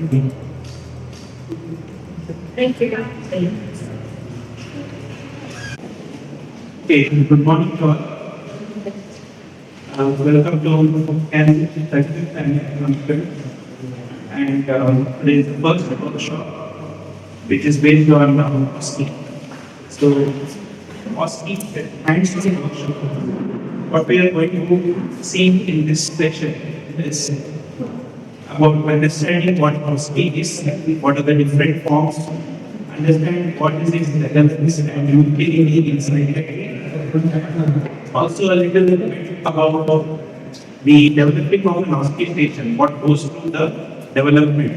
Thank you. Okay, good morning to all. Welcome to KANCIPS 35th Annual Conference. And today is the first workshop, which is based on OSCE. So, OSCE hands-on workshop. What we are going to see in this session is about understanding what OSCE is, what are the different forms, understand what is its relevance and utility in psychiatry. Also a little bit about the developing of an OSCE station, what goes through the development,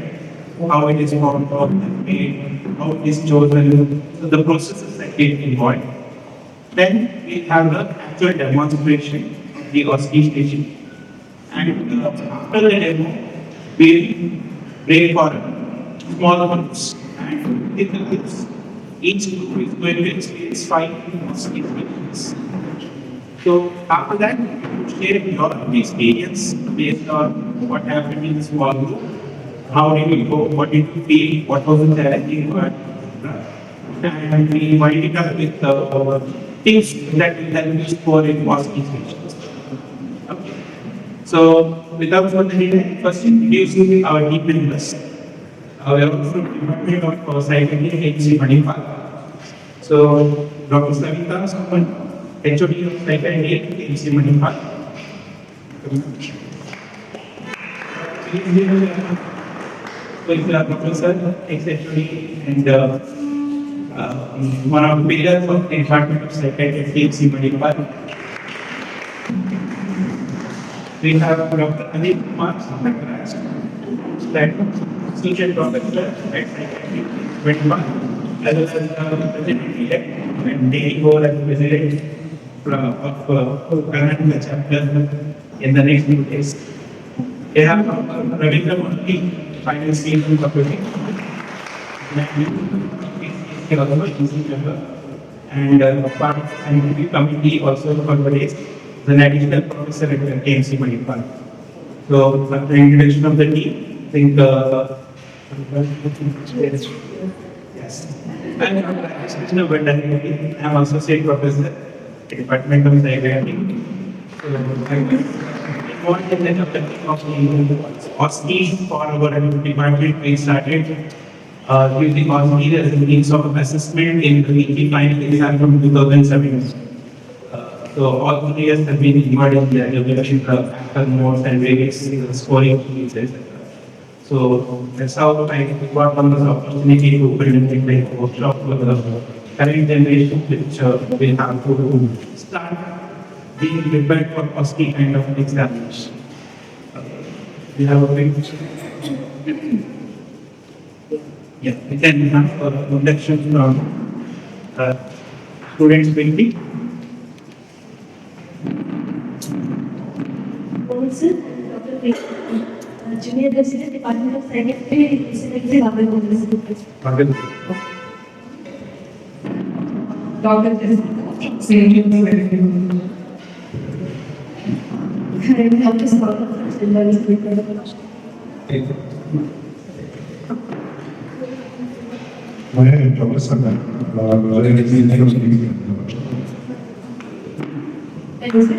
how it is formed, how it is chosen, so the processes that get involved. Then we have the actual demonstration of the OSCE station. And after the demo, we'll break for small groups. And in the groups, each group is going to experience 5 OSCE stations. So after that, you share your experience based on what happened in the small group. How did you go? What did you feel? What was the challenging part? And we wind it up with things that will help you score in OSCE stations. Okay. So without further ado, first introducing our team members. We are from Department of Psychiatry, KANCIPS 25. So Dr. Savita Soman, HOD of Psychiatry, KANCIPS 25. So it's a professor, ex-HOD, and one of the pillars of the Department of Psychiatry, KANCIPS 25. We have Dr. Anil Kumar, Associate Professor at Psychiatry 21, as well as President-elect and daily goal as President of Karnataka chapter in the next few days. We have Ravindra Murthy, Finance Team Faculty, and part of the scientific committee also for the days, an additional professor at KANCIPS 25. So, after the introduction of the team, I think yes. And I'm associate professor at the Department of Psychiatry. So, I'm involved in the development of the OSCE for our department. We started using OSCE as a means of assessment in the PG final exam from 2007. So all 3 years have been involved in the development of factor modes and various scoring tools, etc. So that's how I got on this opportunity to present a workshop for the current generation, which will have to start being prepared for OSCE kind of examination. We have a big yeah, we can have a introduction from students quickly. Also, Dr. P. Junior President, Department of Psychiatry,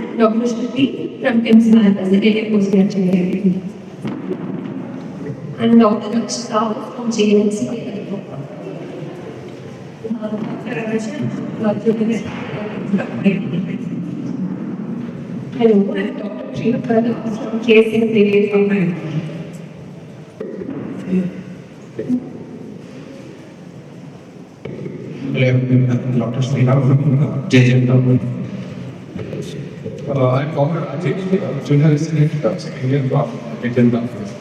Dr. Shruti from KANCIPS as a postgraduate. And Dr. Lakshya from JNC. Hello, I'm Dr. Chikkamagaluru from KANCIPS. Dr. Sriram from JJM. I'm former junior resident of Indian Indian Conference.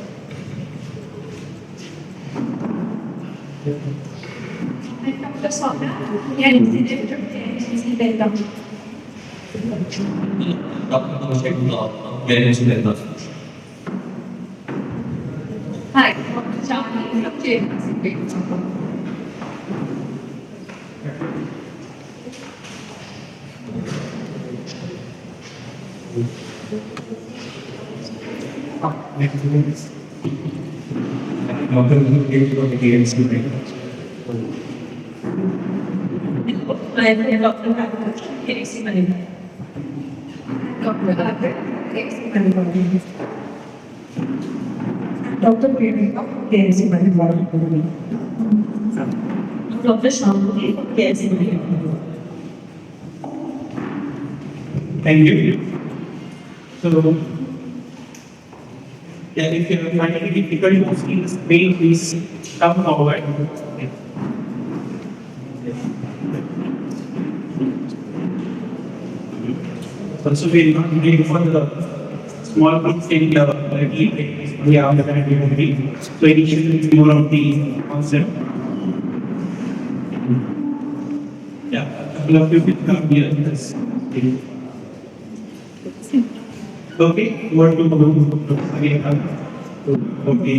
I'm Dr. Sonia, resident from KANCIPS. Hi, Dr. Charlie from JNC. Dr. came from the KANCIPS, right? I am Dr. KANCIPS. Dr. KANCIPS. Dr. KANCIPS. Dr. Shamli, KANCIPS. Thank you. So, yeah, if you are finding it difficult to see the screen, please come forward. Also, we are not waiting for the small groups in the so initially it's more of the concept. Yeah, a couple of you will come here. Yes. Okay, what to do again? Okay.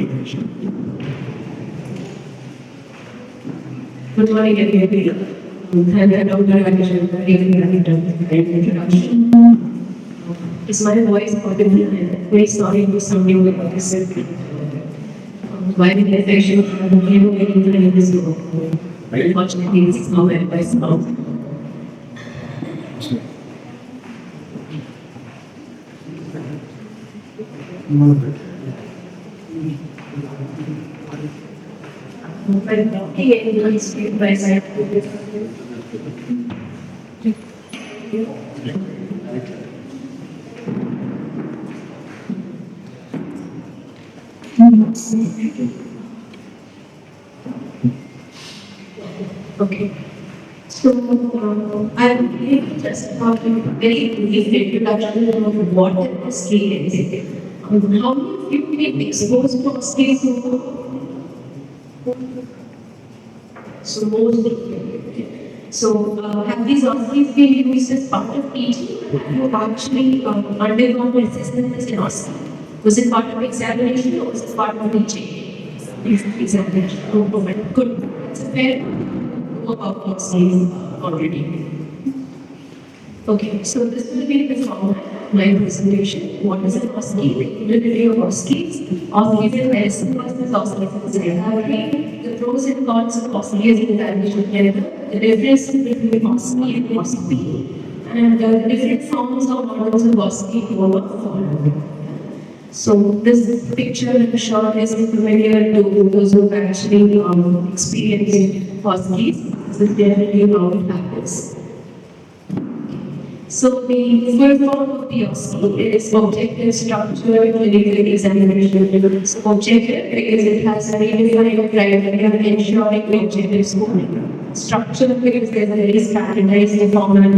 Good morning, everybody. And Dr. Rajesh, introduction. Is my voice audible? I'm very sorry to sound you like this. Why did I actually have a very in this group? Unfortunately, this is not my voice now. But talking anyone speak by side. Okay. So, I'm going to just talk a very brief introduction of what OSCE is. How many of you been exposed to OSCE? So, most of you. So, have these OSCEs been used as part of teaching? Have you actually undergone assessments in OSCE? Was it part of examination or was it part of teaching? Examination. Oh, good. It's a fair about OSCE already. Okay, so this will be the format of my presentation. What is an OSCE? The utility of OSCEs. OSCEs and medicine versus OSCEs in psychiatry. The pros and cons of OSCEs in evaluation together. The difference between OSCE and OSCE. And the different forms or models of OSCE to follow. So this picture in the shot is familiar to those who have actually experienced OSCEs. This is generally how it happens. So the full form of the OSCE is objective structured clinical examination. So objective because it has a redefined criteria ensuring objective scoring. Structured because there is a very standardized format.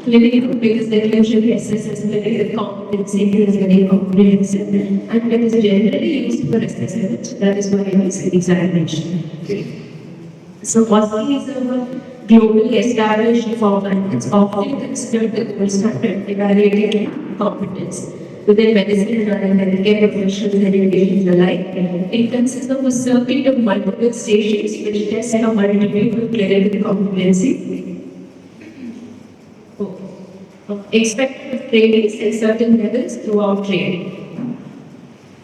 Clinical because the usually assesses clinical competency is very comprehensive and it is generally used for assessment. That is why it is an examination. So OSCE is a globally established format. It's often considered the gold standard evaluating competence within medicine and healthcare professionals and education alike. It consists of a circuit of multiple stations which test a multitude of clinical competency. Expected trainings at certain levels throughout training.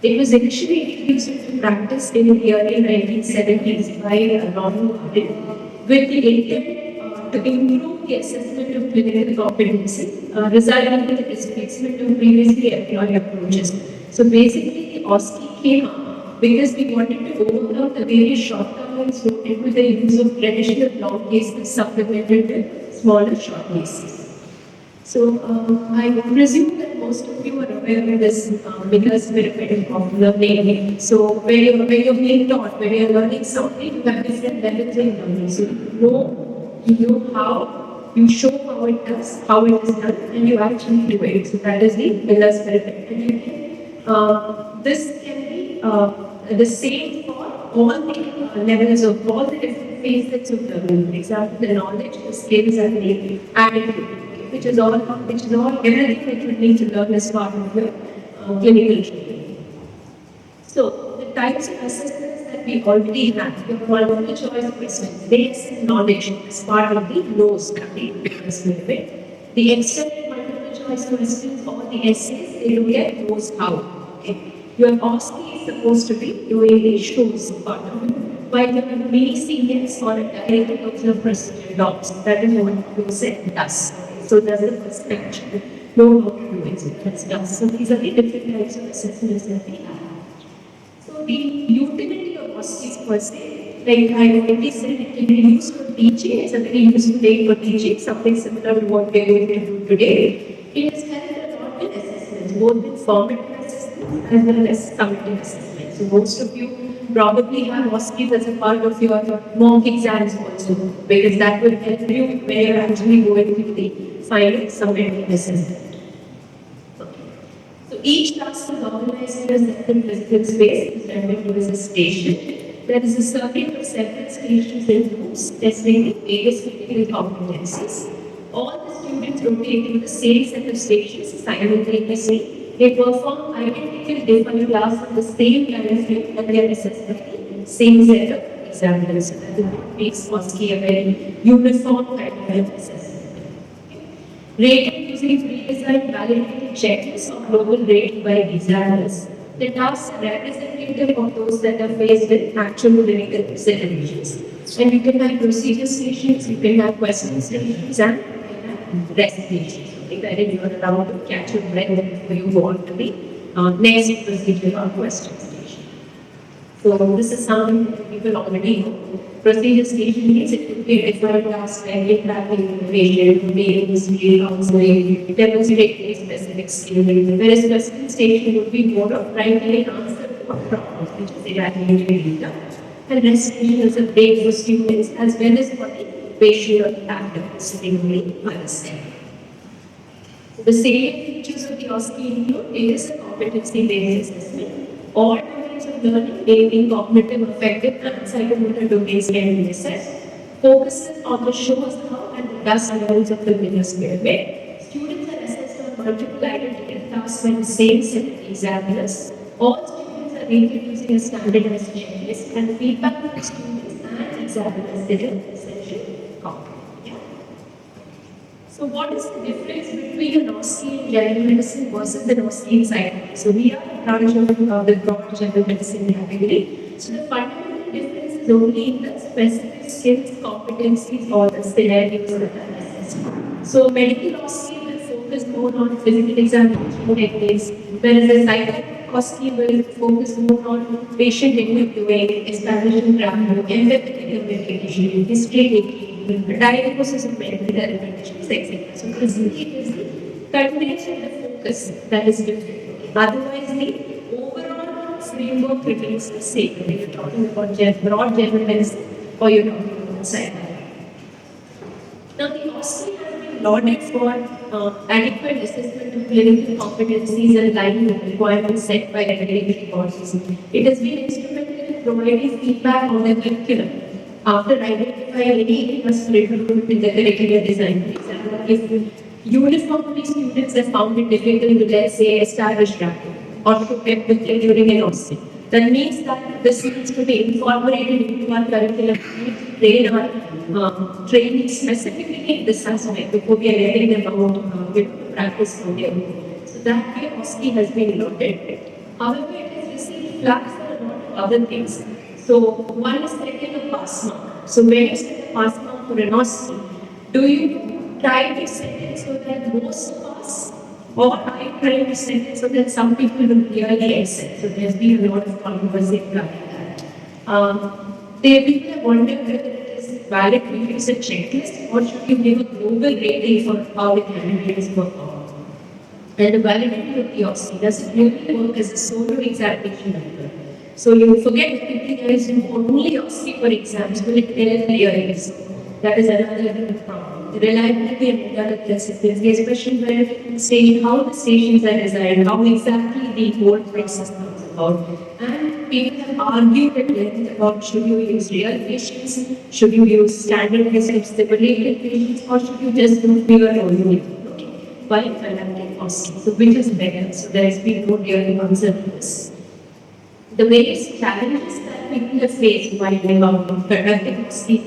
It was initially introduced into practice in the early 1970s by Ronald with the intent to improve the assessment of clinical competency, resulting in the displacement of previously employed approaches. So basically, the OSCE came up because we wanted to overcome the various shortcomings noted with the use of traditional long cases supplemented with smaller short cases. So, I presume that most of you are aware of this Miller's pyramid of learning. So, where you're being taught, where you're learning something, you have different levels in learning. So, you know how, you show how it is done, and you actually do it. So, that is the Miller's pyramid. And this can be the same for all the levels of all the different phases of learning. For example, the knowledge, the skills, and the attitude. Which is all everything that you need to learn as part of your clinical training. So, the types of assessments that we already have, your multiple choice questions, they assess knowledge as part of the NOS assessment. The extended multiple choice questions or the essays, they look at NOS how. Okay. Your OSCE is supposed to be doing the issues part of it, while your mini seniors or a director of your procedure docs, that is what you said does. So that's the first section. Know how to do it. That's does. So these are the different types of assessments that we have. So the utility of OSCEs per se, like I already said, it can be used for teaching. It's a very useful aid for teaching, something similar to what we are going to do today. It has helped a lot with assessments, both in formative assessments as well as summative assessments. So most of you probably have OSCEs as a part of your mock exams also, because that will help you when you're actually going through the final summative assessment. So each task is organized in a separate physical space, referred to as a station. There is a circuit of several stations in groups testing the various critical competencies. All the students rotate in the same set of stations simultaneously. They perform identical defined tasks in the same time frame and they are assessed with the same set of examiners. So that is what makes OSCE a very uniform kind of assessment. Rating using pre-designed validated checklists of global rating by examiners. The tasks are representative of those that are faced with actual clinical situations. And you can have procedure stations, you can have question stations, and you can have rest stations. Okay, wherein you are allowed to catch your breath before you go on to the next procedure or question station. So this is something that people already know. Procedure station means it could be defined tasks like tracking the patient, making history, counseling, demonstrating specific skill. Whereas question station would be more of trying to answer to a problem, which is evaluating data. And rest station is a break for students as well as for the patient or the actor sitting on the other side. The salient features of the OSCE include it is a competency-based assessment. All domains of learning, including cognitive, affective, and psychomotor domains, can be assessed. Focuses on the shows how and the does levels of the winner's where students are assessed on multiple identical tasks by the same set of examiners. All students are rated using a standardized checklist, and feedback from students and examiners is an essential component. So what is the difference between an OSCE in general medicine versus an OSCE in psychiatry? So we are a branch of the broad general medicine category. So the fundamental difference is only in the specific skills, competencies, or the scenarios that are assessed. So medical OSCE will focus more on physical examination techniques, whereas the psychiatric OSCE will focus more on patient interviewing, establishing rapport, empathic communication, history taking, the diagnosis of medical interventions, etc. So basically it is the context and the focus that is different. Otherwise, the overall framework remains the same. Whether you're talking about broad general medicine or you're talking about psychiatry. Now, the OSCE has been lauded for adequate assessment of clinical competencies and line with requirements set by regulatory bodies. It has been instrumental in providing feedback on the curriculum. After identifying any improvement in the curricular design, for example, if uniformly students have found it difficult to, let's say, establish rapport or to get quickly during an OSCE, that means that this needs to be incorporated into our curriculum. We need to train our training specifically in this aspect before we are letting them out practice on their own. So that way OSCE has been loaded. However, it has received flags for a lot of other things. So one is setting a pass mark. So when you set a pass mark for an OSCE, do you try to set it so that most pass, or are you trying to set it so that some people will really excel? So there's been a lot of controversy regarding that. People have wondered whether it is valid to use a checklist or should you give a global rating for how the candidates perform. And the validity of the OSCE, does it really work as a solo examination method? So you forget that people guys do only OSCE for exams, will it tell clearly? That is another problem. The reliability and modality assessments, especially when saying how the stations are designed, how exactly the whole process comes about. And people have argued at length about should you use real patients, should you use standardized simulated patients, or should you just do pure only by conducting OSCE. So which is better? So there has been no real answer to this. The various challenges that people have faced while conducting OSCE,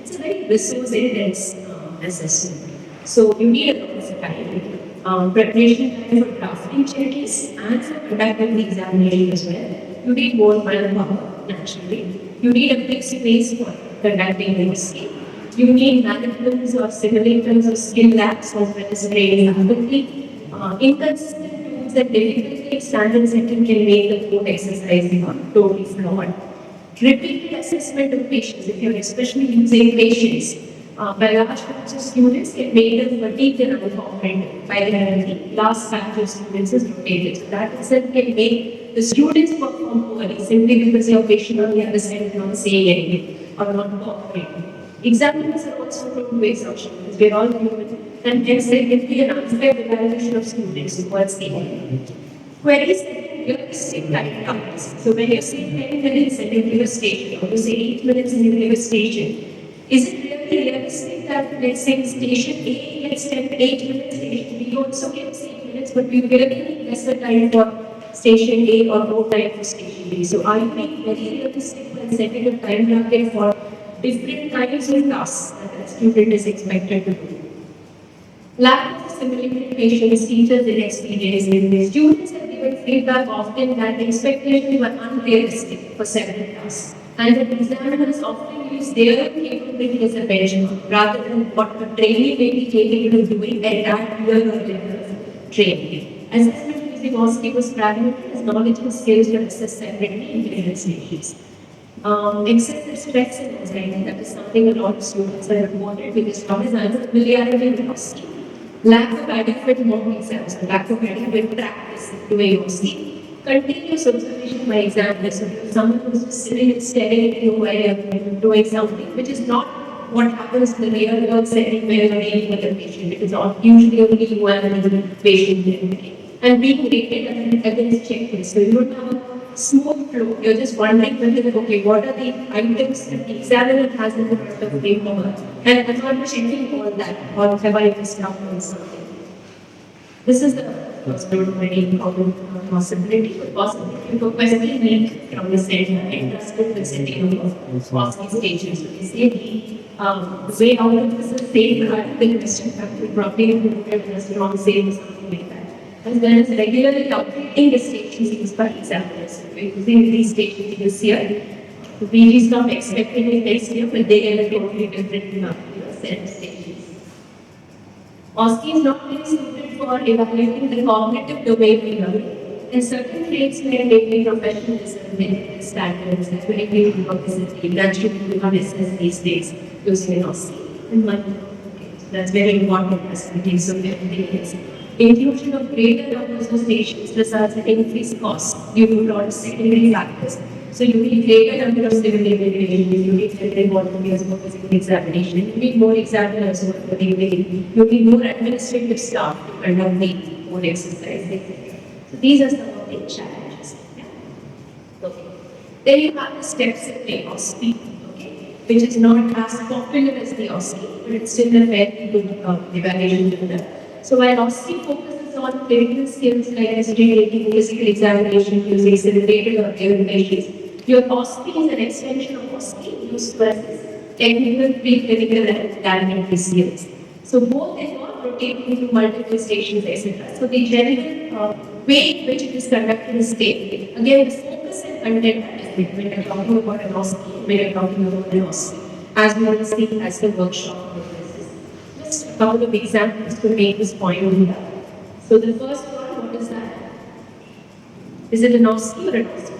it's a very resource-intense assessment. So you need a lot of time. preparation time for drafting checklists and for conducting the examination as well. You need more manpower, naturally. You need a big space for conducting the OSCE. You need mannequins or simulators or skill labs for training faculty. Inconsistent tools and difficulty standard setting can make the code exercise totally flawed. Repeated assessment of patients, if you're especially using patients, by large groups of students, it made them fatigue and uncooperative by the time the last batch of students is rotated. So that itself can make the students perform poorly simply because your patient on the other side is not saying anything or not cooperating. Examiners are also prone to exhaustion because we're all human, and hence there can be an unfair evaluation of students towards the end. Queries realistic time targets. So when you say 10 minutes in a given station, or you say 8 minutes in a given station, is it really realistic that let's say station A gets 8 minutes, station B also gets 8 minutes, but we will need lesser time for station A or more time for station B? So are you being very realistic when setting a time target for different kinds of tasks that a student is expected to do? Lack of simulated patients, teachers, and experience. Students have given feedback often that expectations were unrealistic for several tasks, and that examiners often use their capability as a benchmark rather than what the trainee may be capable of doing at that year or level of training. Assessment using OSCE was fragmented as knowledge and skills were assessed separately in different stages. Excessive stress and anxiety, that is something a lot of students have reported because from his unfamiliarity with OSCE. Lack of adequate mock exams, lack of adequate practice doing OSCE. Continuous observation by examiners. So if someone who's just sitting and staring at you while you're doing something, which is not what happens in the real world setting where you're dealing with a patient. It is usually only you and the patient. And being rated against checklists. So you don't have a smooth flow. You're just wondering whether, okay, what are the items that the examiner has in the front of the paper? And I'm not checking all that, or have I missed out on something? This is the first very common possibility, but possibility for question leak from the center and trusted the setting of OSCE stages. So they say the way out of this is safeguard the question factor properly included in a strong save or something like that. As well as regularly updating the stations used by examiners. We're using these stations this year. The BGs not expecting it next year, but they are totally different set of stations. OSCE is not really suited for evaluating the cognitive domain we learn, and certain traits may make professionalism and standards, that's very clear publicity, that should become assessed these days using an OSCE. And so that's very important facility. So inclusion of greater numbers of stations results in increased costs due to a lot of secondary factors. So you need greater number of simulated patients, you need greater volunteers for physical examination, you need more examiners who are participating, you need more administrative staff to conduct the more exercise, etc. So these are some of the challenges. Yeah. Okay. Then you have the steps in the OSCE, okay, which is not as popular as the OSCE, but it's still a very good evaluation tool. So while OSCE focuses on clinical skills like history taking, physical examination, using simulated or real patients, your OSCE is an extension of OSCE used to assess technical, preclinical, and academic skills. So both involve rotating into multiple stations, etc. So the general way in which it is conducted is same. Again, the focus and content is different. When you're talking about an OSCE, when you're talking about an OSCE, as we will see as the workshop progresses. Just a couple of examples to make this point clear. So the first one, what is that? Is it an OSCE or an OSCE?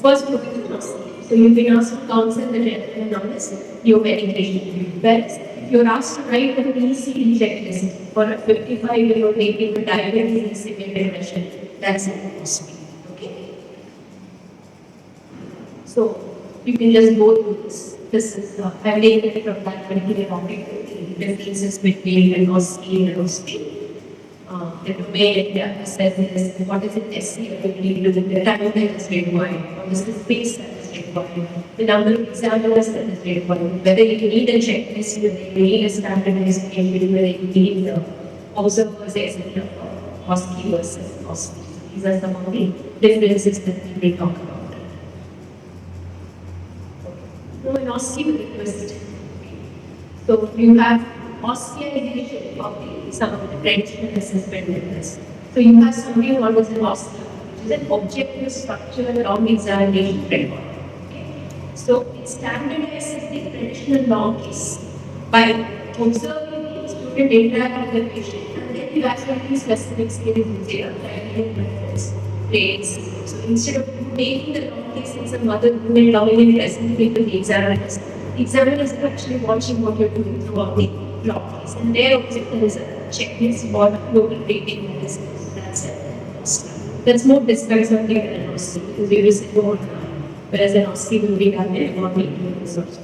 First, look at the OSCE. So you've been asked to counsel the gentleman on this, your medication. Whereas if you're asked to write an ECG checklist for a 55-year-old lady with diabetes and severe depression, that's an OSCE. Okay? So you can just go through this. This is, I've taken it from that particular topic, the differences between an OSCE and an OSCE. The domain it says what is it necessary to do, the time that is required, what is the space that is required, the number of examiners that is required, whether you need a checklist, whether you need a standardized schedule, whether you need observers, etc. OSCE versus OSCE. These are some of the differences that we will talk about. Now, in OSCE, we request. So you have OSCEization of some of the traditional assessment methods. So you have something called as an OSCE, which is an objective structured long examination framework. Okay? So it standardizes the traditional long case by observing the student interact with the patient and then evaluating specific skills in their preference, traits. So instead of taking the long case in some other room and allowing it presently to the examiners are actually watching what you're doing throughout the long case. And their objective is a checklist for global rating medicines. That's it. That's more discussed on the OSCE because we use it more, whereas an OSCE will be done in more resources.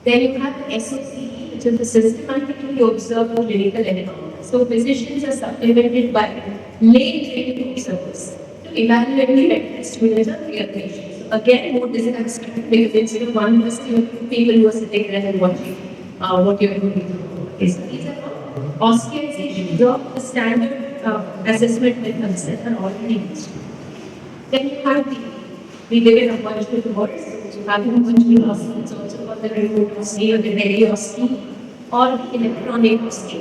Then you have the SOCE, which is the systematically observed clinical evidence. So physicians are supplemented by lay trained observers to evaluate the medical students of real patients. So again, more discussed because instead of one person, you have two people who are sitting there and watching what you're doing. Okay, so these are OSCEizations of the standard assessment methods that are already used. Then you have we live in a virtual world, so you have a virtual OSCE, it's also called the remote OSCE or the tele-OSCE or the electronic OSCE.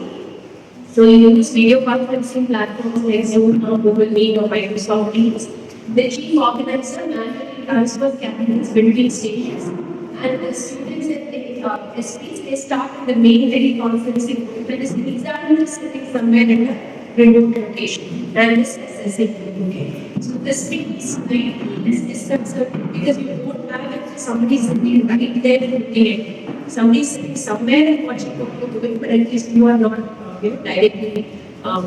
So you use video conferencing platforms like Zoom or Google Meet or Microsoft Teams. The chief organizer manually transfers candidates between stations and the students at the SPs, they start in the main teleconferencing room, whereas the examiner is sitting somewhere in a remote location and this is assessing. Okay. So this means this distance because you don't have somebody sitting right there looking at you. Somebody sitting somewhere and watching what you're doing, but at least you are not directly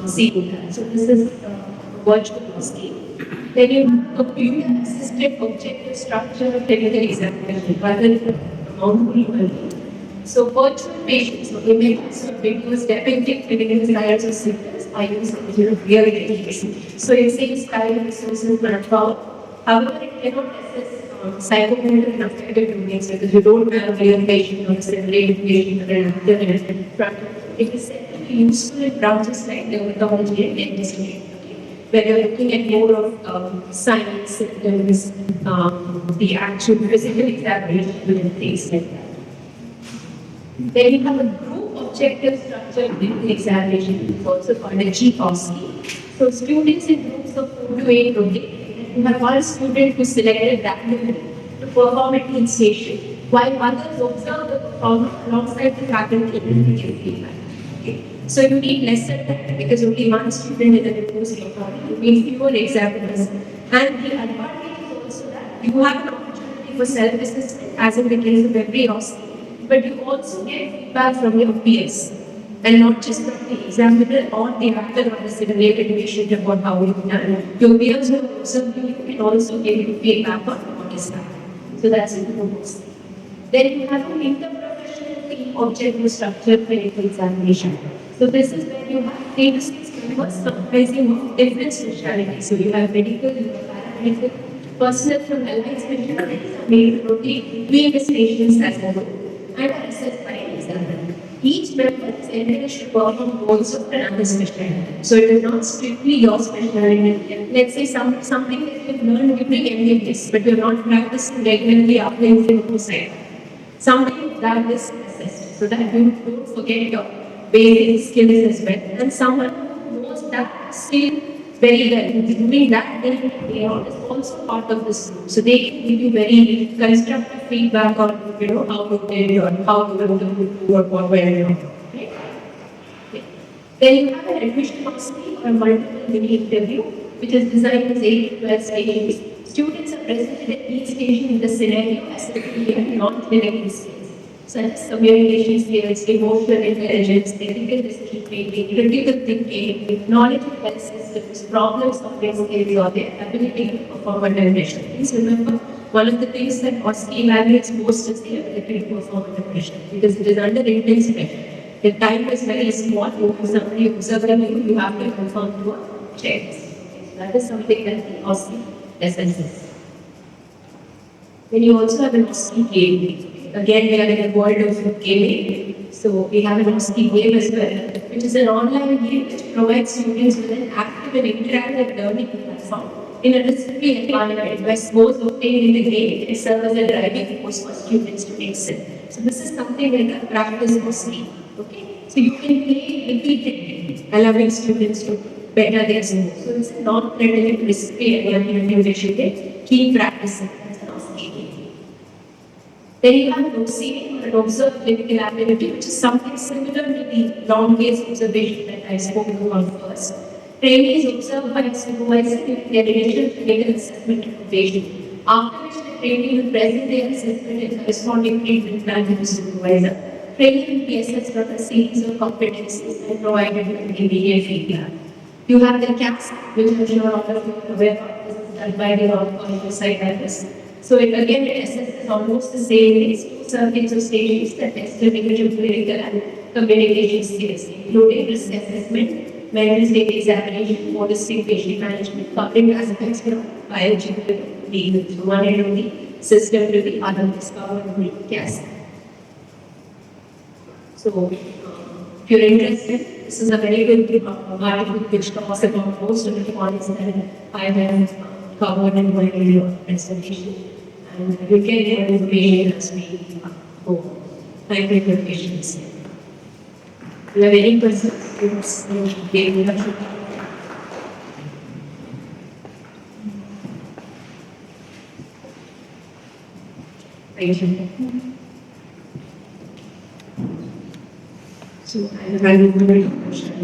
seeing that. So this is virtual scheme. Then you have computer-assisted objective structure of clinical examination rather than mouthful. So virtual patients, so images or videos depicting clinical trials or symptoms are used in real cases. So it saves time, resources, manpower. However, it cannot assess psychomotor and affective domains because you don't have a real patient or a simulated patient or an actor in front of you. It is said to be useful in branches like dermatology and dentistry, where you're looking at more of signs, symptoms, the actual physical examination and things like that. Then you have a group objective structured clinical examination, which is also called a GOSCE. So students in groups of 4 to 8 rotate. You have one student who selected randomly to perform at each station, while others observe the performance alongside the faculty and give feedback. Okay. So you need lesser time because only one student is an imposed authority. You need fewer examiners. And the advantage is also that you have an opportunity for self-assessment, as in the case of every OSCE. But you also get feedback from your peers and not just from the examiner or the actor or the simulated patient about how you've done. Your peers will observe you and also give you feedback on what is happening. So that's the most. Then you have an interprofessional team objective structured clinical examination. So this is where you have 3 to 6 members comprising of different specialties. So you have medical, you have paramedical, personnel from allied specialties, made from the VMS patients as well, and are assessed by an examiner. Each member is encouraged to perform roles of another specialty. So it is not strictly your specialty. Let's say something that you've learned during MBBS, but you're not practicing regularly after you finish side. Somebody that is assessed so that you don't forget your basic skills as well. And someone who knows that skill very well, doing that, then they are also part of this group. So they can give you very constructive feedback on how you did or how you will do or what were you doing. Right? Okay. Then you have an admission policy or a multiple mini interview, which is designed as 8 to 12 stages. Students are presented at each station in the scenario as a non-clinical skills, such as communication skills, emotional intelligence, ethical decision making, critical thinking, knowledge of health systems, problem solving skills, or their ability to perform under pressure. Please remember, one of the things that OSCE evaluates most is the ability to perform under pressure because it is under intense pressure. The time is very small, you have somebody observing you, you have to perform to a checks. So that is something that the OSCE assesses. Then you also have an OSCE game. Again, we are in a world of gaming, so we have an OSCE game as well, which is an online game which provides students with an active and interactive learning platform in a risk-free environment where scores obtained in the game can serve as a driving force for students to excel. So this is is something like a practice OSCE. Okay, so you can play repeatedly, allowing students to better their skills. So it's a non-threatening display and manipulation. Keep practicing. That's an OSCE. Then you have OSCE, an observed clinical activity, which is something similar to the long gaze observation that I spoke about first. Training is observed by the supervisor in their initial clinical assessment of the patient, after which the training will present their assessment and corresponding treatment plan to the supervisor. Training will be assessed from a series of competencies and provided with immediate feedback. You have the CAPS, which I'm sure all of you are aware of. This is done by the oncological psychiatrist. So it assesses almost the same things, two circuits of stages that test individual clinical and communication skills, including risk assessment, mental state examination, holistic patient management, covering aspects from biological legal, from one end of the system to the other, discovered in the CAS. So, if you're interested, this is a very good article which talks about most of the points that I have covered in my video presentation. And you get more information as we go. Thank you for your patience. If you have any questions, please get in touch with me. Thank you. So I have a very question.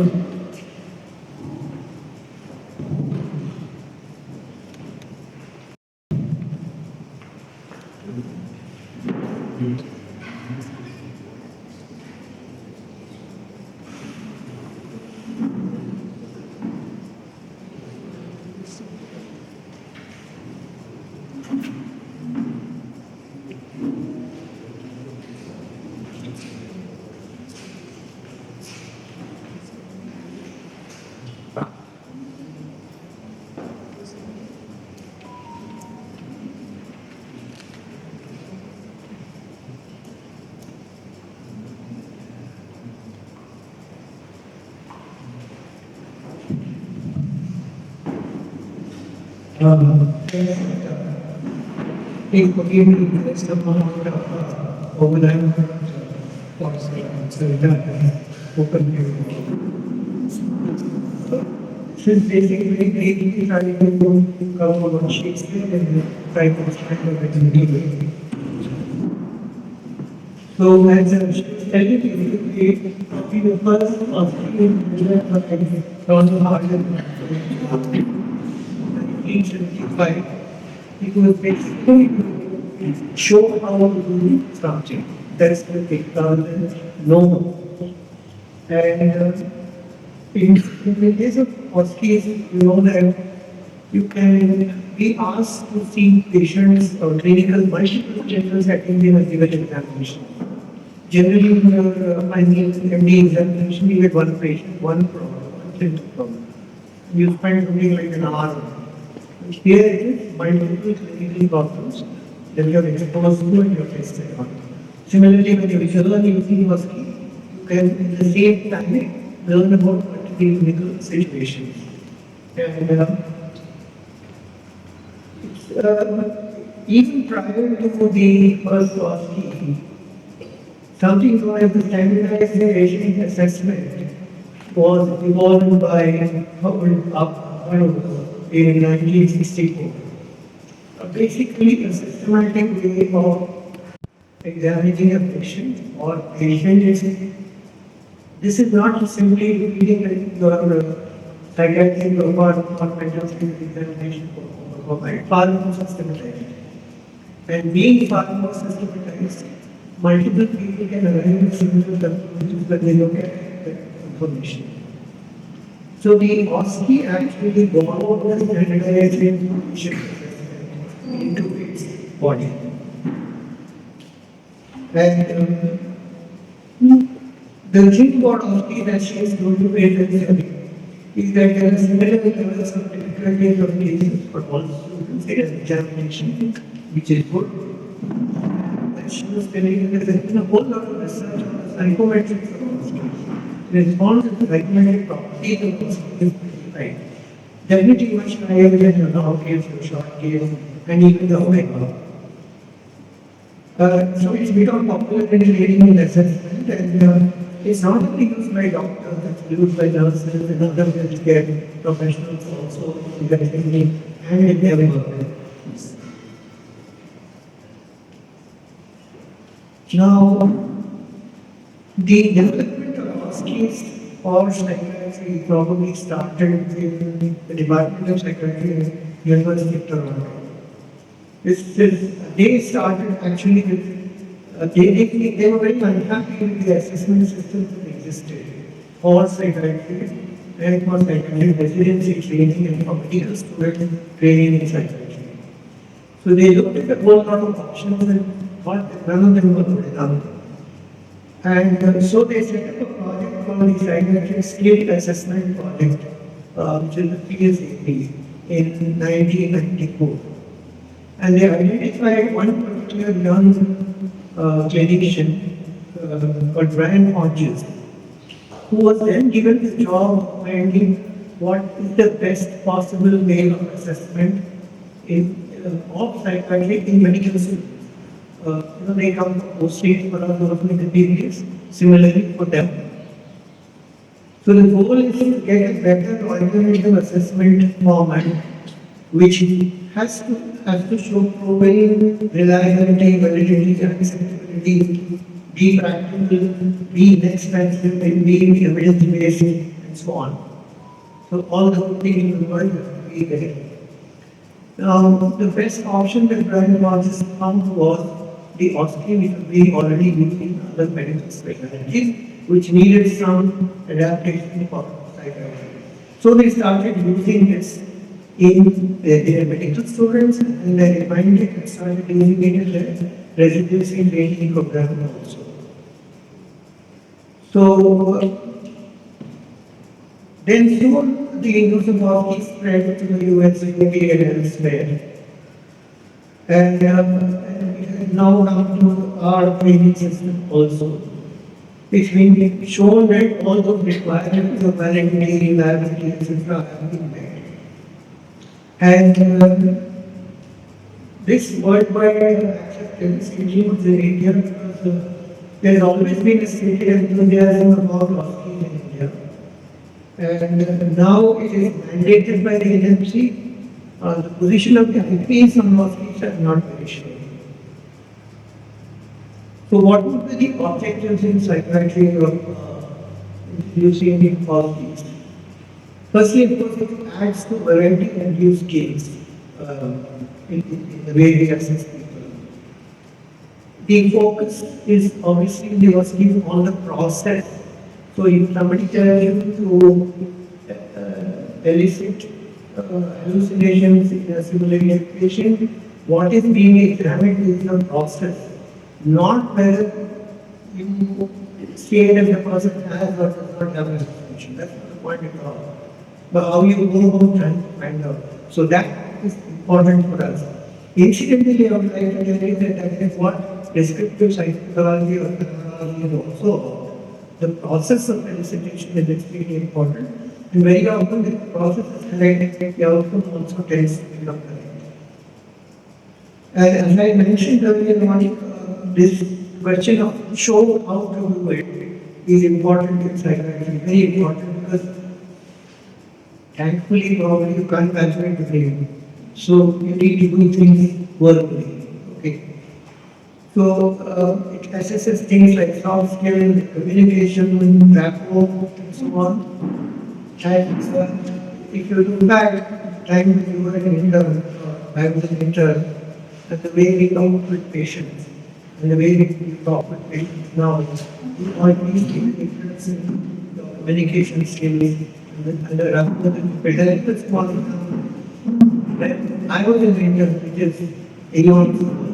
Please forgive me if there's some amount of overlap. So that open view. Since basically we try to cover what Shakespeare and try to explain the written. So as she was telling you, we the first of the it was basically to show how to do something. That's the thing, rather than know. And in the case of OSCE, you know that you can be asked to see patients or multiple general settings in a given examination. Generally, in your MD examination, you get one patient, one problem, one clinical problem. You spend something like an hour. Here it is multiple clinical problems that you are exposed to and you are facing on. Similarly, when you learn using OSCE, you can at the same time learn about multiple clinical situations. And even prior to the first OSCE, something known as the standardized patient assessment was evolved by Howard in 1964. Basically, a systematic way of examining a patient or patient is, this is not simply repeating your psychiatric or mental state examination, but far more systematized. And being far more systematized, multiple people can arrive at similar conclusions when they look at the information. So the OSCE actually borrowed the standardized information into its body. And the thing about OSCE that she is going to pay attention is that there are similar levels of difficulty of cases, but also you can say an examination, which is good. And she was telling me that there has been a whole lot of research on the psychometrics of OSCE. Response to the psychometric properties of OSCE is right. Definitely much higher than your long case, your short case, and even the omega. So it's become popular in training and assessment, and it's not only used by doctors, it's used by nurses and other healthcare professionals also in their training and in their work. Now, the development of OSCEs for psychiatry probably started in the Department of Psychiatry at University of Toronto. They started actually with, they were very unhappy with the assessment system that existed for psychiatry and for psychiatric residency training and for medical student training in psychiatry. So they looked at a whole lot of options and thought that none of them were good enough. And so they set up a project called the Psychiatric Skill Assessment Project, which is the PSAP, in 1994. And they identified one particular young clinician called Brian Hodges, who was then given the job of finding what is the best possible way of assessment of psychiatry in medical students. They come to OSCE for our work with the periods, similarly for them. So the goal is to get a better alternative assessment format, which has to show proven reliability, validity, acceptability, be practical, be inexpensive, and be evidence-based, and so on. So all the things in the world have to be there. Now, the best option that Brian Hodges found was the OSCE, which we already used in other medical specialties, which needed some adaptation for psychiatry. So they started using this in their medical students, and they refined it and started using it in their residency training program also. So then soon the use of OSCE spread to the US, UK, and elsewhere. And we have now come to our training system also. It's been shown that all those requirements of validity, reliability, etc. have been met. And this worldwide acceptance includes in India because there has always been a stated enthusiasm about OSCE in India. And now it is mandated by the NMC. The position of the IPs on OSCE is not very sure. So what would be the objectives in psychiatry of introducing the OSCEs? Firstly, of course, it adds to variety and use case in the way we assess people. The focus is obviously in the OSCE on the process. So if somebody tells you to elicit hallucinations in a simulated patient, what is being examined is the process, not whether you say that the person has or does not have a hallucination. That's not the point at all. But how you go about trying to find out. So that is important for us. Incidentally, I would like to tell you that is what descriptive psychology or phenomenology is also about. The process of elicitation is extremely important. And very often the process is correct, the outcome also tends to become correct. And as I mentioned earlier on, this question of show how to do it is important in psychiatry, very important, because thankfully probably you can't calculate the brain. So you need to do things verbally. Okay. So it assesses things like soft skills, communication, rapport, and so on. And if you look back, time when you were an intern, I was an intern, and the way we talk with patients, and the way we talk with patients now, you always see the difference in the communication skills and the rapport that you present the small example. When I was an intern, which is a year ago,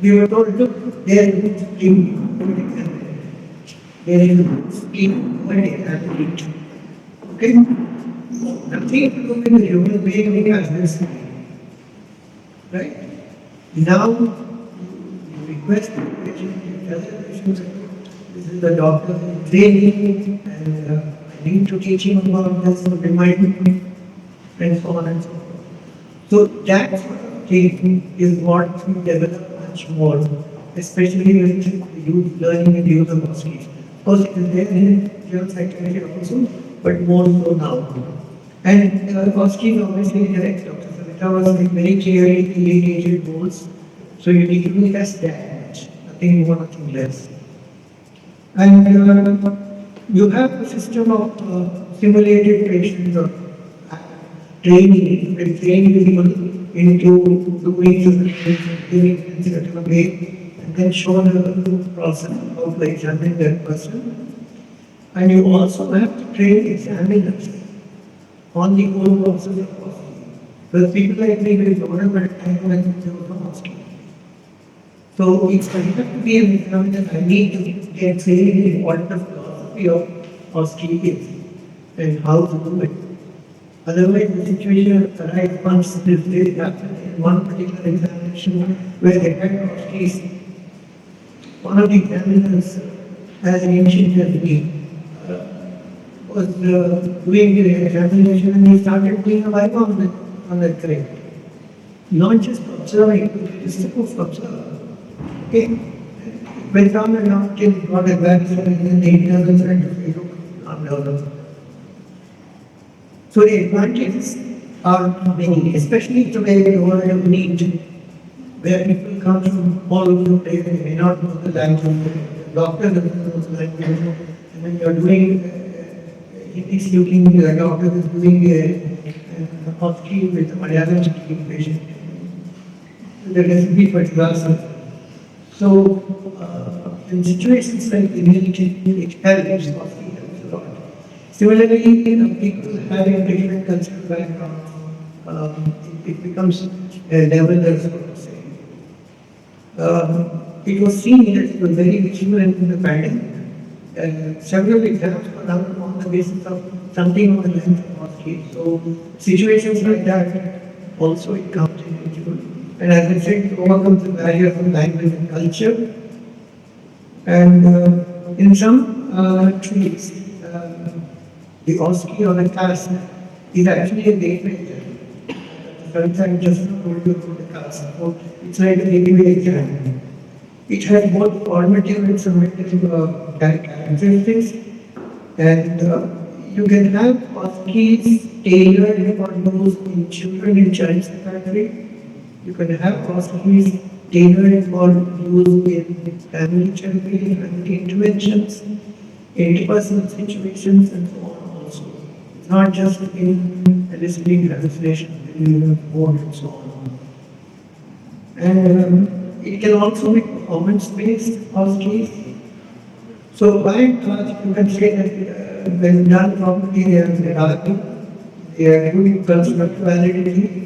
we were told, look, there is a team. There is a scheme when it has to eat. Okay? Nothing to do with the human being as this. Right? Now, you request the patient, you tell the patient that this is the doctor training, and I need to teach him about this, so remind me, and so on and so forth. So that sort of thing is what we develop much more, especially with youth learning and use of OSCE. Of course, it is there in general psychiatry also, but more so now. And OSCE is obviously direct. Dr. Savita was like very clearly delineated goals. So you need to do just that, nothing more, nothing less. And you have a system of simulated patients or training, with training people into doing certain things, doing in certain way, and then show the process of how to examine that person. And you also have to train examiners on the whole process of OSCE. Because people like me will don't have a time when they go from OSCE. So if I have to be an examiner, I need to get trained in what the philosophy of OSCE is and how to do it. Otherwise, the situation arises once this happened in one particular examination where they had OSCEs. One of the examiners, as ancient as me, was doing the examination and he started doing a Bible on that grade. Not just observing, but just to observe. Okay? Went on and on till it got advanced and then the internal friend of me looked on developed. So the advantages are many, especially today in the world of need, where people come from all over the place and may not know the language, the doctor doesn't know the language, and when you're doing Hindi speaking, the doctor is doing a OSCE with a Malayalam speaking patient. The recipe for example. So, in situations like immunity, it helps OSCE a lot. Similarly, people having different cultural backgrounds, it becomes a leveler, so to say. It was seen that it was very vigilant in the pandemic. Several exams were done on the basis of something on the length of OSCE. So, situations like that also it comes in. And as I said, it overcomes the barrier of language and culture. And in some countries, the OSCE or the class is actually a gateway exam. Sometimes just told you about the class. So it's like a gateway exam. It has both formative and summative characteristics. And you can have OSCEs tailored for those in children in child psychiatry. You can have OSCEs tailored for use in family therapy, family interventions, interpersonal situations, and so on also. It's not just in eliciting hallucination, board and so on. And it can also be performance-based OSCEs. So by and large, you can say that when done properly, they are reliable, they are good cultural validity.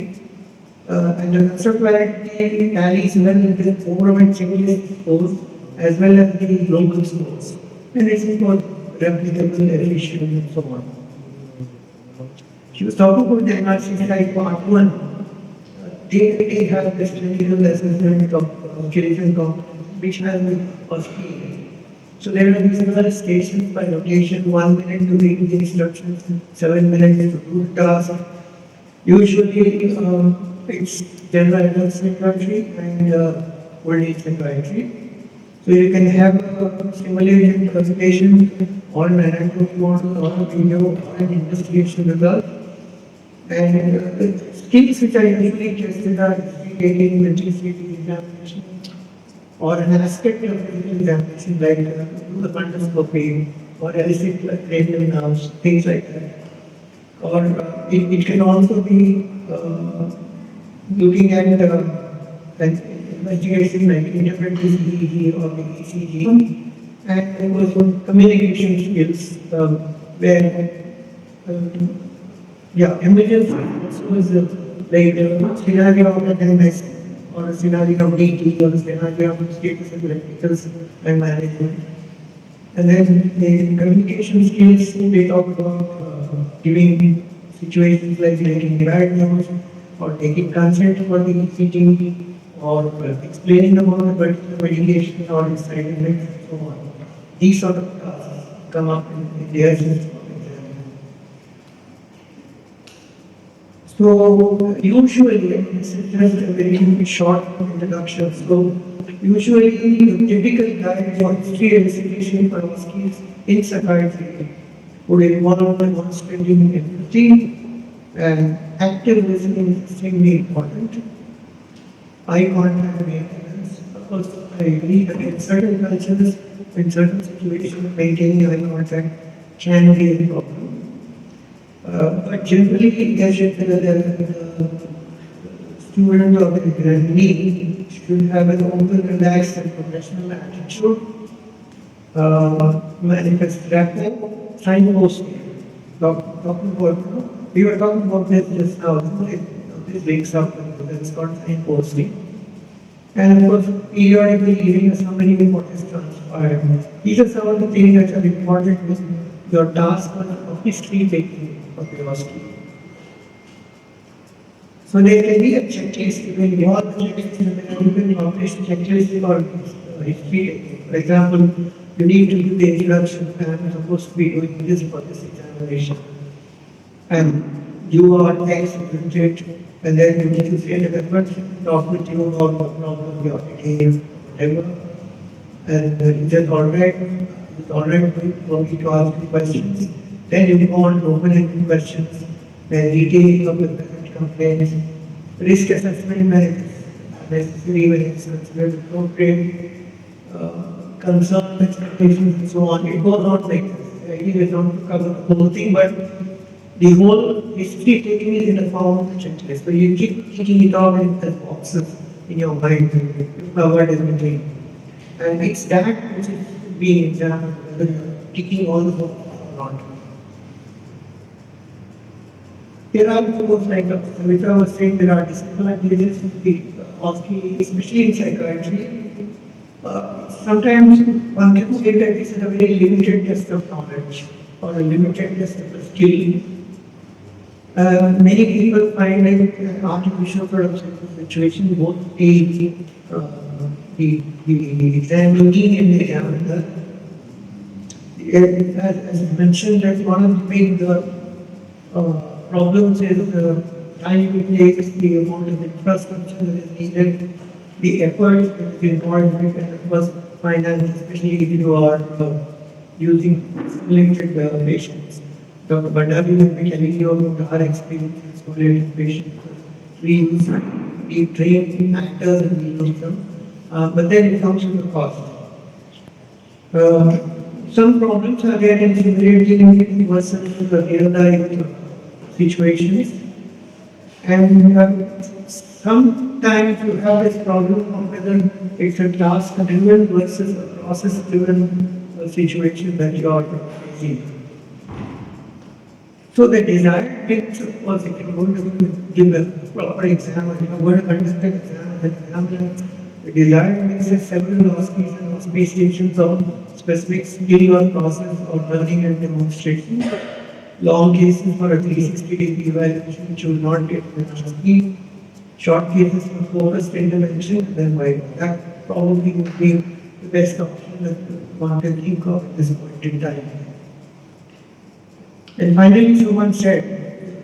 And the conceptuality tallies well with the overall checklist scores as well as the local scores. And this is called replicable, efficient, and so on. She was talking about the NRC side part 1. They have this clinical assessment of children competence, which has OSCE. So there are these other stations by rotation, 1 minute to read the instructions, 7 minutes to do the task. Usually, it's general adult psychiatry and old age psychiatry. So you can have a simulated presentation or an anatomy model or a video or an investigation result. And the skills which are usually tested are taking the TCT examination or an aspect of the examination like do the fundoscopy or elicit cranial nerves, things like that. Or it can also be looking at an investigation like interpreting EEG or the ECG, and also communication skills where emergence also is like a scenario of attendance or a scenario of DT or a scenario of status and management. And then the communication skills, they talk about giving situations like making bad news or taking consent for the ECG or explaining about a particular medication or its side effects and so on. These sort of tasks come up in the essence of exam. So usually this is just a very short introduction. So usually the typical guide for history elicitation for OSCEs in psychiatry would involve demonstrating empathy and active listening is extremely important. Eye contact maintenance. Of course, I agree that in certain cultures, in certain situations, maintaining eye contact can be a problem. But generally, the student or the examinee should have an open, relaxed, and professional attitude. Manifest rapport, signposting. Talking about, we were talking about this just now, this wakes up, that's called signposting. And of course, periodically giving us somebody what is transpired. These are some of the things that are important with your task of history taking of the OSCE. So there can be a checklist, you can involve the checklist and then you can publish checklist for history taking. For example, you need to give the introduction and you're supposed to be doing this for this examination. And you are ex-presented, and then you need to say that the person talk with you about what problem you are taking, whatever. And is that alright? It's alright for me to ask you questions. Then you go on to open-ended questions, then detailing of the present complaints, risk assessment methods, necessary when it's considered appropriate, concern, expectations, and so on. It goes on like this. The idea is not to cover the whole thing, but the whole history taking is in the form of a checklist. So you keep ticking it off in the boxes in your mind, you covered everything. And it's that which is being examined, whether you're ticking all the boxes or not. There are, of course, like which I was saying, there are disadvantages of the OSCE, especially in psychiatry. Sometimes one can say that this is a very limited test of knowledge or a limited test of skill. Many people find that artificial production situation, both the examinee and the examiner. As mentioned, that one of the big problems is the time it takes, the amount of infrastructure that is needed, the effort that is involved, and of course, finance, especially if you are using limited patients. Dr. Bhandari will be telling you about our experiences with patients. We train actors and we use them, but then it comes to the cost. Some problems are there in simulating versus real life situations, and sometimes you have this problem of whether it's a task-driven versus a process-driven situation that you are facing. So the desired things, of course, if you're going to give a proper exam, if you're going to conduct an exam, the desired things is several OSCEs and OSCE stations of specific skill or process or learning and demonstration. Long cases for a 360-degree evaluation, which will not get OSCE. Short cases for focused intervention, and then by that probably would be the best option that one can think of at this point in time. And finally, someone said,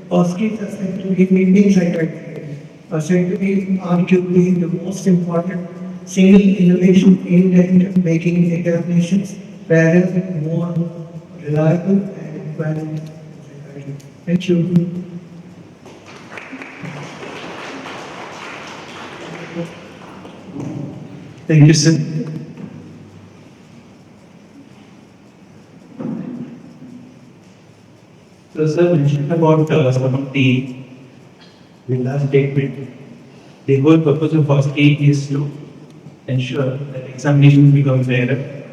OSCEs are said to be in psychiatry, are said to be arguably the most important single innovation aimed at making examinations fairer, more reliable, and valid. Thank you. Thank you, sir. So, sir mentioned about some of the last statement. The whole purpose of OSCE is to ensure that examinations become fairer,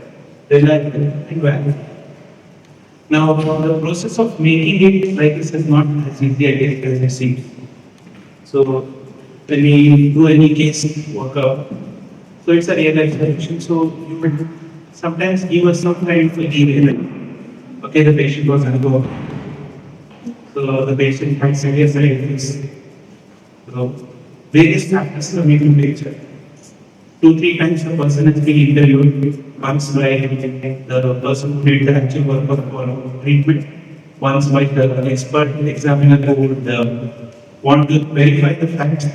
reliable, and valid. Now, the process of making it like this is not as easy as it seems. So, when we do any case workup, so it's a real life situation. So you will sometimes give us some kind of email. Okay, the patient was undergo. So the patient had serious diabetes. So various factors are making picture. 2-3 times the person has been interviewed. Once by the person who did the actual workup for treatment. Once by the expert examiner who would want to verify the facts.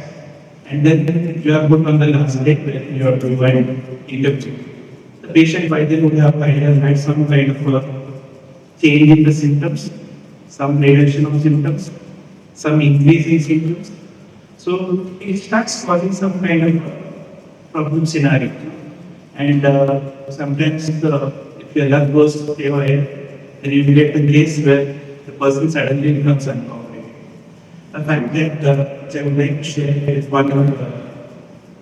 and then you are put on the last day where you have to provide interview. The patient by then would have either had some kind of a change in the symptoms, some reduction of symptoms, some increase in symptoms. So it starts causing some kind of problem scenario. And sometimes if your luck goes your head, then you get a case where the person suddenly becomes uncooperative. The fact that which I would like to share is one of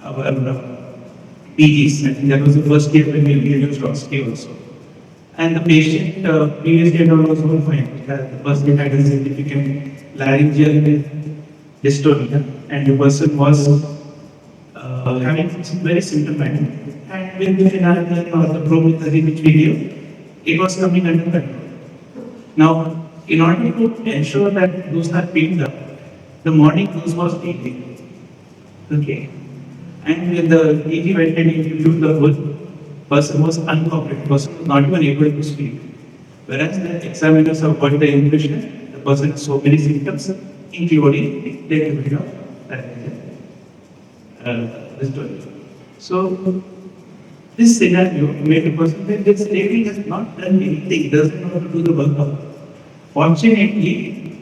our PGs. I think that was the first year when we used OSCE also. And the patient previously was all fine. The person had a significant laryngeal dystonia, and the person was having some very symptomatic. And with the phenarcin or the promethazine which we give, it was coming under control. Now, in order to ensure that those are picked up, the morning dose was taken. Okay. And when the EG went and interviewed the whole person was uncooperative, person was not even able to speak. Whereas the examiners have got the impression the person has so many symptoms, including the dystonia. So, this scenario made a person that this lady has not done anything, doesn't know how to do the work. Fortunately,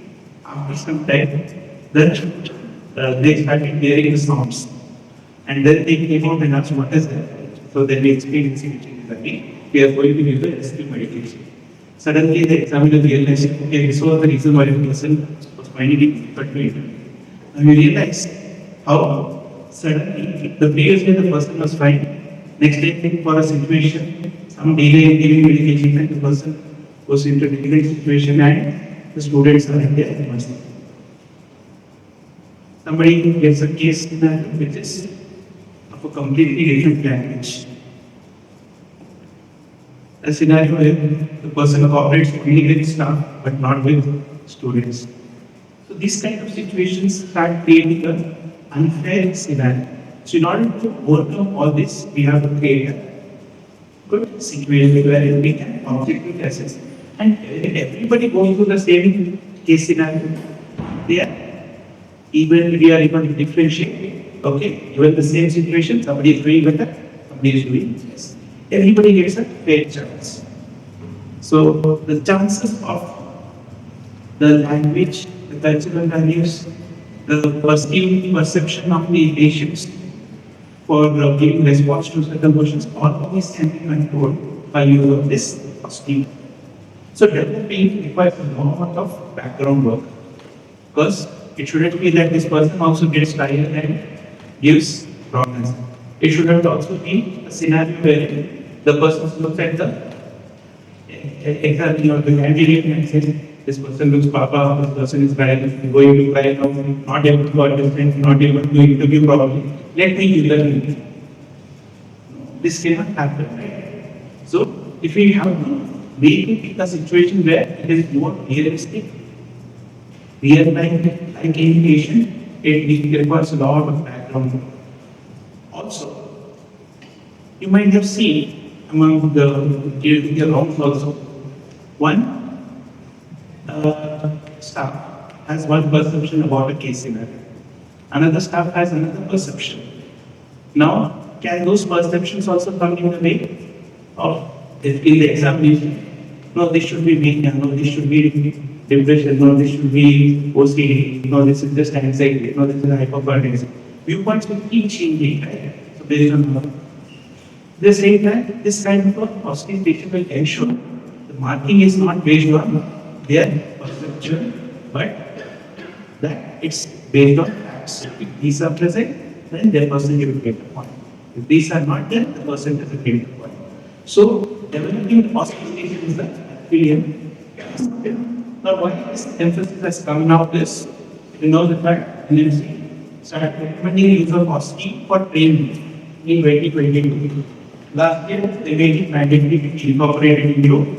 after some time, they started hearing the sounds. And then they came out and asked, what is that? So then we explained exactly, we are going to use the rescue medication. Suddenly the examiner realized, okay, this was the reason why the person was finding it difficult to interview. And we realized how suddenly the previous day the person was fine. Next day for a situation, some delay in giving medication, and the person goes into a difficult situation and the students are in their mercy. Somebody gets a case scenario which is of a completely different language. A scenario where the person cooperates only with staff but not with students. So these kind of situations start creating an unfair scenario. So in order to overcome all this, we have to create a good situation where we can objectively assess. And everybody goes through the same case scenario. We are even differentiating. Okay, even the same situation, somebody is doing better, somebody is doing less. Everybody gets a fair chance. So the chances of the language, the cultural values, the perceived perception of the patients for giving response to certain questions, all of these can be controlled by use of this OSCE. So developing requires a lot of background work, because it shouldn't be that this person also gets tired and gives wrong answer. It shouldn't also be a scenario where the person looks at the examiner or the candidate and says, this person looks papa, this person is bad, going to cry now, not able to understand, not able to interview properly. Let me give them. This cannot happen, right? So, if we have to make a situation where it is more realistic, real time, like education, it requires a lot of background. Also, you might have seen among the rounds also, one staff has one perception about a case scenario. Another staff has another perception. Now, can those perceptions also come in the way of in the examination? No, this should be mania, no, this should be depression, no, this should be OCD, no, this is just anxiety, no, this is hyperparathyroidism. Viewpoints will keep changing, right? So based on the same time, this kind of OSCE patient will ensure the marking is not based on their perception, but that it's based on facts. If these are present, then their percentage will get a point. If these are not there, the percentage will get a point. So, developing OSCE patient is the affiliate. Now, why this emphasis has come now is, you know the fact, NMC started recommending use of OSCE for training in 2022. Last year, they made it mandatory to be incorporated into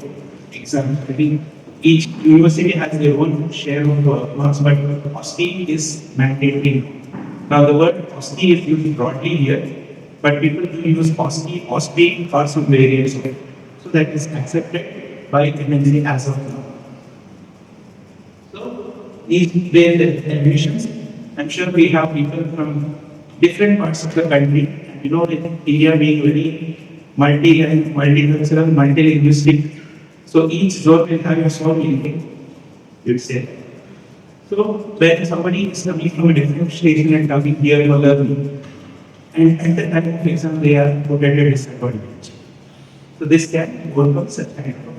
exams. I think each university has their own share of marks, but OSCE is mandatory. Now, the word OSCE is used broadly here, but people do use OSCE for some variants of it. So that is accepted by MNC as of now. So these various admissions, I'm sure we have people from different parts of the country. And India being very multicultural, multilinguistic, so each zone will have its own meaning, you'd say. So when somebody is coming from a different station and coming here for learning, and at the time of exam they are put at a disadvantage. So this can overcome such kind of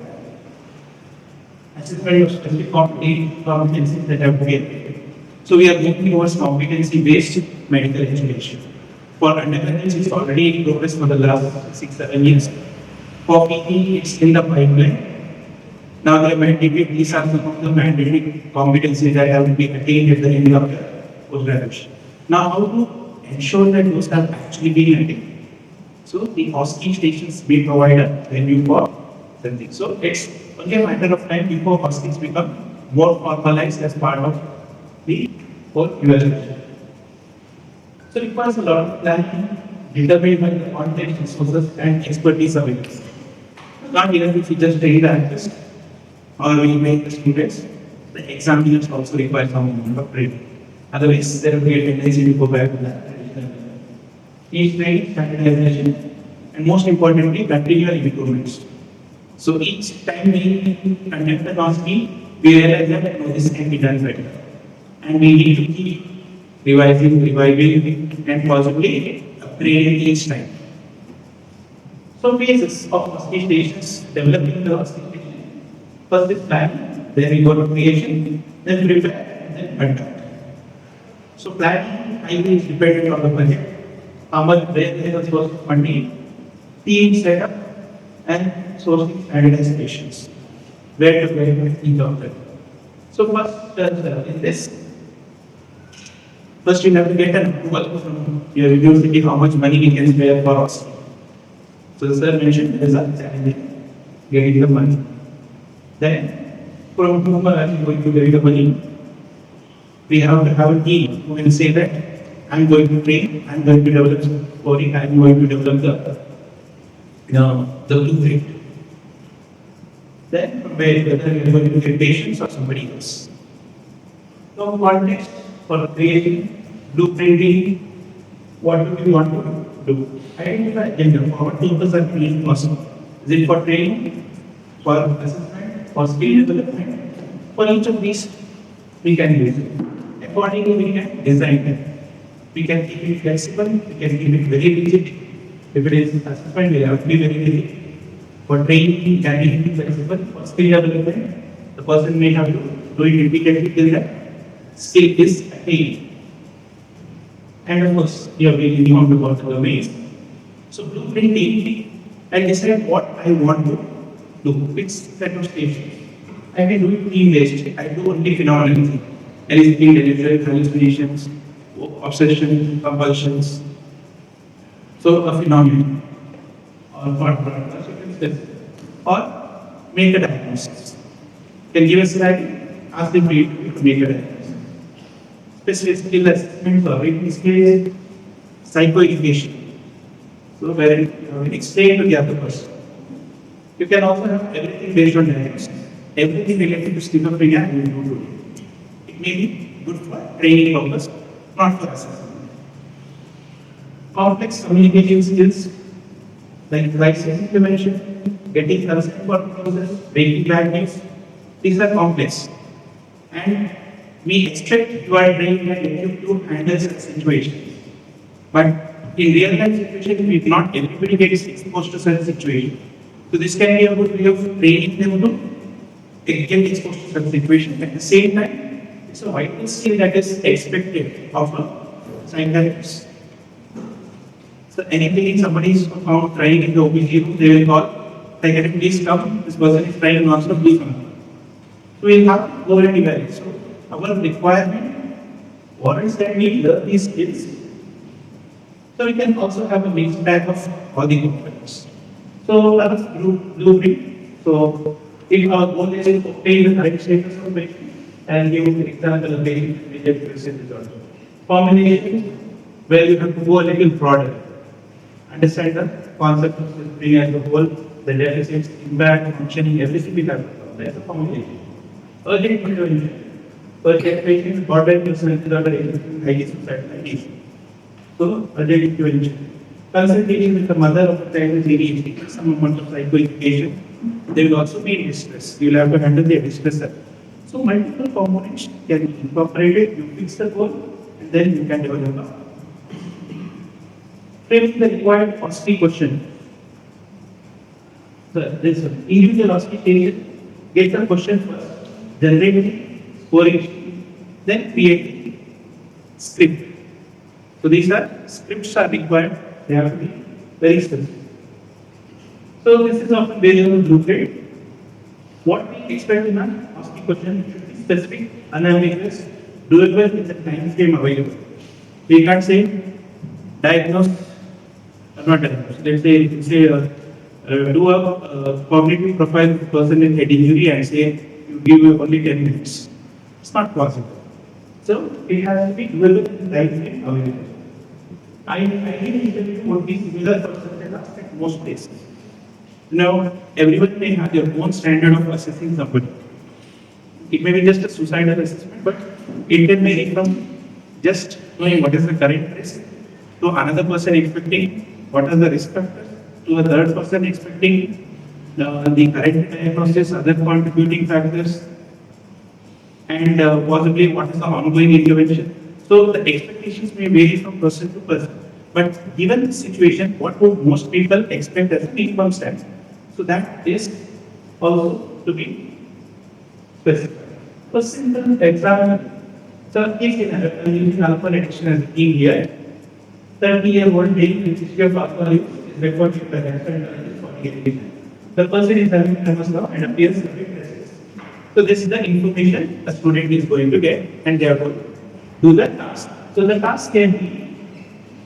assessment of specific competencies that have to be attained. So we are moving towards competency-based medical education. For undergraduates, it's already in progress for the last 6-7 years. For PE, it's in the pipeline. Now they are mandated, these are some of the mandated competencies that have to be attained at the end of the postgraduation. Now how to ensure that those have actually been attained? So the OSCE stations be provided venue for something. So it's only a matter of time before OSCEs become more formalized as part of the whole evaluation. So it requires a lot of planning, determined by the content, resources, and expertise available. Not even if we just train the analyst or we make the students, the examiners also require some amount of training. Otherwise, there will be a tendency to go back to that traditional. Each training, standardization, and most importantly, continual improvements. So each time we conduct the OSCE, we realize that this can be done better. And we need to keep revising, reviving, and possibly upgrading each time. So phases of OSCE stations, developing the OSCE station. First is planning, then we go to creation, then prepare, and then conduct. So planning highly is dependent on the budget, how much there is source of funding, team setup, and sourcing standardizations. Where to play each of them. So first in this, first you have to get an approval from your university how much money we can spare for us. So the sir mentioned there is a challenge getting the money. Then from whom are we going to get the money? We have to have a team who will say that I'm going to train, I'm going to develop scoring, I'm going to develop the blueprint. Then from where whether we are going to get patients or somebody else. So context for creating, blueprinting, what do we want to do? Identify agenda, for what purpose are creating possible? Is it for training, for assessment, for skill development? For each of these, we can use it. Accordingly, we can design them. We can keep it flexible, we can keep it very rigid. If it is assessment, we have to be very rigid. For training, can be flexible. For skill development, the person may have to do it repeatedly till that skill is attained. And of course, you are really want to go to the ways. So blueprinting and decide what I want to do, which set of stations. I can do it team-based. I do only phenomenal thing. Anything delusional, hallucinations, obsession, compulsions. So a phenomenon or thought process, or make a diagnosis. Can give a slide, ask them to make a diagnosis. Specific skill assessment or written skills, psychoeducation. So where you explain to the other person. You can also have everything based on diagnosis. Everything related to schizophrenia you will do. It may be good for training purpose, not for assessment. Complex communication skills like crisis intervention, getting consent for process, breaking bad news, these are complex. And we expect you are trained and equipped to handle such situations. But in real life situations, not everybody gets exposed to such situations. So this can be a good way of training them to get exposed to such situations. At the same time, it's a vital skill that is expected of a psychiatrist. So anything somebody is found trying in the OPG room, they will call, psychiatrist, please come, this person is trying non-stop, please come. So we'll have to go and evaluate. So our requirement warrants that we learn these skills. So we can also have a mixed bag of all the components. So that's blueprint. So if our goal is to obtain the correct status of patient and give an example of patient immediate present result. Formulation, where you have to go a little broader. Understand the concept of schizophrenia as a whole, the deficits, impact, functioning, everything we have to cover. That's the formulation. Urgent intervention. Urgent patients, borderline personality disorder, highly suicidal ideation. So, early intervention. Consultation with the mother of the child is very important. Some amount of psychoeducation. They will also be in distress. You will have to handle their distress. So, multiple components can be incorporated. You fix the goal, and then you can develop. Framing the required OSCE question. So, this one. Individual OSCE station, get the question first, generate it, scoring sheet, then create script. So these are scripts are required. They have to be very specific. So this is often based on blueprint. What we expect in an OSCE question should be specific, unambiguous, doable with the time frame available. We can't say diagnose or not diagnose. Let's say do a cognitive profile of the person in head injury and say you give only 10 minutes. It's not possible. So it has to be doable with the time frame available. I think interview would be similar for certain tasks at most places. Now, everyone may have their own standard of assessing somebody. It may be just a suicidal assessment, but it can vary from just knowing what is the current risk to another person expecting what are the risk factors, to a third person expecting the current diagnosis, other contributing factors, and possibly what is the ongoing intervention. So the expectations may vary from person to person. But given the situation, what would most people expect as a minimum standard? So that is also to be specified. For simple example, so if I'm using alpha addiction as a theme here, 30-year-old male with history of alcohol use is recorded by the 48. The person is having tremors now and appears a bit restless. So this is the information a student is going to get, and they are going to do the task. So the task can be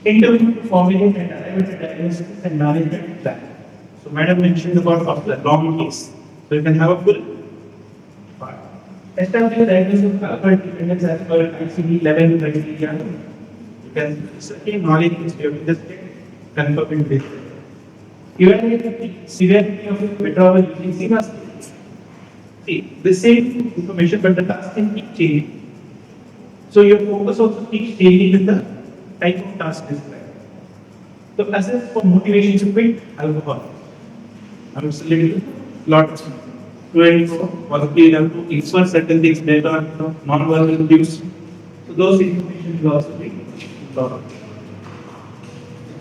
interview to formulate and arrive at a diagnosis and management plan. So madam mentioned about the long case. So you can have a full part. Establish a diagnosis of alcohol dependence as per ICD level criteria. You can certain knowledge is you have to just confirm in this. Evaluate the severity of withdrawal using CMAS. See, the same information, but the task can keep changing. So your focus also keeps changing with the type of task described. So assess for motivation to quit alcohol. I was a little lot of students possibly have to infer certain things based on non-verbal cues. So those information will also be thought of.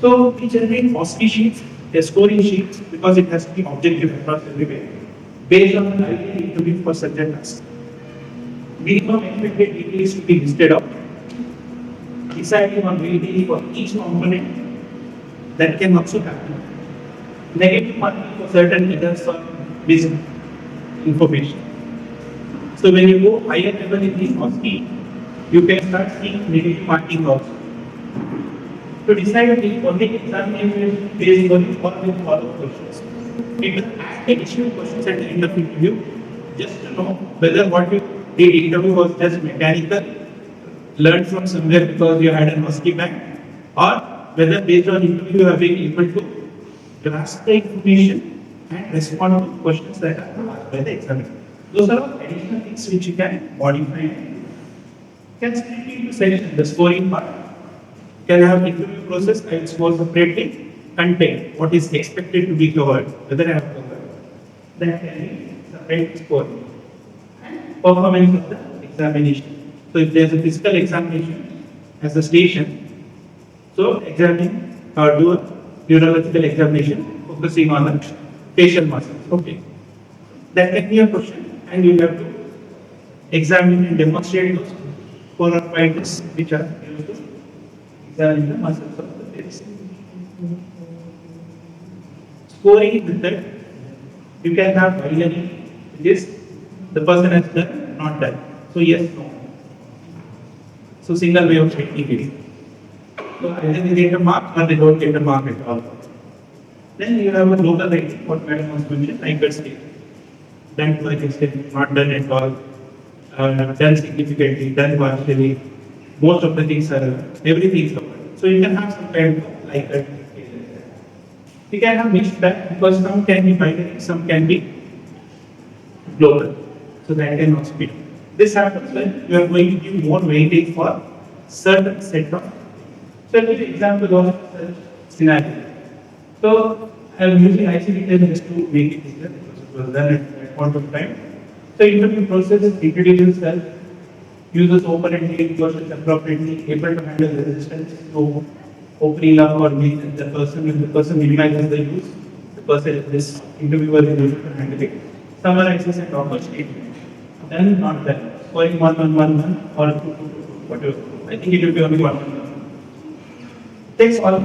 So we generate OSCE sheets, a scoring sheets, because it has to be objective across everywhere, based on the ideal interview for such a task. Minimum expected details to be listed out. Deciding on weightage for each component that can also happen. Negative marking for certain errors or missing information. So when you go higher level in the OSCE, you can start seeing negative marking also. To decide the only examination based on the following questions. It will ask additional questions at the end of the interview just to know whether what you did interview was just mechanical, learned from somewhere because you had an OSCE back, or whether based on interview you have been able to grasp the information and respond to questions that are asked by the examiner. Those are all additional things which you can modify. You can split it into sections. The scoring part can have interview process and score separately, content, what is expected to be covered, whether I have covered. That can be separate scoring. And performance of the examination. So if there is a physical examination as a station, so examine or do a neurological examination focusing on the facial muscles. Okay. That can be a question, and you have to examine and demonstrate those 4 or 5 tests which are used to examine the muscles of the face. Scoring method, you can have binary, which is the person has done, not done. So yes, no. So single way of checking it. So either they get a mark or they don't get a mark at all. Then you have a local rating, what madam was mentioned, IPSKC. Done to an extent, not done at all, done significantly, done partially. Most of the things are, everything is covered. So you can have some kind of like that. You can have mixed bag because some can be binary, some can be global. So that can also be. This happens when you are going to give more weightage for certain set of So, I'll give you an example of such scenario. So, I'm using ICD-10 just to make it easier because it was done at that point of time. So, interview process is introduce yourself, uses open-ended questions appropriately, able to handle the resistance to opening up or meet the person. When the person minimizes the use, the person, this interviewer is able to handle it. Summarizes and offers statement. Then not that. Scoring 1, or 2, whatever. I think it will be only 1. Takes all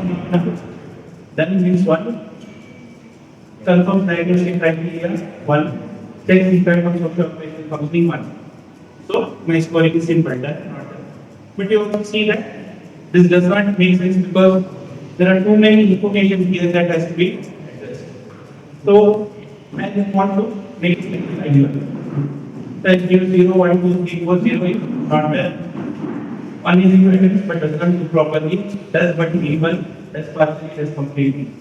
then means 1. Confirms diagnostic criteria 1. Takes the kind of social operation functioning 1. So my scoring is simple, that not that. But you also see that this does not make sense because there are too many information here that has to be addressed. So I just want to make it like ideal. That 0, 1, 2, 3, 4, 0 is not there. 1 is equivalent but does not do properly, does but equal, does partially, does completely.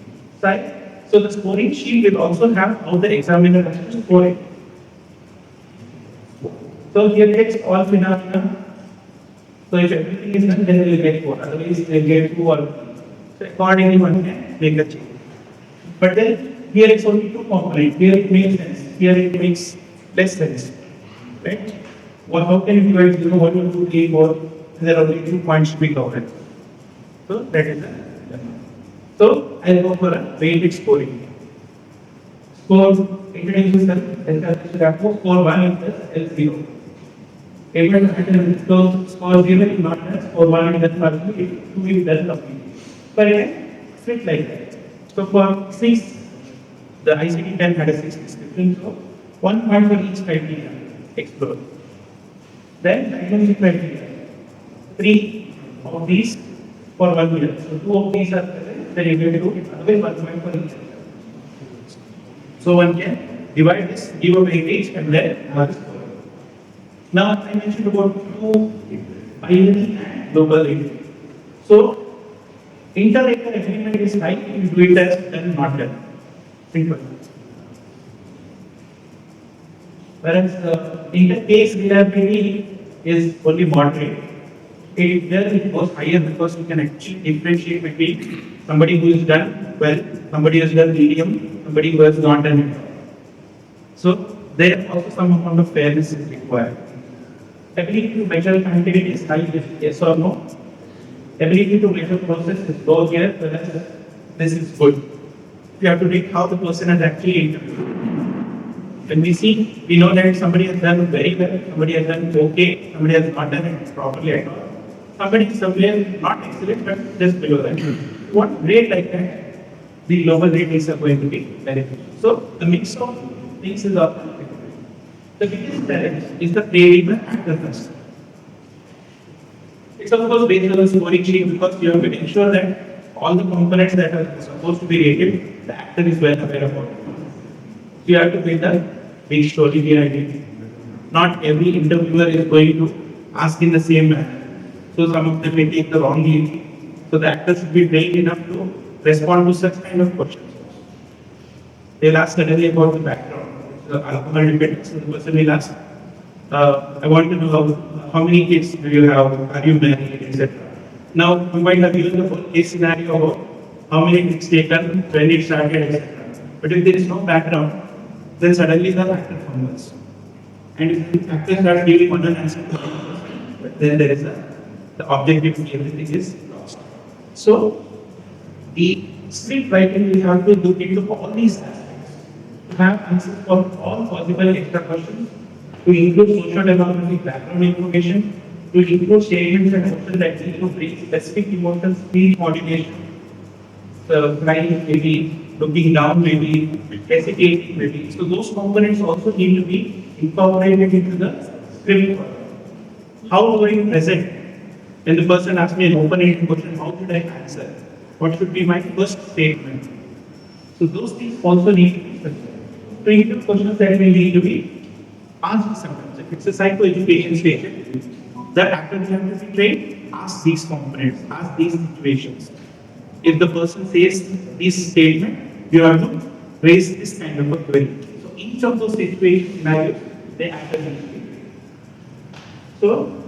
Right? So the scoring sheet will also have how the examiner has to score it. So here takes all phenomena. So if everything is done, then they will get 4. Otherwise, they will get 2 or 3. So accordingly, one can make a change. But then here it's only 2 components. Here it makes sense. Here it makes less sense. Right? Well, how can you divide 0, 1, 2, 3, 4? There are only 2 points to be covered. So that is the. So I'll go for a weighted scoring. Score introduces the score 1 is plus L0. Able to handle so score 0 is not as score 1 is that partially, 2 is that completely. But again, split like that. So for 6, the ICD-10 had a 6 description, so 1 point for each criteria explored. Then diagnostic criteria. 3 of these for 1 year. So 2 of these are present, then you will do otherwise 1 point for each. So one can divide this, give a weightage, and then have a score. Now I mentioned about 2 binary and global rating. So inter-rater agreement is high if you do it as then not done. Simple. Whereas inter-case reliability is only moderate. There it goes higher because you can actually differentiate between somebody who has done well, somebody who has done medium, somebody who has not done it. So there also some amount of fairness is required. Ability to measure content is high, yes or no. Ability to measure process is low here, whereas this is good. You have to read how the person has actually interviewed. When we see, we know that somebody has done very well, somebody has done okay, somebody has not done it properly at all. Somebody is somewhere not excellent, but just below that. What grade like that, the global ratings are going to be beneficial. So the mix of things is often the biggest challenge is the grading the actor first. It's of course based on the scoring sheet because you have to ensure that all the components that are supposed to be rated, the actor is well aware about it. So you have to build a big story behind it. Not every interviewer is going to ask in the same manner. So some of them may take the wrong lead. So the actor should be trained enough to respond to such kind of questions. They'll ask suddenly about the background. The alcohol dependence, the person will ask, I want to know how many kids do you have, are you married, etc. Now, you might have given the whole case scenario about how many kids taken, when it started, etc. But if there is no background, then suddenly the actor fumbles. And if the actor starts giving one answer, but then there is the objective, everything is lost. So, the script writing will have to look into all these aspects. Have answers for all possible extra questions, to include socio-demographic background information, to include statements and questions that need to bring specific emotional speech modulation, crying maybe, looking down maybe, hesitating maybe. So those components also need to be incorporated into the script. How do I present? When the person asks me an open-ended question, how should I answer? What should be my first statement? So those things also need to be present. Creative questions that will need to be asked sometimes. If it's a psychoeducation station, the actors have to be trained, ask these components, ask these situations. If the person says this statement, you have to raise this kind of a query. So each of those situations scenarios, the actor needs to be trained. So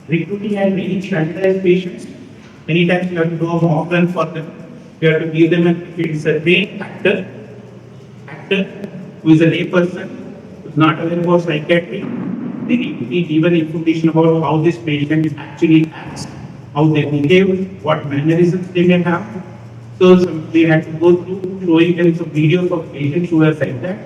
recruiting and bringing standardized patients Many times you have to do a mock run for them. You have to give them if it's a trained actor who is a lay person, who is not aware about psychiatry, they need even information about how this patient actually acts, how they behave, what mannerisms they may have. So they had to go through showing them some videos of patients who have like that.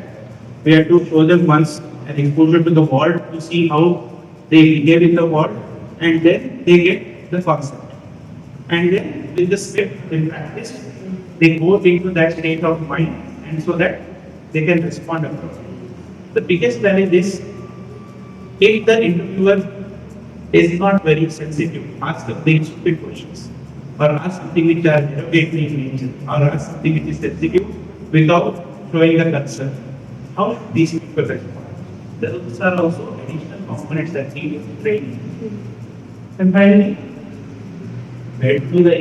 We had to show them once an exposure to the ward to see how they behave in the ward, and then they get the concept. And then with the script they practice, they go into that state of mind, and so that they can respond appropriately. The biggest challenge is if the interviewer is not very sensitive, ask the very stupid questions, or ask something which are derogatory in nature, or ask something which is sensitive without showing the concern. How should these people respond? Those are also additional components that need training. And finally, where to the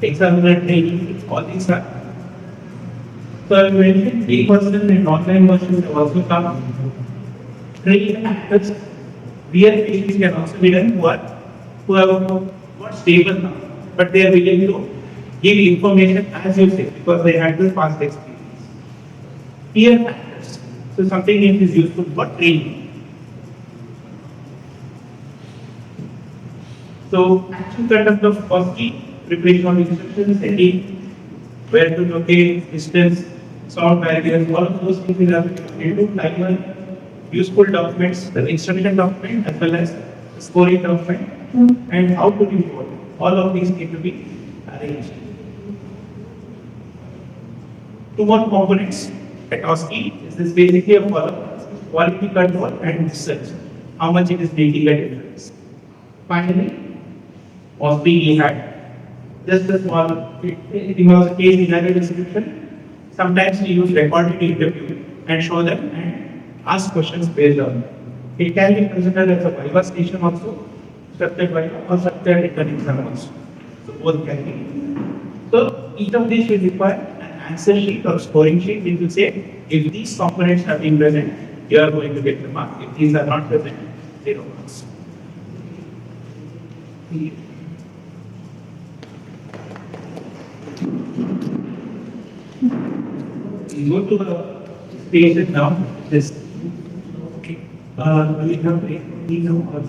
examiner training, all these are. So I mentioned in-person and online versions have also come. Trained actors, real patients can also be done who have not stable now, but they are willing to give information as you say, because they had the past experience. Peer actors, so something which is useful for training. So actual conduct of OSCE, preparation of instructions, setting, where to locate, distance, sound barriers, all of those things will have to timer, useful documents, the instruction document as well as the scoring document, and how to report. All of these need to be arranged. Two more components at OSCE is this basically a quality control and research. How much it is making a difference. Finally, OSCE had just a small, it was a case scenario description. Sometimes we use recorded interview and show them and ask questions based on it. It can be considered as a viva station also, structured viva or structured written exam also. So both can be. So each of these will require an answer sheet or scoring sheet which will say if these components have been present, you are going to get the mark. If these are not present, 0 marks. We go to the station now. This okay. We have a now.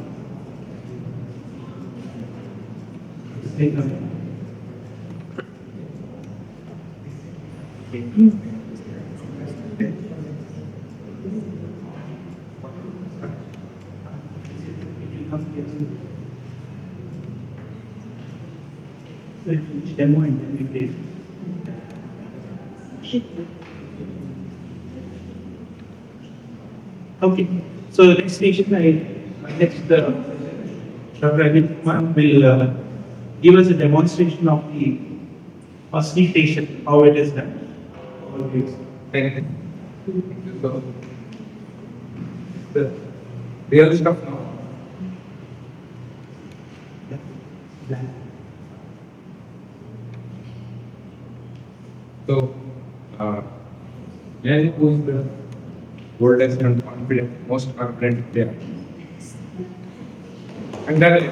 Demo and then we play. Okay, so next station, next Dr. Ajit ma'am will give us a demonstration of the OSCE station, how it is done. Thank you. So, the real stuff now. So, may I who is the oldest and confident, most confident player? And then,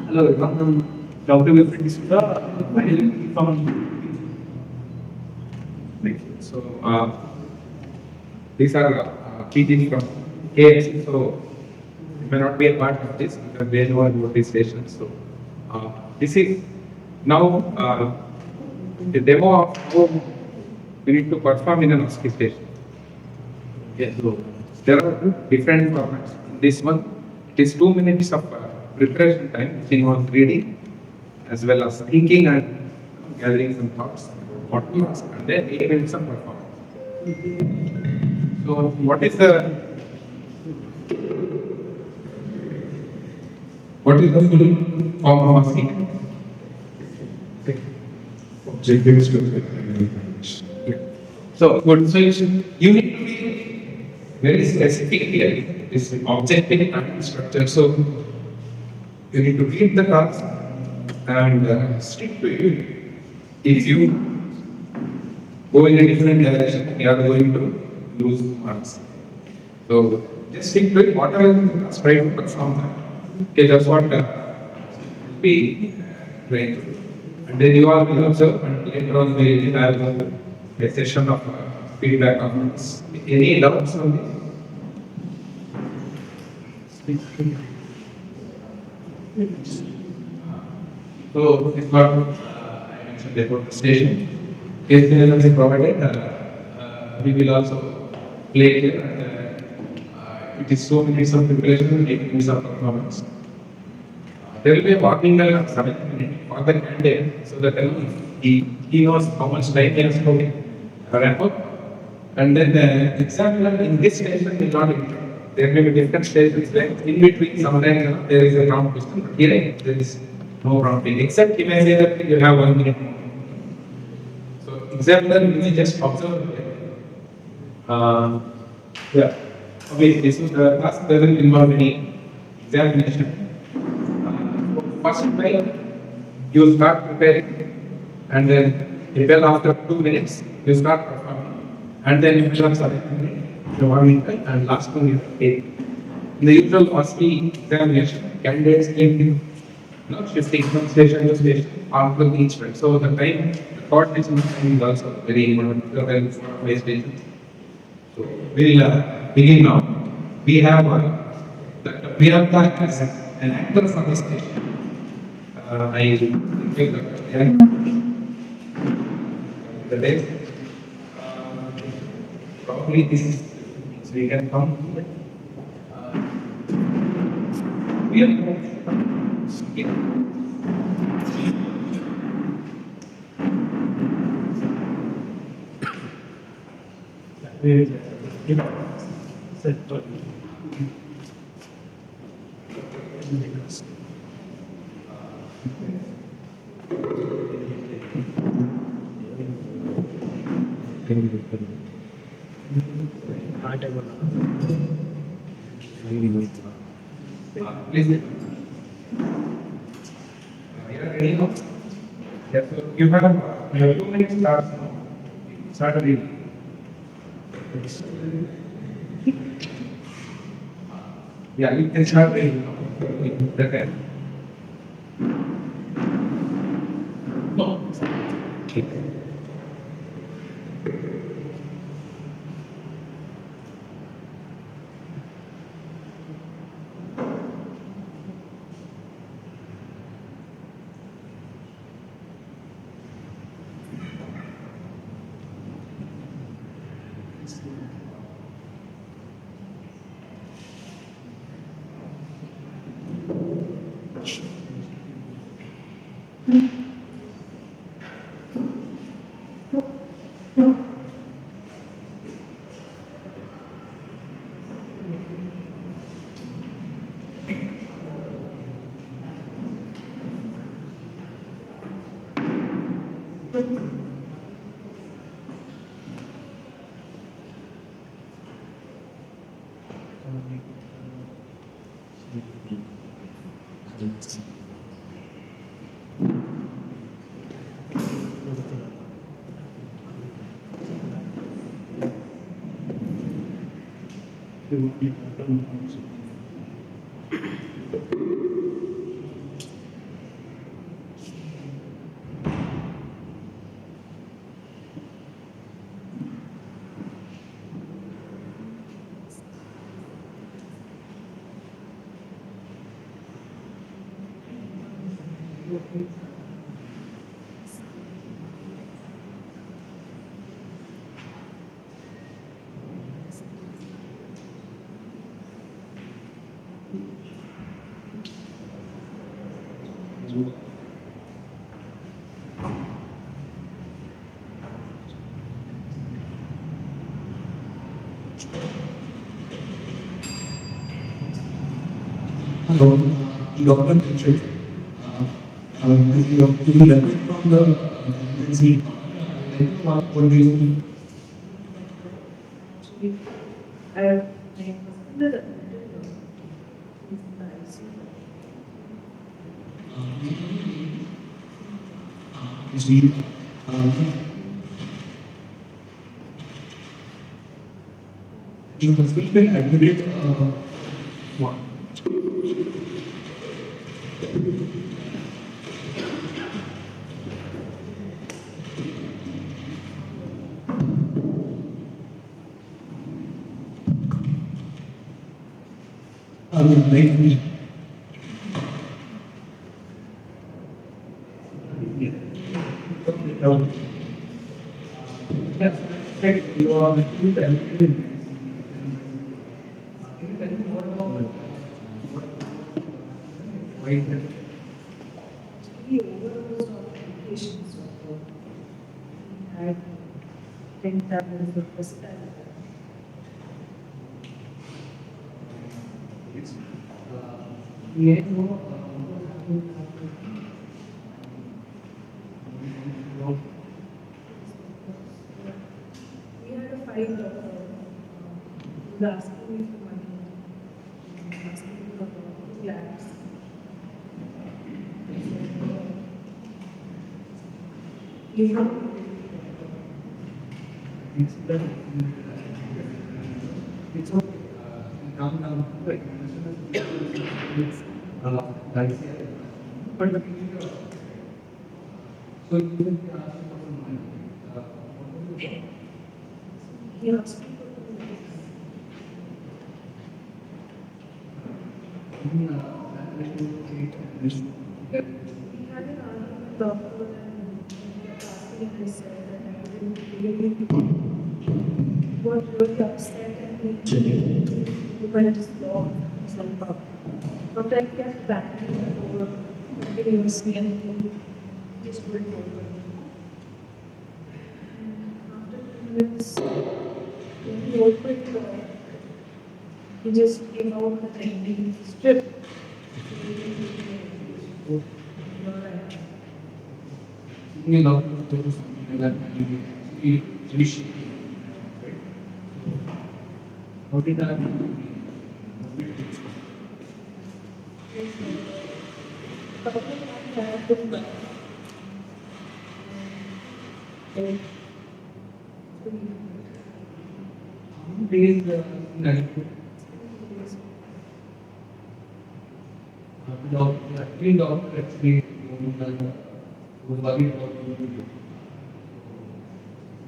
hello, everyone. Dr. Wilfred So, these are teaching from KANCIPS, so you may not be a part of this because they know about this station. So, this is now the demo of how we need to perform in an OSCE station. Yes, so there are different formats. In this one, it is 2 minutes of preparation time, which involves reading as well as thinking and gathering some thoughts, what to ask, and then 8 minutes of performance. So, what is the full form of OSCE? So, good. So you need to be very specific here. This objective and structure. So you need to read the task and stick to it. If you go in a different direction, you are going to lose marks. So just stick to it, whatever is try to perform that. Okay, that's what we trying to do. And then you all will observe, and later on we will have a session of feedback on this. Any doubts on this? So this is what I mentioned about the station. Case analysis is provided. We will also play here. It is so minutes of preparation, 8 minutes of performance. There will be a warning bell at 7 minutes for the candidate, so that he knows how much time he has to wrap up. And then the examiner in this station will not enter. There may be different stations where in between sometimes there is a prompt question, but here there is no prompting, except he may say that you have 1 minute more. So examiner will just observe. Yeah. Okay, so the class doesn't involve any examination. First time you start preparing, and then well after 2 minutes you start performing, and then you will start warming time, and last one is 8. In the usual OSCE examination, candidates keep shifting from station to station after each one. So the time, the coordination time is also very important. For stations. So we'll begin now. We have Priyanka as an actor for the station. I think the day. Probably this is so we can come to it. We are please. Ready now? Yes, so you have 2 minutes start now. Start reading. Yeah, you can start reading now. Okay. No. Okay. Hello, Dr. Mitchell. To be level from the agency, what do you You must be admitted one. I will make me. Yes, you are the The overall applications of had 10,000 of personality. We had a fight of asking me for money, asking me for 2 lakhs. You know, It's okay. Now, like, but the so you can ask for some money. he asked me for 2 lakhs. We had an argument doctor and he kept asking and I said that I didn't really got really upset and he went to law himself up. But I kept backing over continuously and he just went over. After 2 minutes, when he opened the door, he just came out with an empty strip. You know, there was something like that. You appreciate it. How did that? Days night. Doctor actually was worried about you.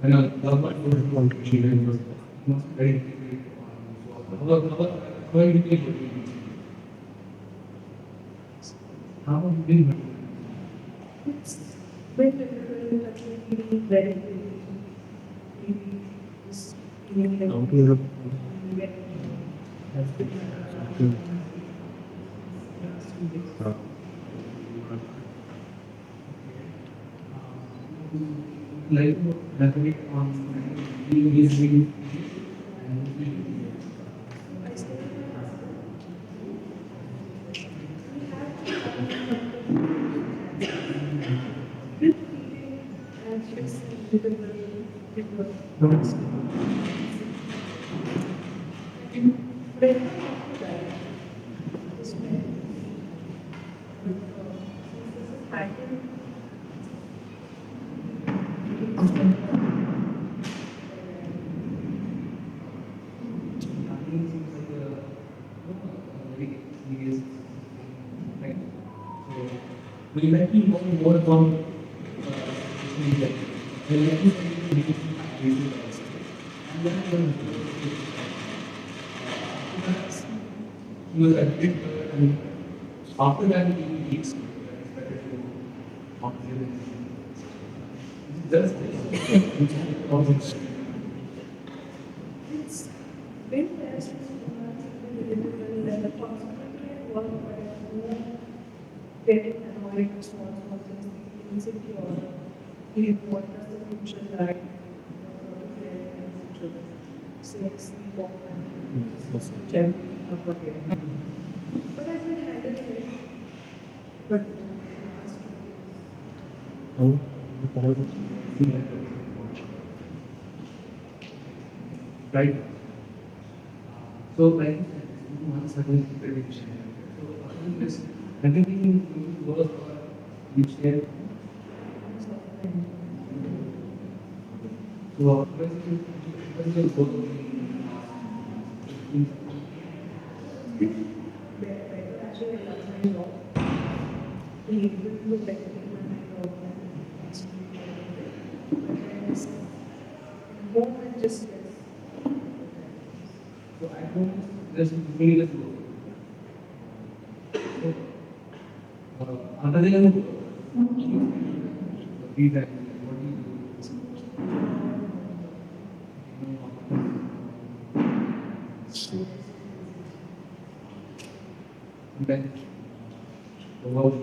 When a government would want to change it, was very difficult. How are you doing? How are you doing? It's very difficult to actually feel very just Like elaborate on being easily I still anxious and difficult. But this way, I can we let you know more about media. We let you know and then you will admit and after that you will be expected to just It's been there since and the possibility of work where getting annoyed with small things, insecure, what does the future like, sex, sleep, but I can handle it. But right. So like one certain prediction. So other than this, everything will work you share. So what is your goal? So I don't just feel it. Other than feedback, what do you do? Then, the world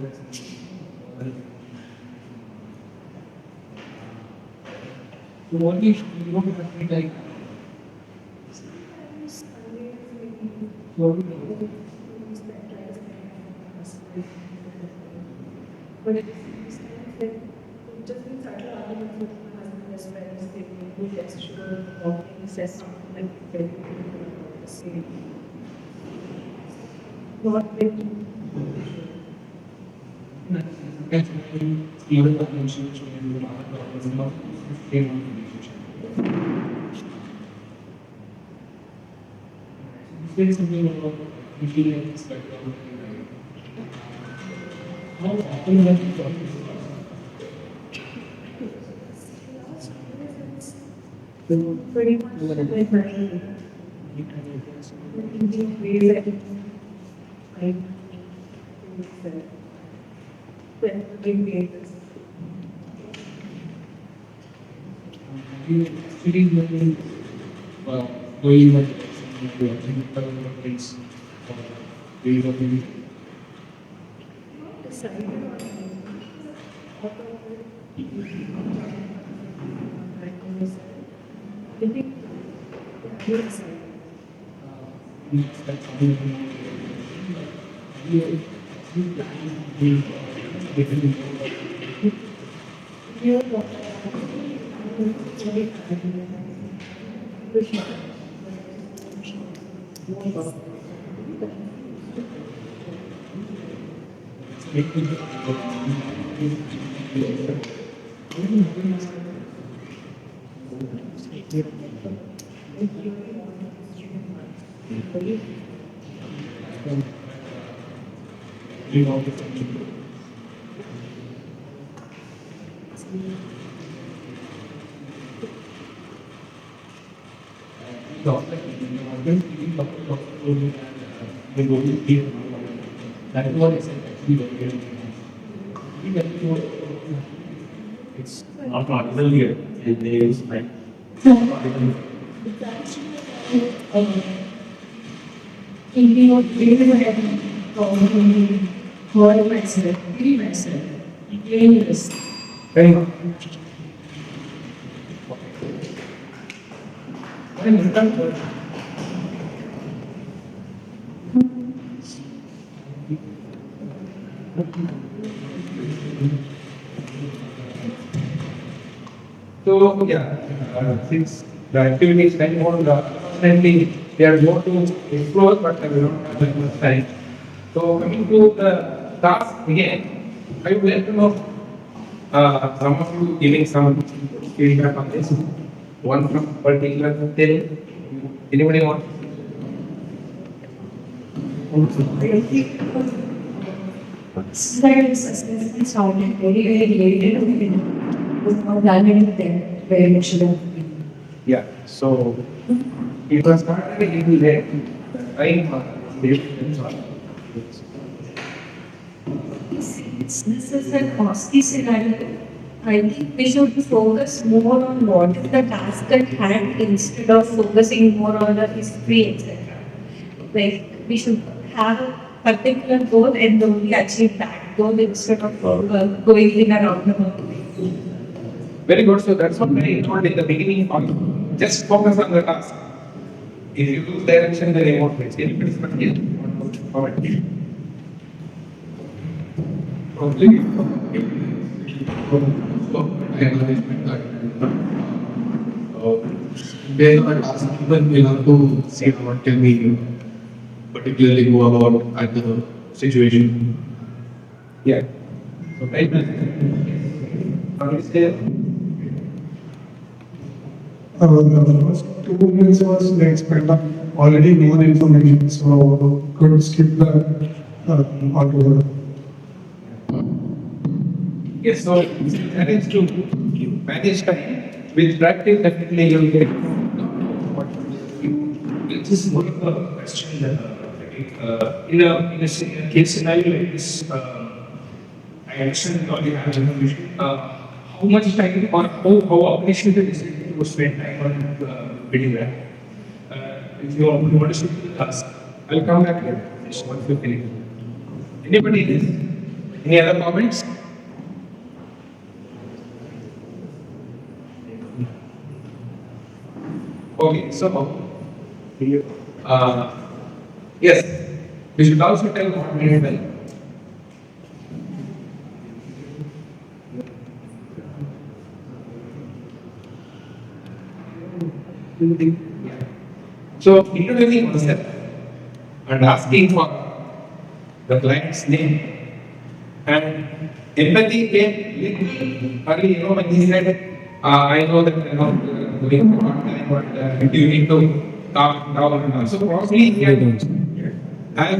so what do you don't have to like But it just been subtle arguments with my husband as well as they make textual talking, says something like very the same. Not very even the relationship and the is not in relationship. Say something about you feel like it's like how often have you talked pretty much like my thinking ways that I when big babies. you actually learning going like things or ways of living? Decided on I think yes. That's something you different. You're not. That is what I said actually. It's not artificial here, and there is like Thinking of really having probably hurt myself, kill myself, blameless. very important. So since the activity is very more currently they are more to explore, but I will not have that much time. So coming to the task again, I would like to know some of you giving some feedback on this. One from particular thing. Anybody want? Slight suspenseful sounded very, very related to it. Was not done anything where it should have been. Yeah. So it was not a little late. Time Since this is an OSCE scenario, I think we should focus more on what is the task at hand instead of focusing more on the history, etc. Like we should have a particular goal and only achieve that goal instead of going in a roundabout way. Very good. So that's what I told in the beginning. Just focus on the task. If you lose direction, then you won't reach. Anybody but here? Comment. Based on task, even we have to see what can we particularly go about at the situation. Yeah. So right now, The first 2 minutes was like spent on already known information, so could skip that altogether. Yes, so that is to manage time. With practice, definitely you will get This is one of the question in a case scenario like this, I understand all you have information. How much time or how appreciated is it to spend time on building that? If you want to stick to the task, I'll come back later. Once you finish. Anybody else? Any other comments? Okay, so yes, we should also tell what we have done. So introducing oneself and asking for the client's name and empathy came little early, when he said, I know that you're not doing for one time, but you need to calm down and all. So probably as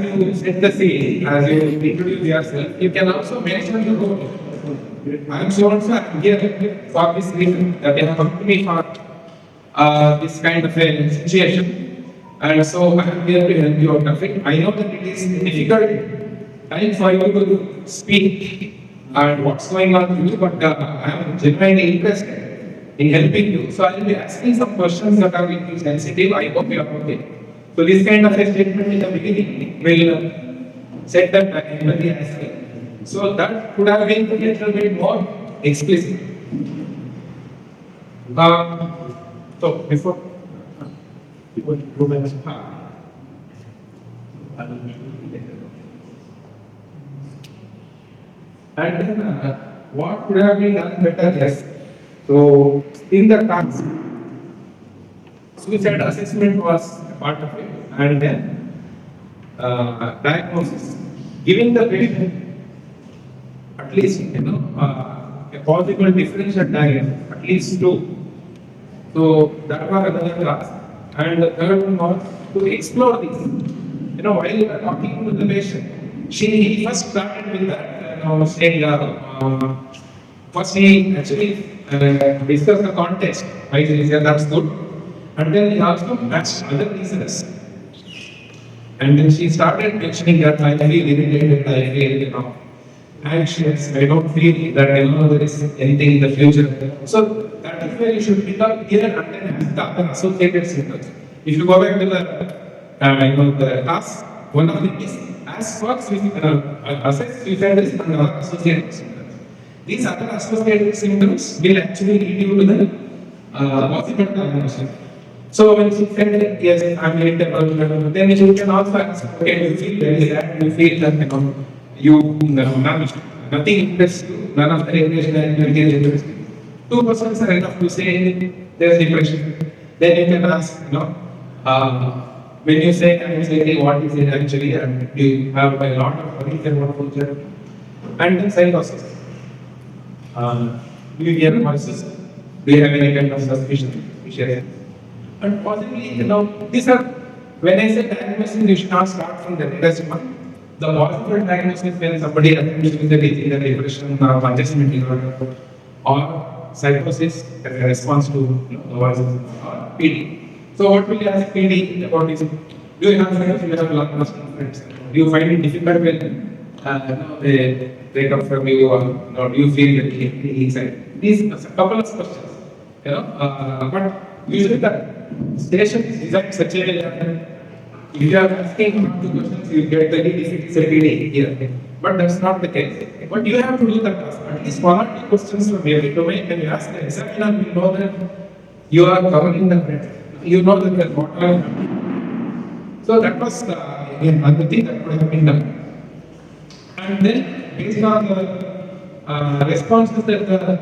you set the scene, as you introduce yourself, you can also mention the role. I am so also here for this reason that you have come to me for this kind of a situation. And so I am here to help you out of it. I know that it is difficult time for you to speak and what's going on with you, but I am genuinely interested in helping you. So I will be asking some questions that are little sensitive. I hope you are okay. So this kind of a statement in the beginning will set that empathy as well. So that could have been a little bit more explicit. So before. And then what could have been done better? Yes. So in the task, suicide assessment was a part of it, and then diagnosis, giving the patient at least a possible differential diagnosis, at least two. So that was another task. And the third one was to explore this. While you are talking to the patient, he first started with that, saying, first he actually discussed the context. I said, that's good. And then he also matched other reasons. And then she started mentioning that I feel irritated, I feel, anxious, I don't feel that, there is anything in the future. So that is where you should pick up here and then ask the other associated symptoms. If you go back to the task, one of them is as works with assess suicide risk and other associated symptoms. These other associated symptoms will actually lead you to the possible diagnosis. So when she said, yes, I'm irritable, then you can also ask, okay, do you feel very sad? Do you feel that, nothing interests you, none of the regulation activities interests you. 2% are enough to say there's depression. Then you can ask, when you say anxiety, what is it actually? And do you have a lot of worries about future? And then psychosis. Do you hear voices? Do you have any kind of suspicion? And possibly, these are, when I say diagnosis, you should not start from the latest one. The possible diagnosis when somebody attempts with the depression or adjustment disorder or psychosis as a response to voices or PD. So what will you ask PD about this? Do you have friends? Do you have a lot of friends? Do you find it difficult when they break up from you or do you feel very inside? These are a couple of questions. But usually the station is designed such a way that if you are asking 2 questions, you get the PD here. But that's not the case. But you have to do the task. At least 1 or 2 questions from every domain. When you ask the examiner, you know that you are covering the breadth. You know that the water. So that was another thing that could have been done. And then, based on the responses that the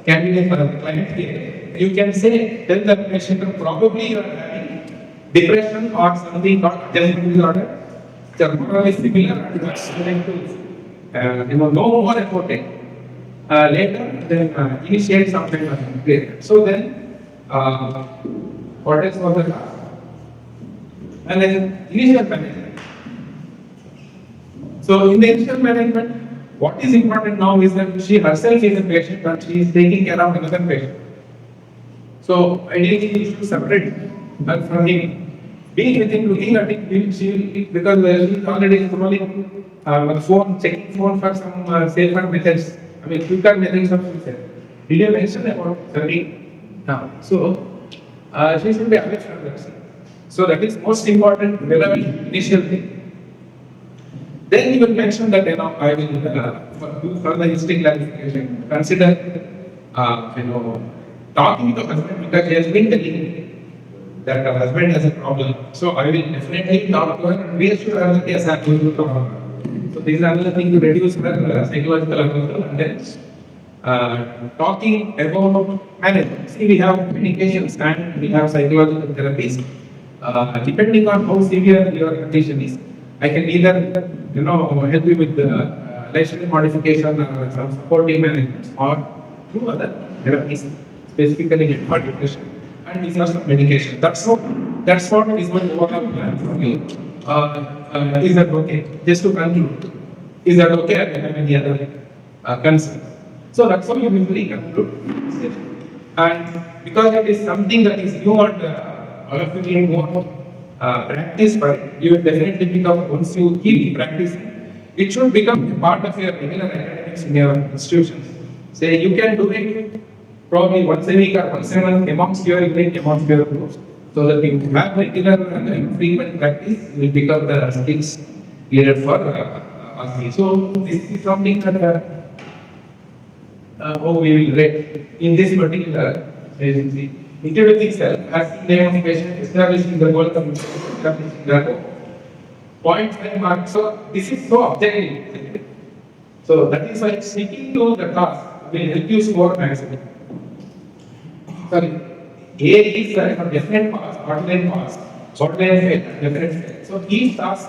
candidate or the client gave, you can tell the patient that probably you are having depression or something called adjustment disorder. They are more or less similar and that's going to know more about it. Later, then initiate some kind of treatment. So then, what else was the task? And then initial management. So in the initial management, what is important now is that she herself is a patient and she is taking care of another patient. So ideally you should separate her from him. Being with him, looking at him, she will, because she is already scrolling the phone, checking phone for some safer methods. I mean, quicker methods of suicide. Did you mention about studying? Now, so she should be away from that. So that is most important, relevant initial thing. Then you will mention that I will do further history clarification. Consider talking to husband because he has been telling me that her husband has a problem. So I will definitely talk to her and reassure her that yes, I am going to talk to her. So this is another thing to reduce her psychological arousal and then talking about management. See, we have medications and we have psychological therapies. Depending on how severe your condition is, I can either help you with the lifestyle modification or some supportive management or through other therapies, specifically in heart depression. And these are some medication. That's what is my overall plan for you. Is that okay? Just to conclude, is that okay? I have any other concerns? So that's how you usually conclude. And because it is something that is new and all of you more practice, but you will definitely become, once you keep practicing, it should become a part of your regular academics in your institutions. Say you can do it probably once a week or once a month amongst your unit, amongst your groups, so that you have regular and frequent practice, will become the skills needed for OSCE. So this is something that we will read in this particular agency. Introducing self, asking name of patient, establishing the goal of establishing the goal. Points and marks. So this is so objective. So that is why sticking to the task will help you score maximum. Sorry, A is a definite pass, borderline fail, definite fail. So each task,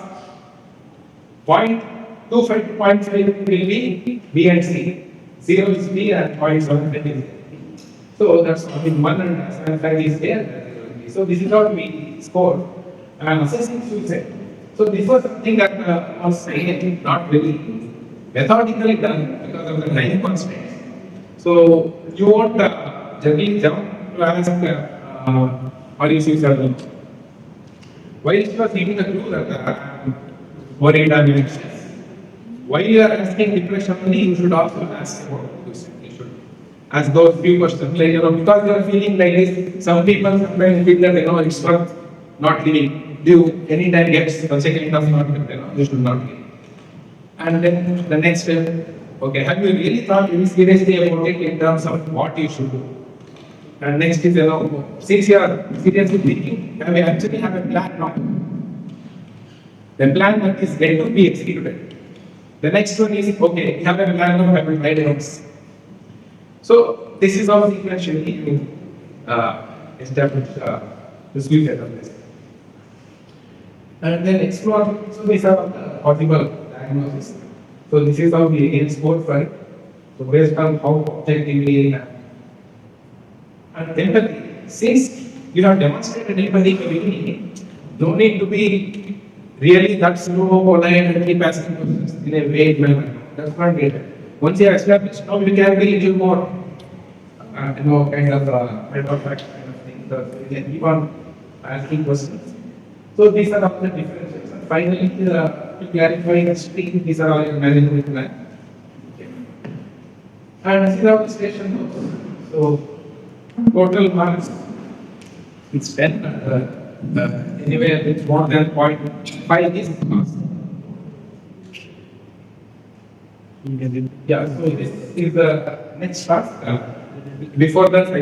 0.25 to 0.5 will be B and C. 0 is B and 0.7 is A. So that's, 1 and 5 is there. So this is how we score and assessing suicide. So this was something that was not very methodically done because of the time constraints. So you won't generally jump to ask, are you suicidal? Why she was giving a clue that worried and anxious. While you are asking depression only, you should also ask about suicide. As those few questions, like, because you are feeling like this, some people sometimes feel that, it's worth not living. You anytime gets a second of not, you should not live. And then the next step, okay, have you really thought very seriously about it in terms of what you should do? And next is, since you are seriously thinking, have you actually have a plan now? The plan that is yet to be executed. The next one is, okay, you have a plan of having guidance. So this is how sequentially you establish the suicide of this. And then explore, so these are possible diagnoses. So this is how we again score for it. So based on how objectively and empathy, since you have demonstrated empathy in the beginning, no need to be really that slow, polite, and keep asking questions in a vague manner. That's not needed. Once you have established, now you can be a little more, kind of fact kind of thing. So you can keep on asking questions. So these are all the differences. And finally, to clarify the stream, these are all your management plan. Okay. And this is our station notes. So total marks, it's 10. Anywhere it's more than 0.5 is passed. Yeah, so this is the next task. Before that,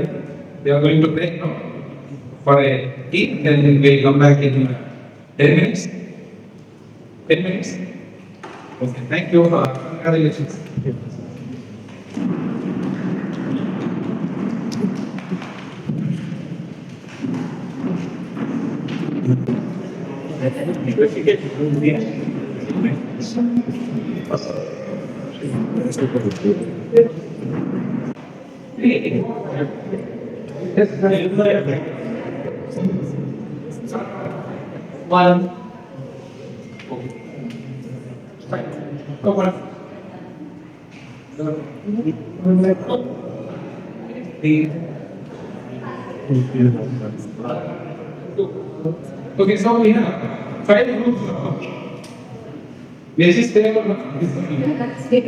they are going to break now for a tea, then we'll come back in 10 minutes. 10 minutes? Okay, thank you. Congratulations. One. Come on. Okay, so we have 5 groups. This is there or not? That's it.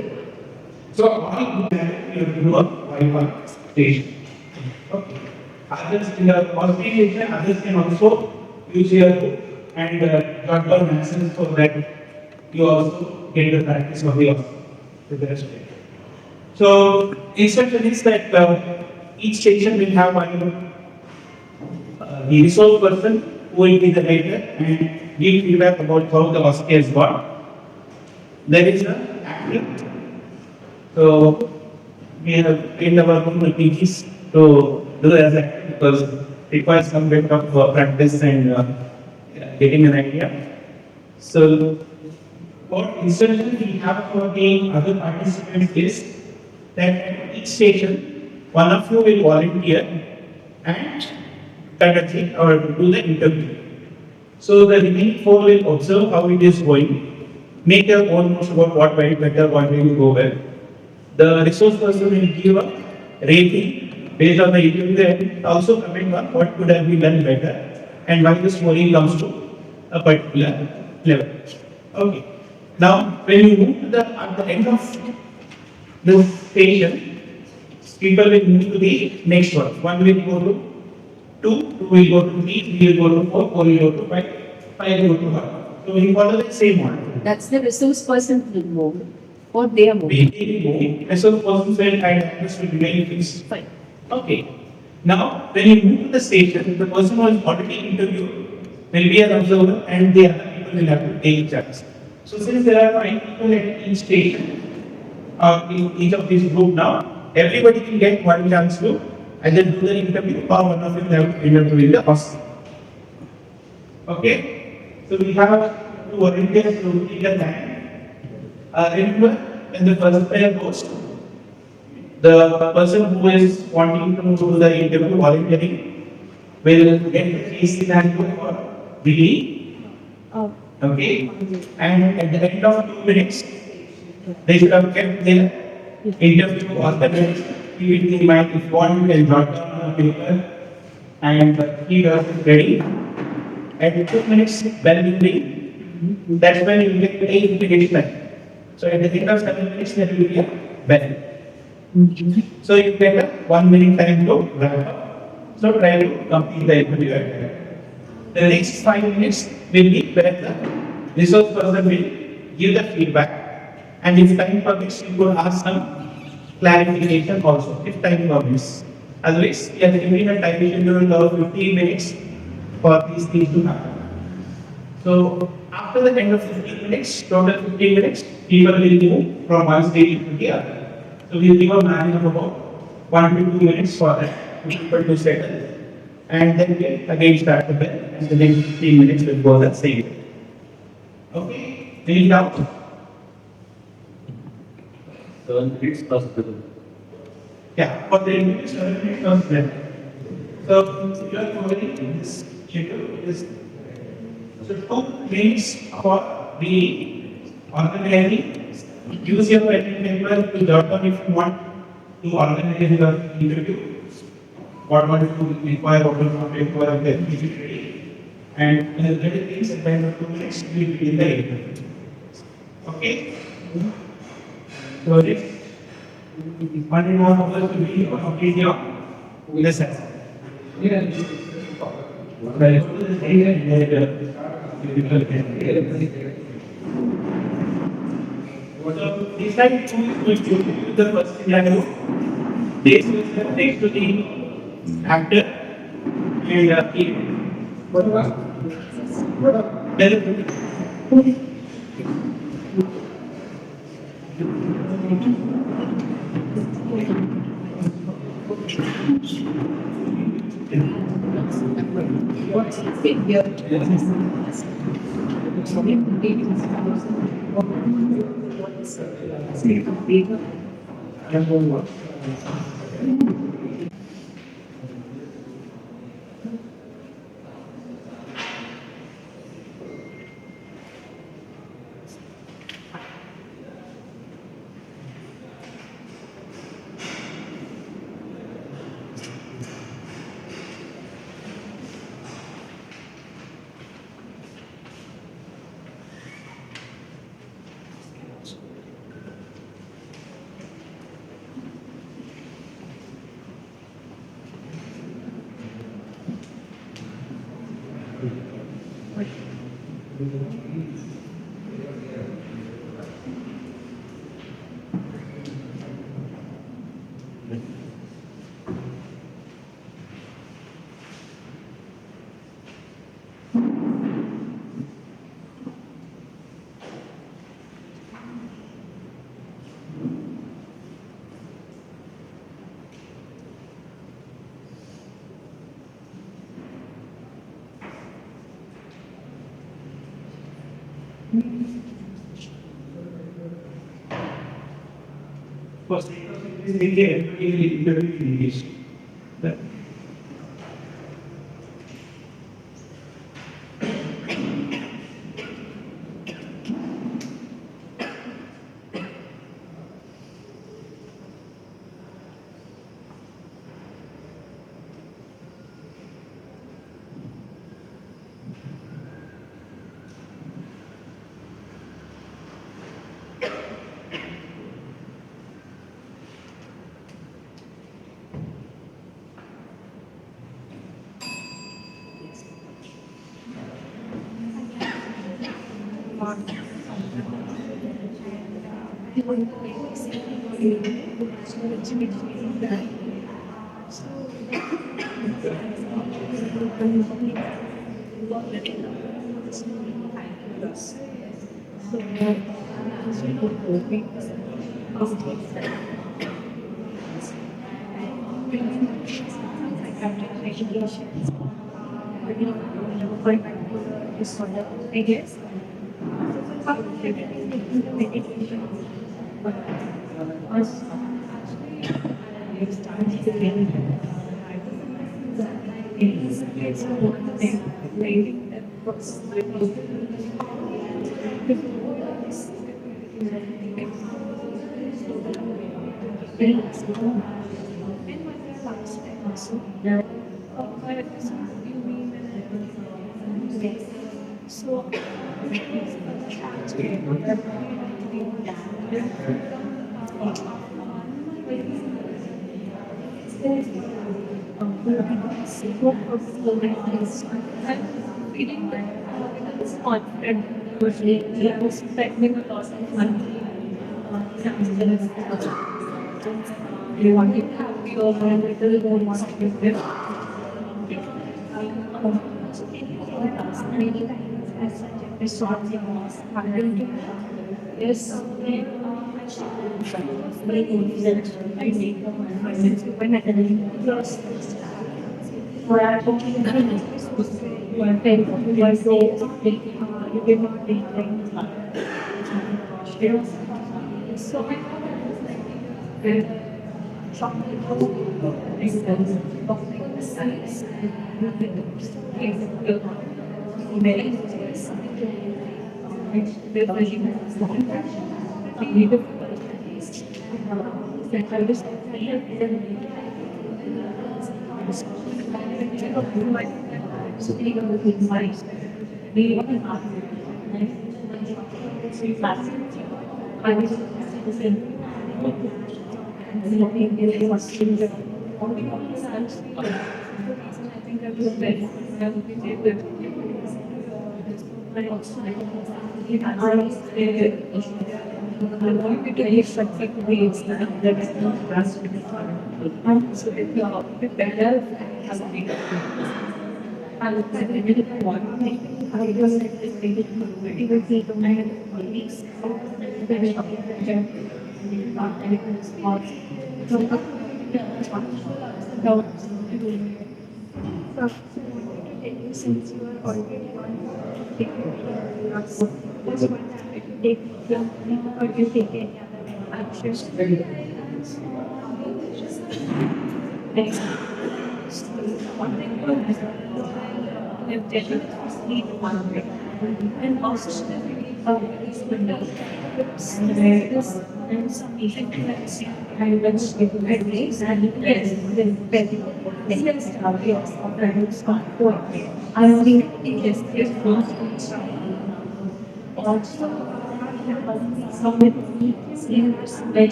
So all you work by one station. Okay. Others in the hospital, others can also use your book and jot down answers so that you also get the practice of the rest. So instruction is that each station will have one the resource person who will be the leader and give feedback about how the OSCE has gone. There is an active. So we have trained our own PGs to do as active because it requires some bit of practice and getting an idea. So what instruction we have for the other participants is that at each station, one of you will volunteer and conduct it or do the interview. So the remaining 4 will observe how it is going, make their own notes about what went better, what will go well. The resource person will give a rating based on the interview and also comment on what could have been done better and why the scoring comes to a particular level. Okay. Now, when you move to at the end of the station, people will move to the next one. One will go to 2, 2 will go to 3, 3 will go to 4, 4 will go to 5, 5 will go to 1. So we follow the same order. That's the resource person will move. Or they are moving. We move. So the person said, I this will remain fixed. Fine. Okay. Now, when you move to the station, the person who was already interviewed will be an observer and the other people will have to take charge. So since there are 5 people at each station, in each of these group now, everybody will get one chance to either do the interview or one of them have to interview in the hospital. Okay? So we have to volunteer to take the time. Remember, when the first player goes, the person who is wanting to do the interview volunteering will get the case scenario for BD. Okay? And at the end of 2 minutes, they should have kept their interview organized. Keep it in mind. If you want, you can jot down on paper and keep yourself ready. At 2 minutes, bell will ring. That's when you get 8 minutes time. So at the end of 7 minutes, there will be a bell. So you get a 1 minute time to wrap up. So try to complete the interview. The next 5 minutes will be where the resource person will give the feedback. And if time permits, you could ask some clarification also, if time permits. Otherwise, we are giving a time schedule of 15 minutes for these things to happen. So after the end of 15 minutes, total 15 minutes, people will move from one stage to the other. So we will give a margin of about 1 to 2 minutes for that people to settle. And then we again start the bell, and the next 15 minutes will go the same way. Okay? Any doubt? 7 minutes possible. Yeah, for the interview, 7 minutes was there. So if you are following this schedule, is so 2 minutes for the organizing. Use your pen and paper to jot down if you want to organize the interview. What want to require, what will not require, and then keep it ready. And in the little things at the end of 2 minutes, we will begin the interview. Okay? So next 1.5 hours to be complete your lesson. So this time 2 is going to do the first scenario. This is next to the actor and What's the figure? First, is the that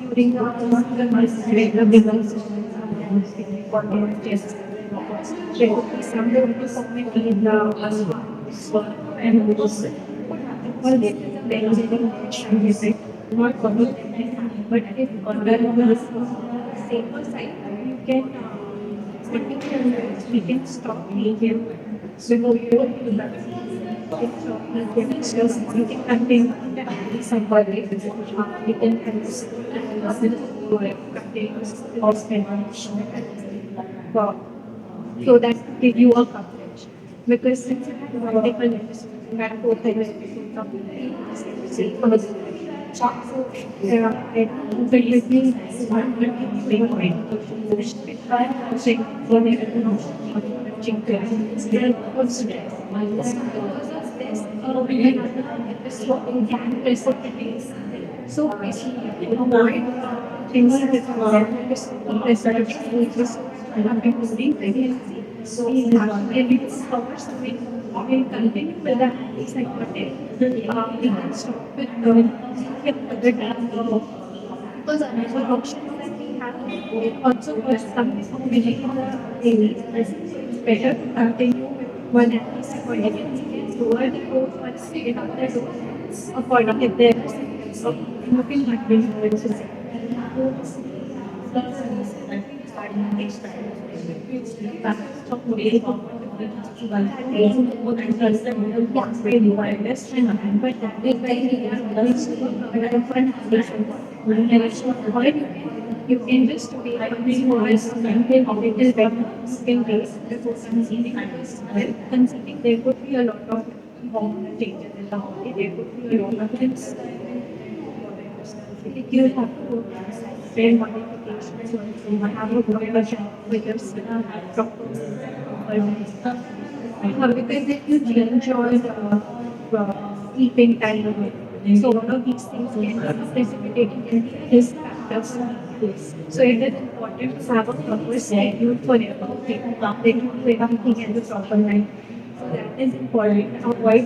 during the regular device tests. There would be some development in the and also well, it is a very, very natural visit, not follow but if on the safer side, you can we can stop medium before you do that. It's just we can contain somebody, we can so that give you a coverage because since it has multiple layers, you have to open it so there are between so basically, avoid things so it covers we continue with the antipsychotic. We can stop with other because another option that we have also was some it's better to continue with one antipsychotic and lower the dose once we get another dose according if there are symptoms of smoking you can just be maintain a little better skin base before conceiving because when conceiving there could be a lot of hormonal changes in the body, there could be a lot of things. You have to train modifications or have a proper chat with your doctor. Because if you change your sleeping time, so one of these things can be precipitating in risk factors. So it is important to have a proper schedule for everything, that you do everything at the proper time. So that is important. Avoid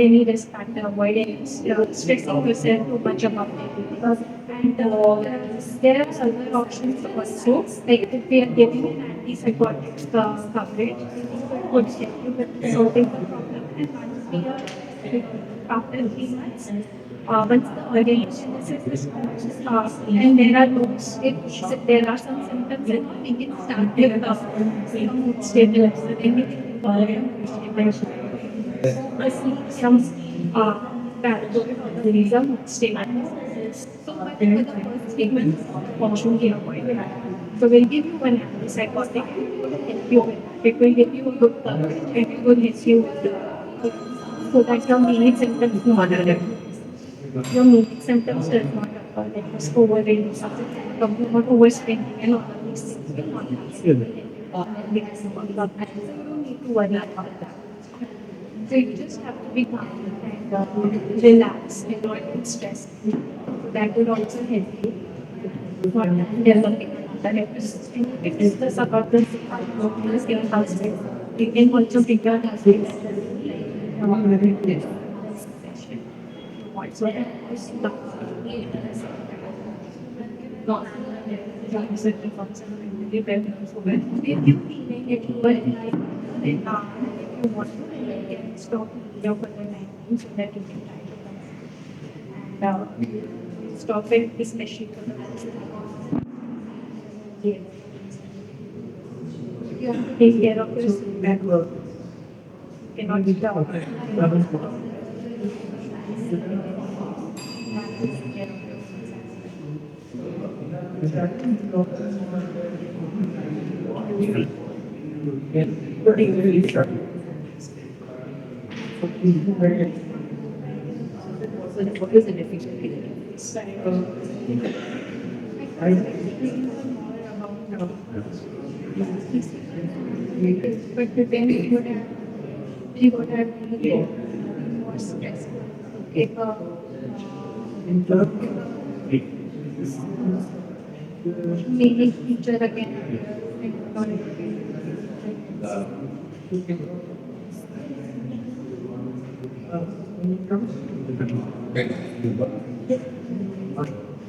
any risk factor, avoid any stressing yourself too much about it. And there are other options also, like if we are giving an antipsychotic coverage, it would help you with solving the problem. And once we are after 3 months, once the organization is and there are notes, if there are some symptoms, then we can start with the mood stabilizer, anything some parallelism statements. So, but for the first statement, caution can avoid that. So, we'll give you one antipsychotic and it will help you with that. It will give you a good coverage and it will help you with so that your main symptoms moderate. Your main symptoms does not occur, like just overeating, something, not overspending, and all of these things will not happen. Because you don't need to worry about that. So you just have to be calm and relax and not get stressed. That would also help you for developing the nervous system. If it's just about the your husband, you can also bring your husband if you feeling it, if you want to stop your further time so that you can try to and stop it, especially for the you have to take care of your sleep at work. You cannot be down. What is the but then you would have more stress. Maybe future again.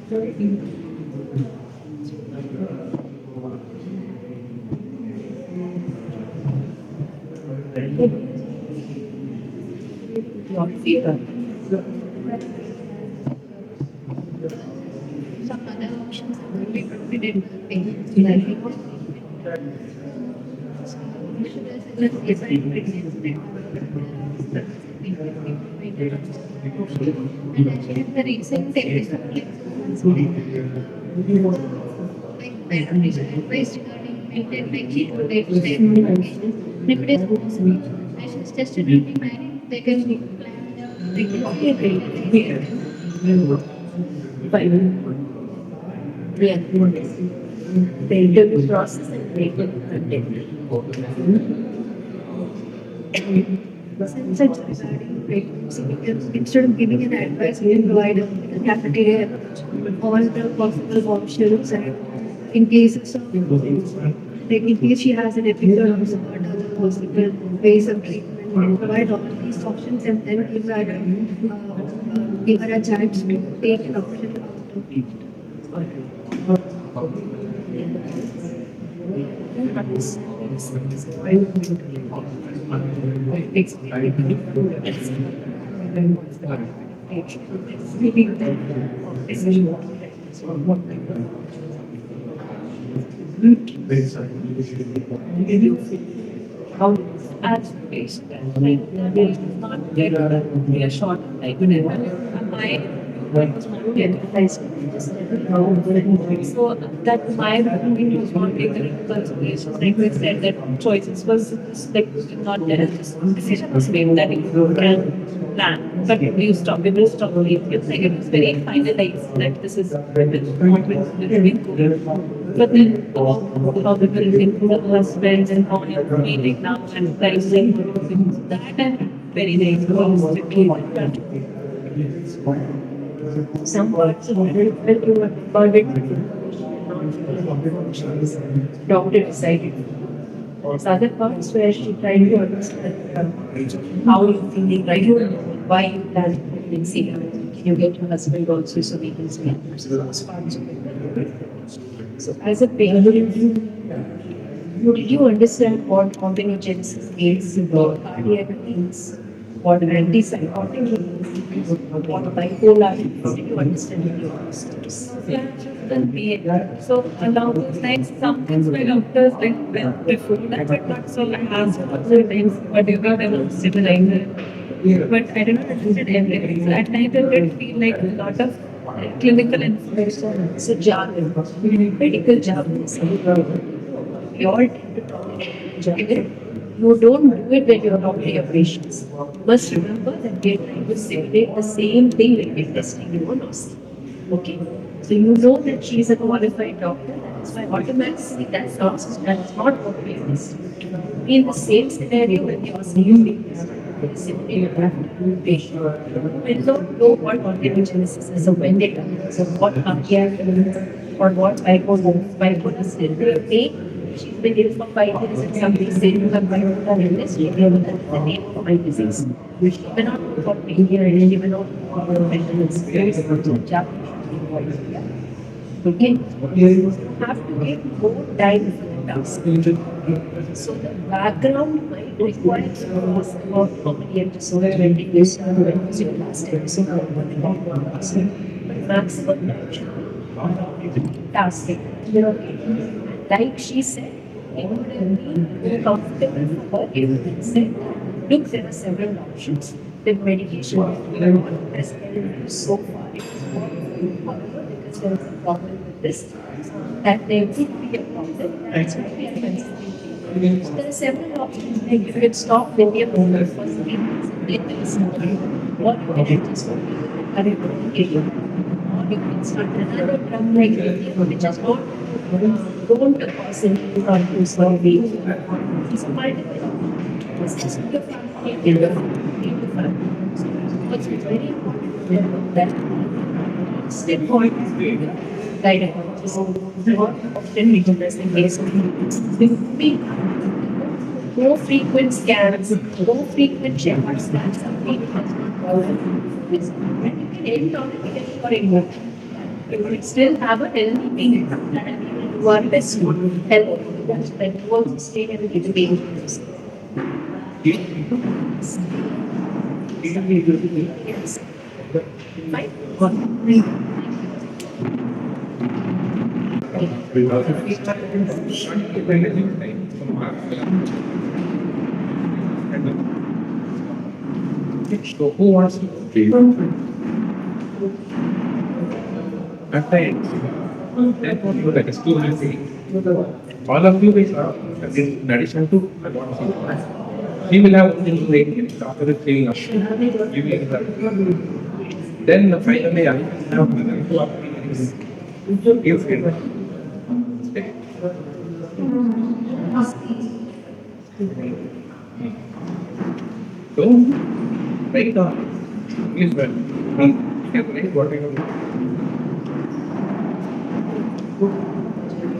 Your fever. Some other options will be considered the recent advice regarding maintain like keto lifestyle medication. If it is possible, patients tested will be married, they can plan they the interview process and treatment content. Since it's regarding pregnancy, because instead of giving an advice, we can provide a cafeteria all the possible options and in cases of like in case she has an episode of what other possible ways of treatment, we provide all these options and then give her a chance to take an option out of it. How as patient not get a short like my was not realized. So that my opinion was not taken into consideration. Like we said, that choices was like not there. Decision was made that you can plan, but you stop. We will stop. It's like it was very finalized that this is what will be good. But then how we will think the husbands and how you're feeling now and pricing that and very nice. Some parts of it when you were burdened, doctor decided. There's other parts where she tried to understand how you're feeling right now, why you plan pregnancy. Can you get your husband also so we can speak? So those parts of it. So as a parent, did you understand what organogenesis means, what cardiac means, what antipsychotic means, what bipolar means? Did you understand what you understood? So along those lines, some things my doctors like went before that, but not so I asked other things, what do you think they were similar? But I did not understand everything. So at times it did feel like a lot of clinical information. It's a jargon, medical jargon. We all tend to talk in jargon. You don't do it when you're talking to your patients. You must remember that we're trying to simulate the same thing when we're testing you on OSCE. Okay? So you know that she is a qualified doctor, that is why automatically that's not what we are. In the same scenario when you are seeing simply you have to do patient. You will not know what organogenesis is, so when they come, so what cardiac or what bipolar still they she's been ill for 5 years and somebody said you have bipolar illness, she may know that is the name of my disease. She may not know what mania is, she may not know what mental institutes, okay? You have to give more time for the task. So the background might require to ask about how many episodes, when did you start, when was your last episode, what did you want to ask. But maximum time should be tasking. Like she said, it would have been more comfortable for her if we said, look, there are several options. The medication has helped you so far. It is not going however, because there is a problem with this, that there would be a problem. That's why we are considering. So there are several options. Like you can stop with your own for 3 months and then there is nothing. Or you can just go to the current medication. Or you can start another drug like lithium, which is not don't cause any problems for the it's multiple options. This is the family in the family. So what's very important to know that step point is guidance. So not often we can in case more frequent scans, more frequent checkups than some people does not follow. And you can end on it for a you still have a healthy being and you are best health that you also stay healthy to be yes. Fine. So who wants to please? At the end, then you like students, all of you is in addition to he will have only 2 minutes after the cleaning up. You will have, then finally I will have 2 or 3 minutes. Give him. Stay. So, write down. Please write. You can write whatever. Yes.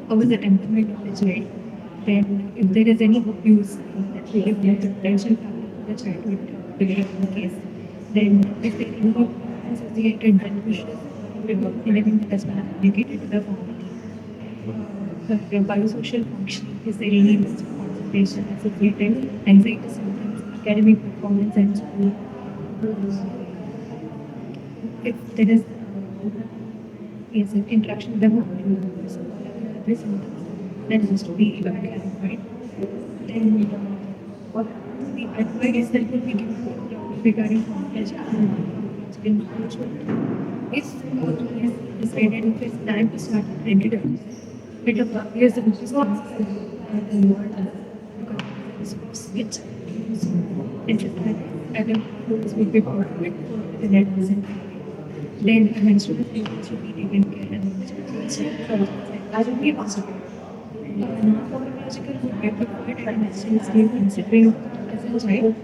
Over the temperament of the child, then if there is any abuse that we give them the potential to the child would develop in the case, then if they involve associated beneficial anything that has been communicated to the family, their biosocial functioning, is there any risk of concentration, associated anxiety symptoms, academic performance, and school. If there is yes, an interaction with the family, this then has to be clarified. Then what the advice that will be given regarding knowledge and management is decided if it's time to start training it of years of responsibility and more because it's and will be part of it the net isn't then eventually people should be taken care and that would be possible. Non-pharmacological would be preferred and medicine still considering as a child.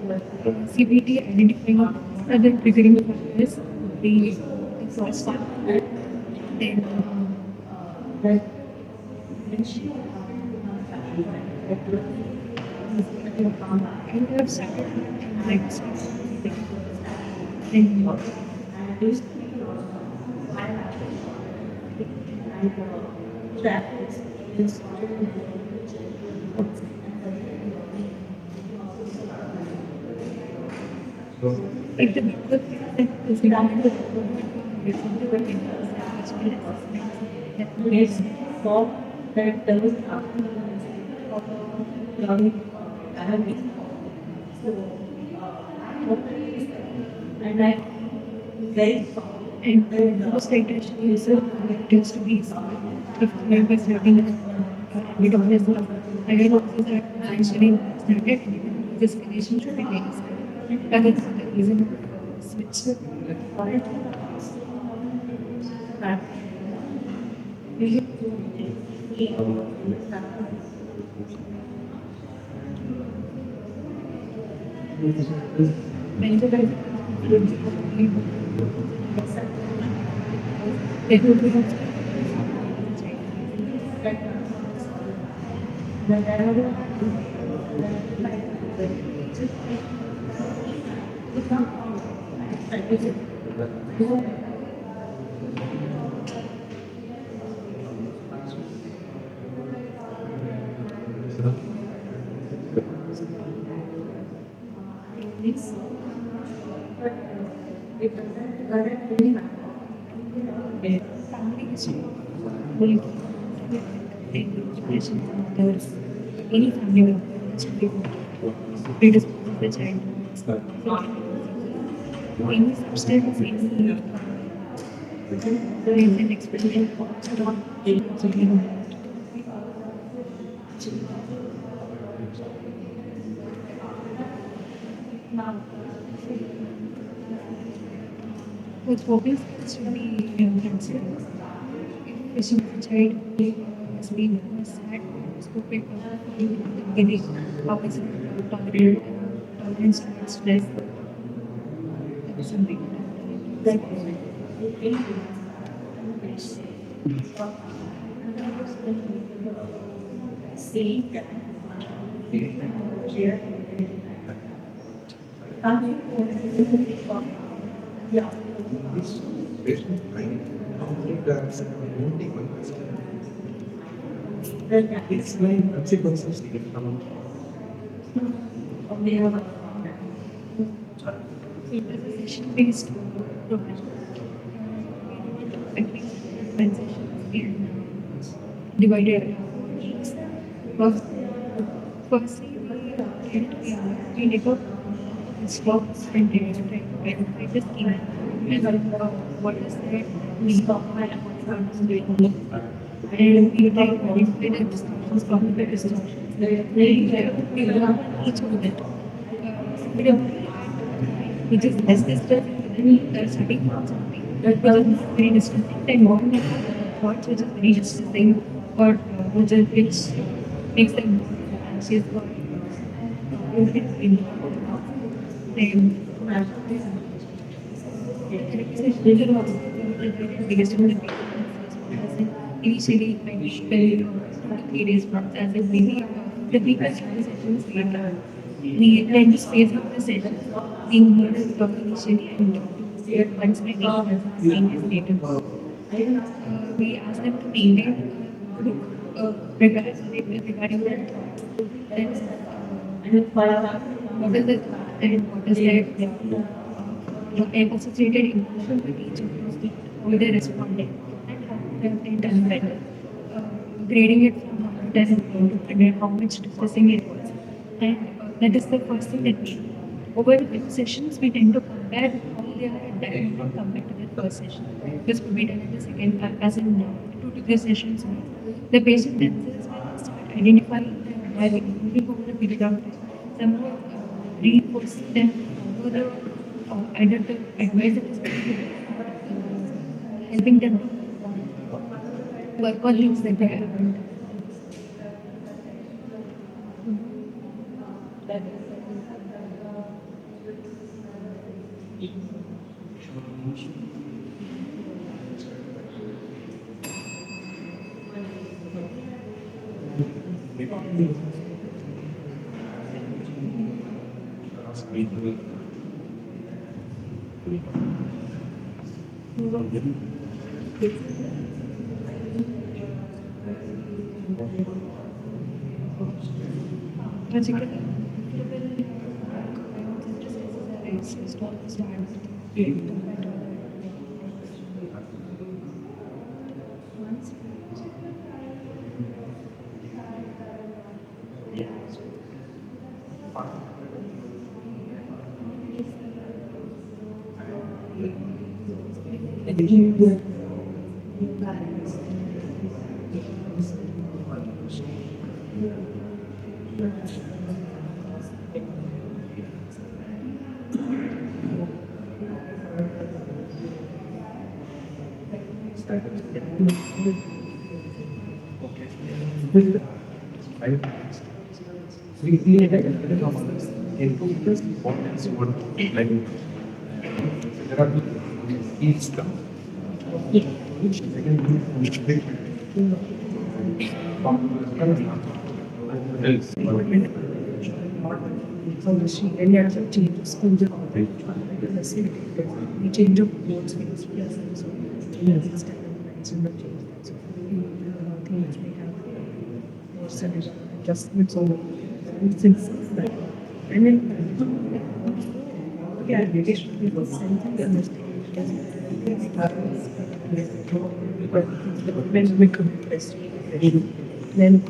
CBT identifying other triggering factors would be the first one. Then And I've started like like the good thing is not the it's something that is for that does and I very and most citation is tends to be if members having we don't have I can also that actually started this condition should be made. That is the reason switch. Many of the it would be family history will there's any family member to be predisposed the child. Any substance, any there is an experimental with focus should be considered. If a child has been sad, scoping getting how is it tolerance towards stress, that is something This patient mind, that's only one question. It's like consequences from session-based program. Divided first, firstly we never stop and identify the scheme and what is that we stop and we try to identify the distortions, cognitive distortions. We learn each of it. Which is necessary studying for something which is very distinct and modern thoughts which is very distinct or which makes them more anxious or initially when we spend 3 days months as if maybe the people sessions later we tend to space out the sessions being more initially and once we meet we ask them to maintain regarding their thoughts. Then, what is it and what is their associated emotion with each of those things, how they responded, and how they have done better. Grading it from 1 to 10 to predict how much discussing it was. And that is the first thing that we do. Over the sessions, we tend to compare how they are at that moment compared to the first session. This could be done at the second, as in 2 to 3 sessions. The patient themselves will start identifying them by moving over a period of time. Some more reinforcing them over the either the advice that is given, helping them work on things that they haven't. Change of boards, adjustments over things like and then yeah, it should be when we come then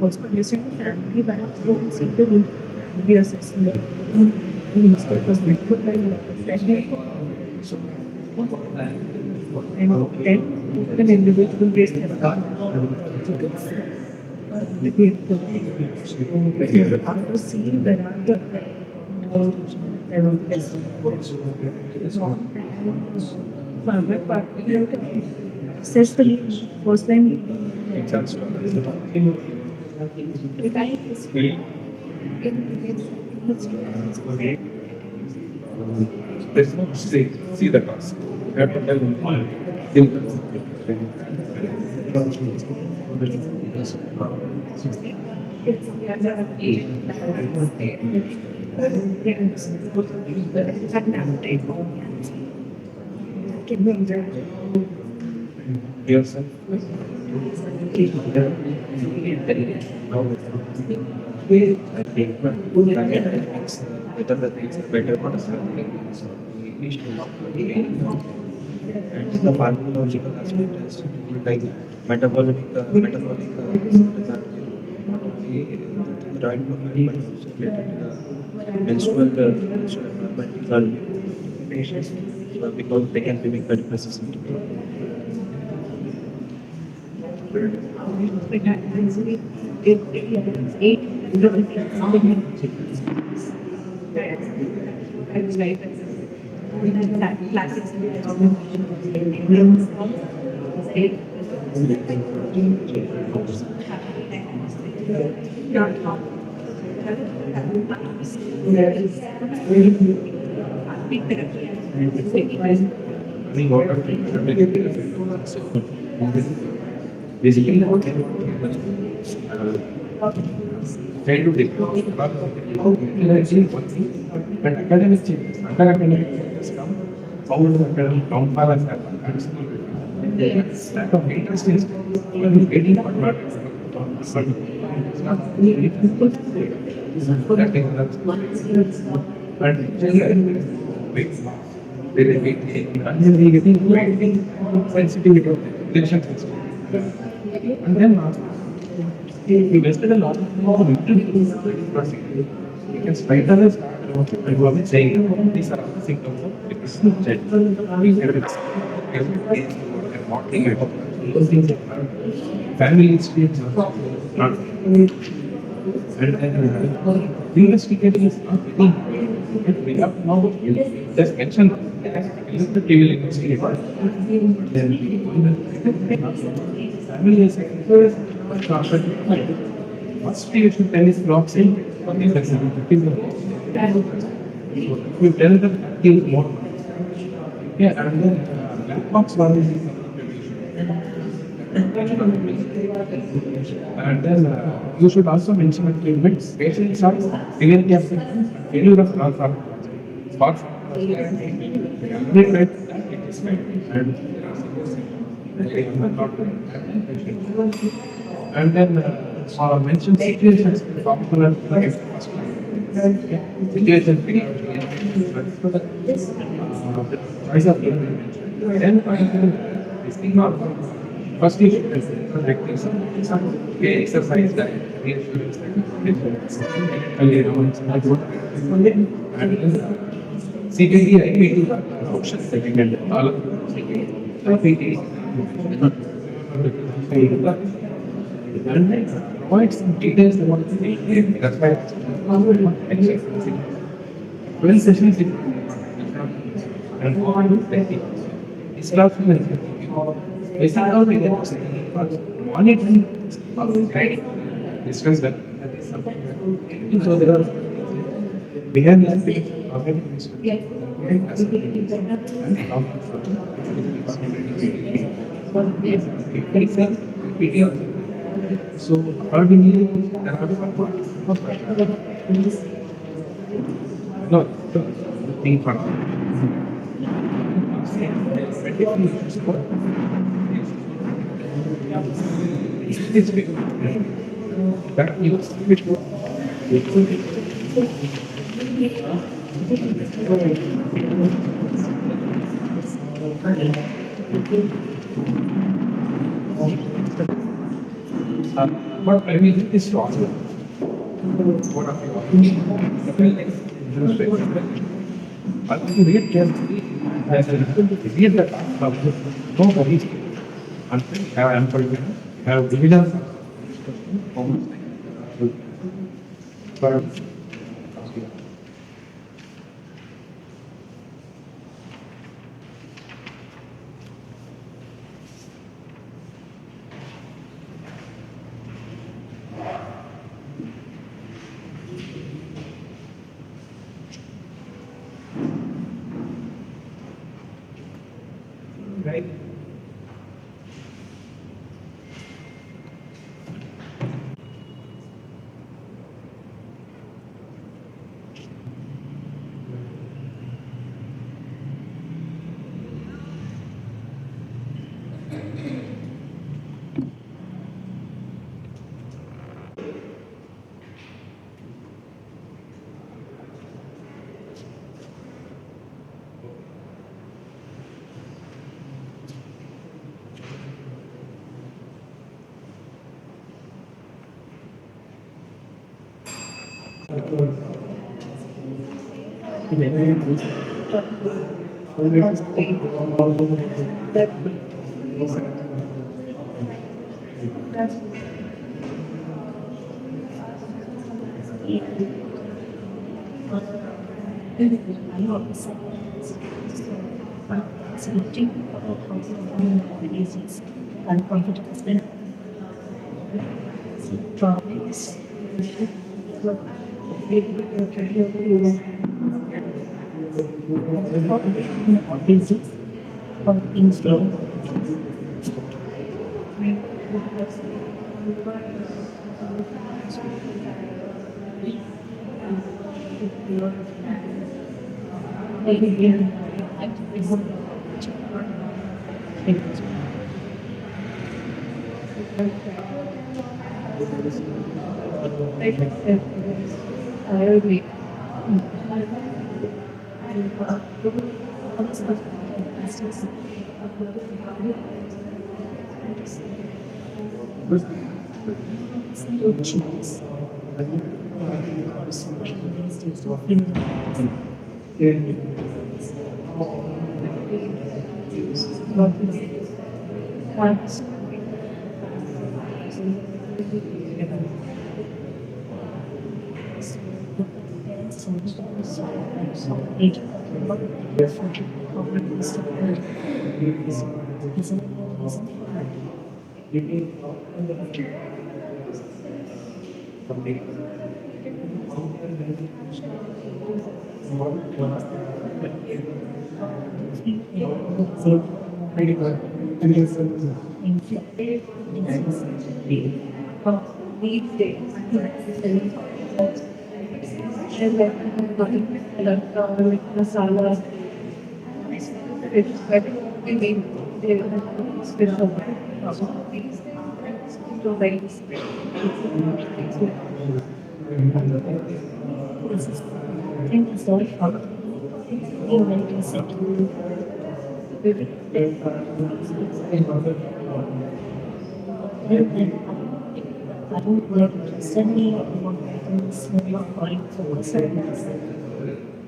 also using family back we assess because we put like and then an individual based have to see that successfully first time There's no see the task. You have to tell them all. Yourself. Better the things, better understanding. And the pharmacological aspect is like metabolic not only the right profile but also related to the menstrual development patients because they can be very persistent. Basically, try to take but academic changes, under academic changes come, how does academic downfall has happened? Lack of interest is even getting but not getting sensitivity of relation system. And then we wasted a lot of time. You can straight away start saying these are the symptoms of depression. Family experience not investigating is not very important. We have now just mentioned the trivial investigation. Then family is first you should tell is blocks in you tell them kill more. Yeah, and then black box one is And then you should also mention that limits patients are severely affected. Failure of all for and then mention situations popular situations choice of then this thing not first you should exercise that reassurance and CPT, IPT options second all of IPT and provide some details about the thing. That's why exercising 12 sessions and it's not basic how we get monitoring guiding distance that is something so there are behind that thing so accordingly there are no the thing for that you which but I mean it's wrong. What are you I think you read carefully as a read the no worries until you have ample you have divisions but right. I agree. These days, masala, it's better to be special. These days, to like think it's all fun. You went to settle. I don't like suddenly what happens when you're calling focus on this.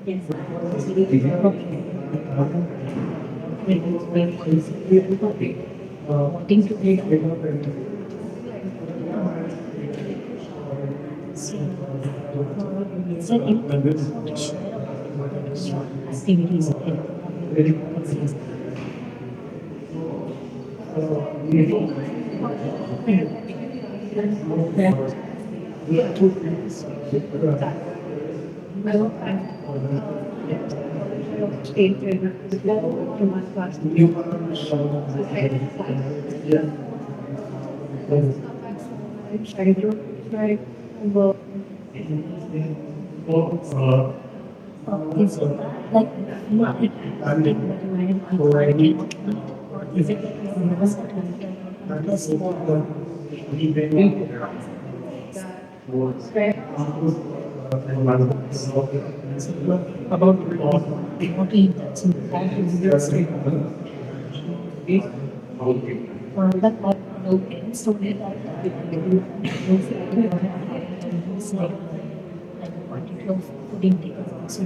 Yes, it's really wanting to build so activities is it like is it about what is that's that okay, so that particular putting together so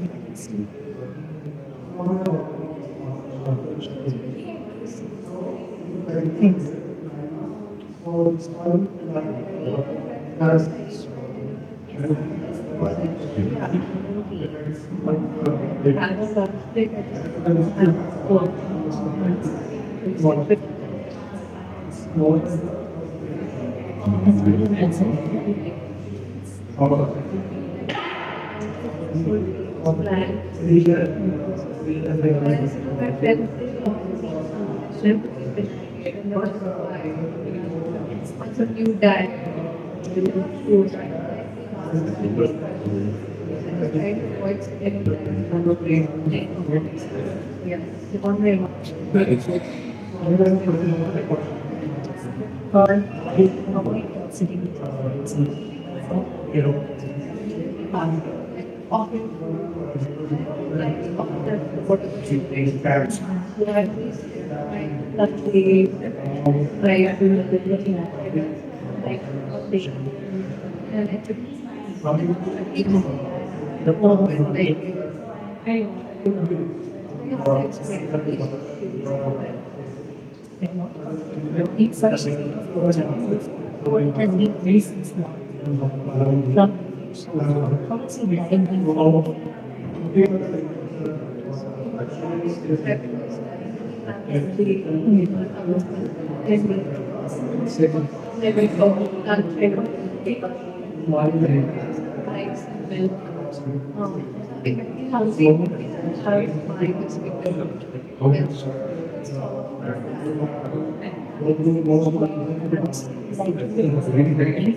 you die. Yeah, the one way it's such it has been very since now. How is it dying forward?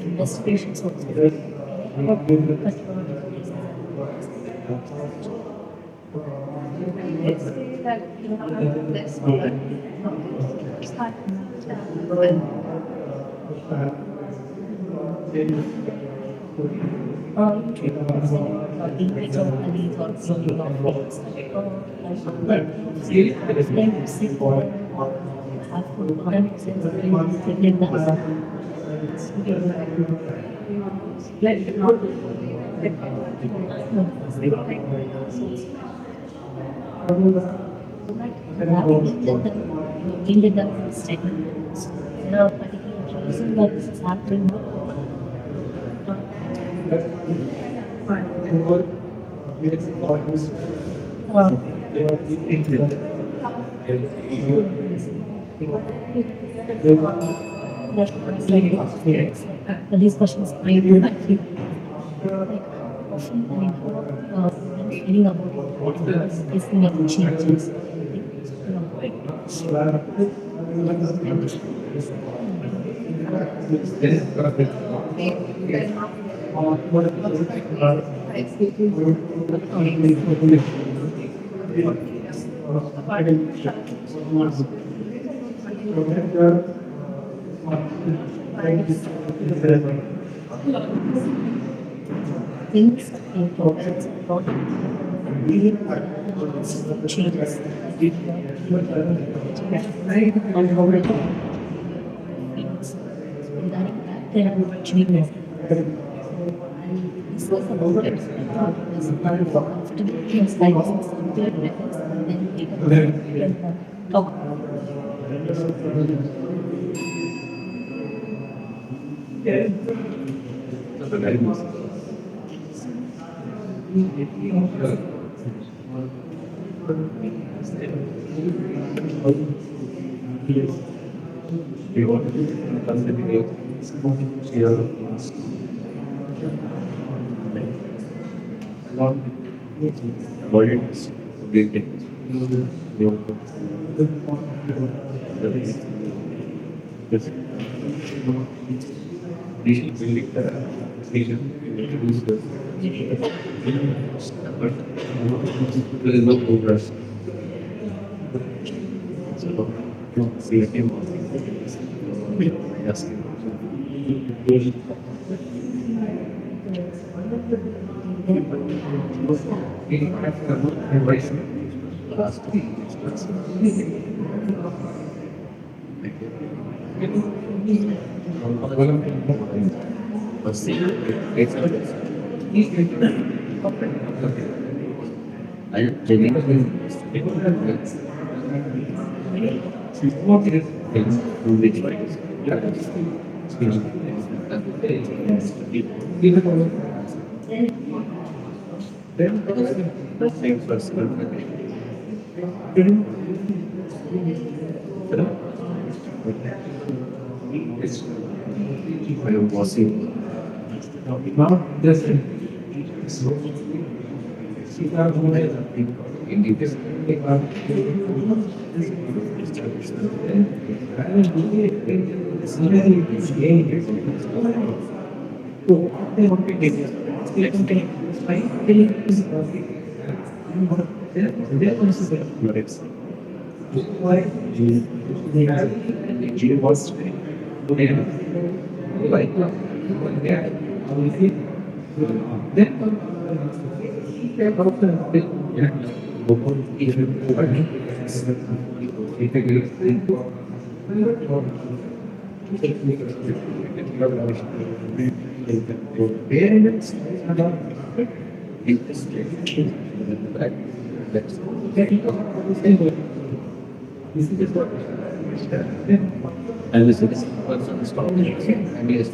Investigations also. Let's say that you have less these questions I feel often feeling about is making changes. Things importance about changes. There are changes. This was about it. After things like this, then people talk. There is no progress. So, see him. Yes. And this is person stop and he is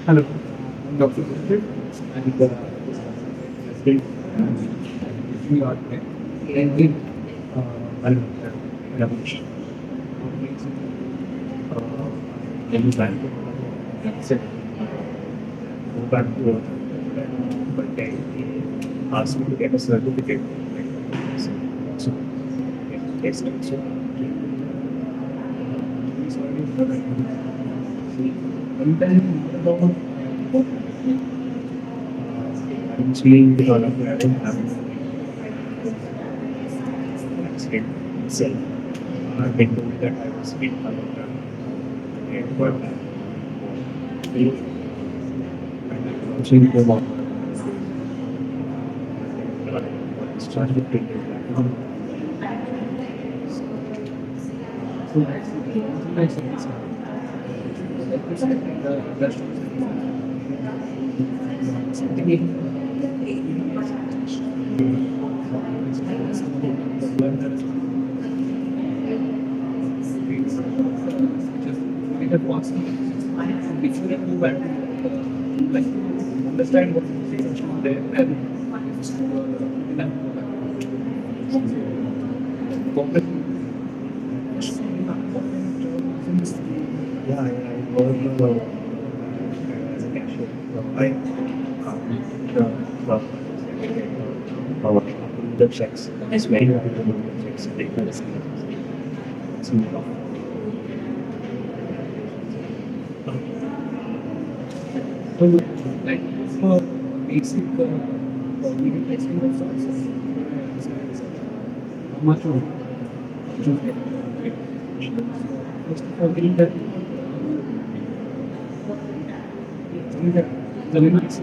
Hello, Dr. Sudhir, and we are here. But they asked me to get a certificate. So, yes, so, I'm seeing the lot of I don't have accident itself. I've been told that I was hit by a airport. And I'm seeing the Understand what is there and Yeah, I work as a cashier. The checks. It's very hard to do the checks. So, like for basic legal testing of sorts, how much of first of all, getting that the limits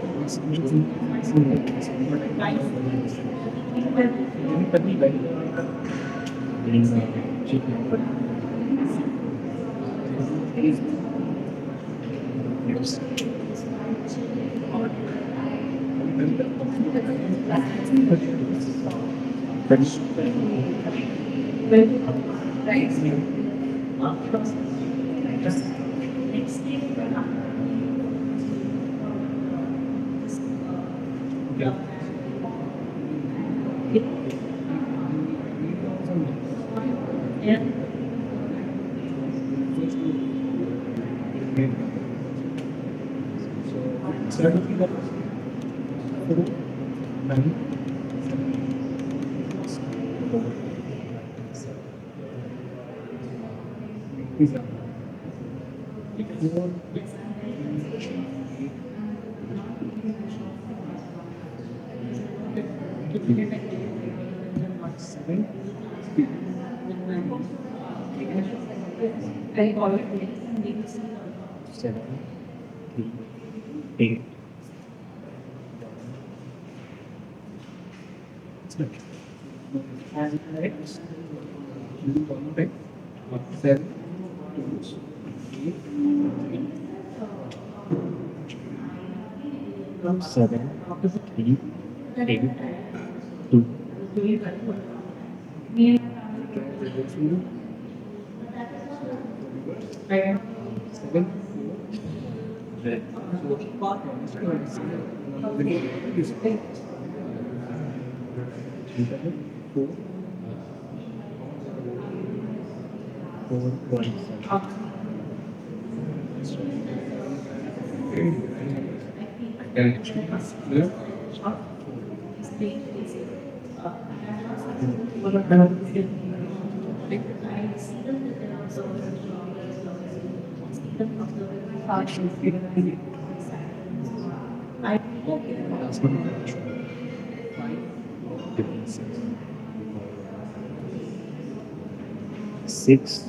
six,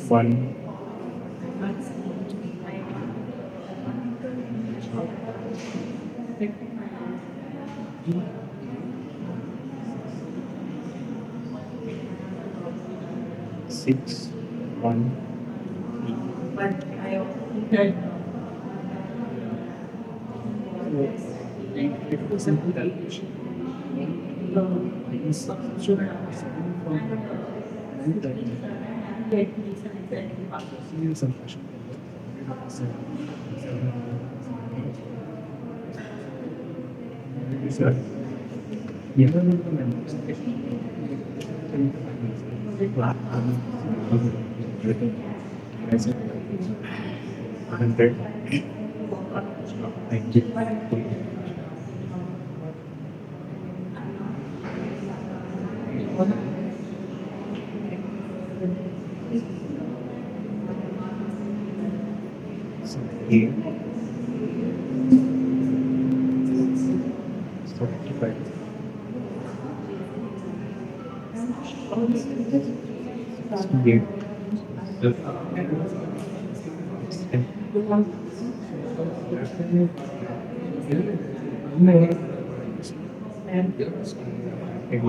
one, six, one, So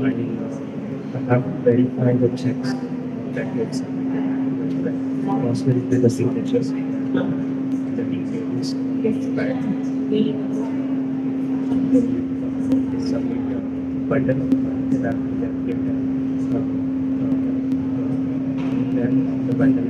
I have verified the checks that gets cross verify the signatures. The details. Submit the button. Then the button.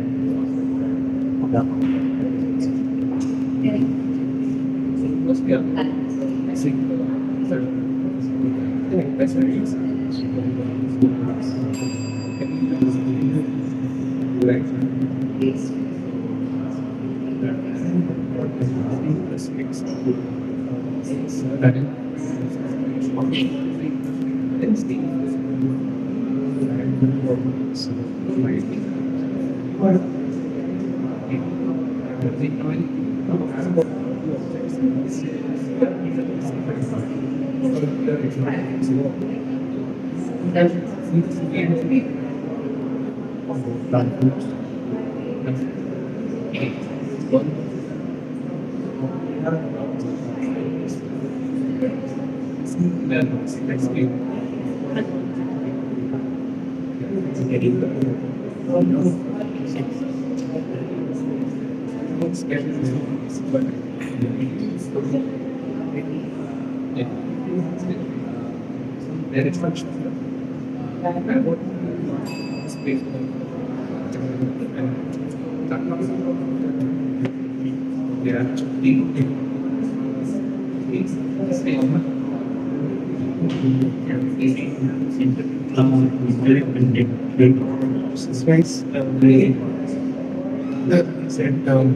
Set down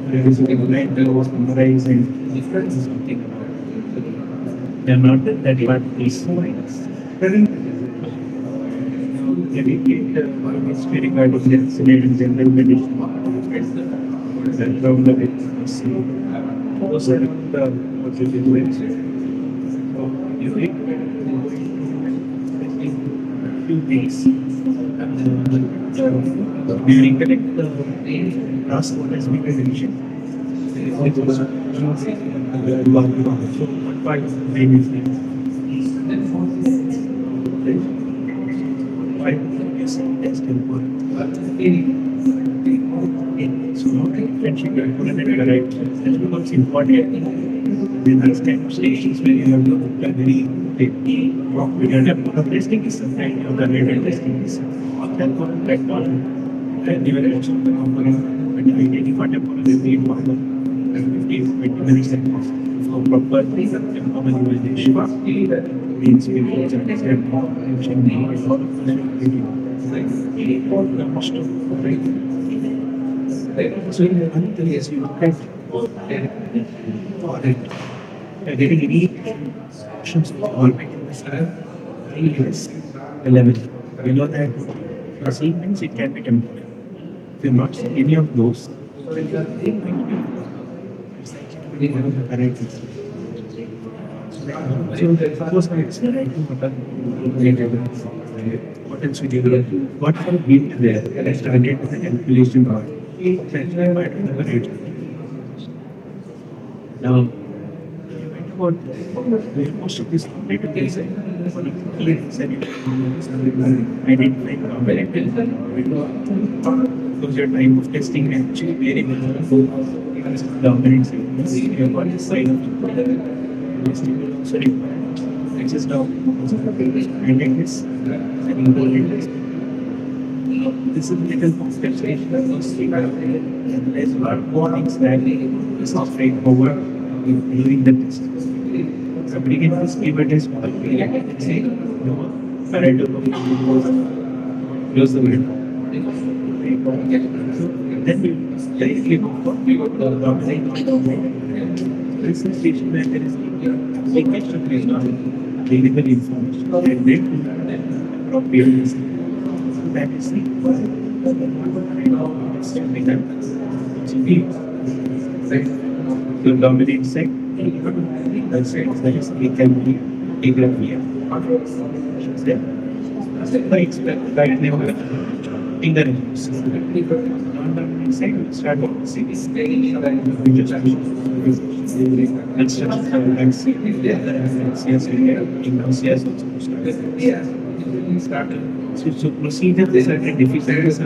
was memorizing something. They're not that but is history regarding the incident in general medicine. And from the those are the positive ways. So you think few things. Do you recollect the last one has been mentioned? It was what part of the name is there? Why is that's important? So how can friendship be right? That's because important in these kind of stations where you have to very testing is something your career testing is and even also the component but identify temporal every model and 15-20 minutes for proper implementation means we will understand how so until yes you look at getting any questions already in this level. We know that for seeing things it can be temporary. If you're not seeing any of those, then you are going to be one of the correct things. So suppose I explain what else we do, what for beat there, I started with the calculation part. Now, most of these completed things, because your time of testing may actually vary because dominant your body side of the testing will also require access down and it is an important test. This is a little complex and there's a lot of warnings that it's not straightforward during the test. Somebody can just give a test and say, no, Pareto close the window. Then we directly go for the dominant is a situation where there is a application based on available information and then appropriate. So that is the the dominant sect, that is it can be egraphy. I expect right now in the non-dominant sect will start with cities. So procedure is certain deficiencies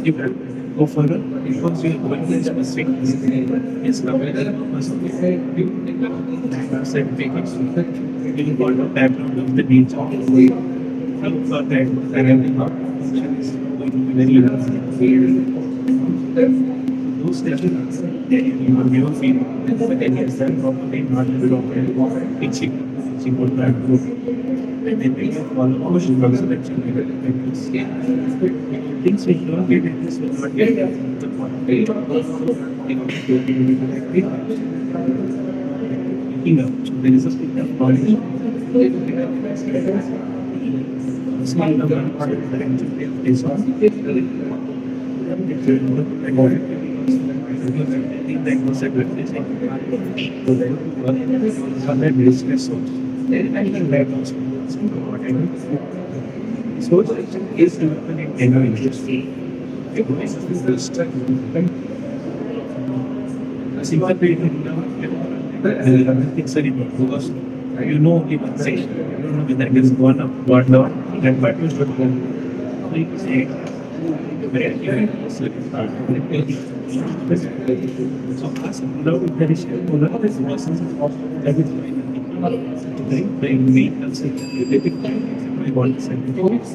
you can go further because you are going to specific is covered the purpose of the certificate. You got the background of the nature of the for that function is going to be very those steps you never feel but then is that properly not developed teaching what back to and then we have follow question also that things which don't get in this will not get the point so there is a bit of knowledge small number of part of the is on that was a good thing. So then business source. I think that was important. Source is development in industry. A simple things are because you know only one section. You don't know whether it has gone up, gone down, and what you should go. So you can say so as now there is a versus that is the main concept related to my body certificates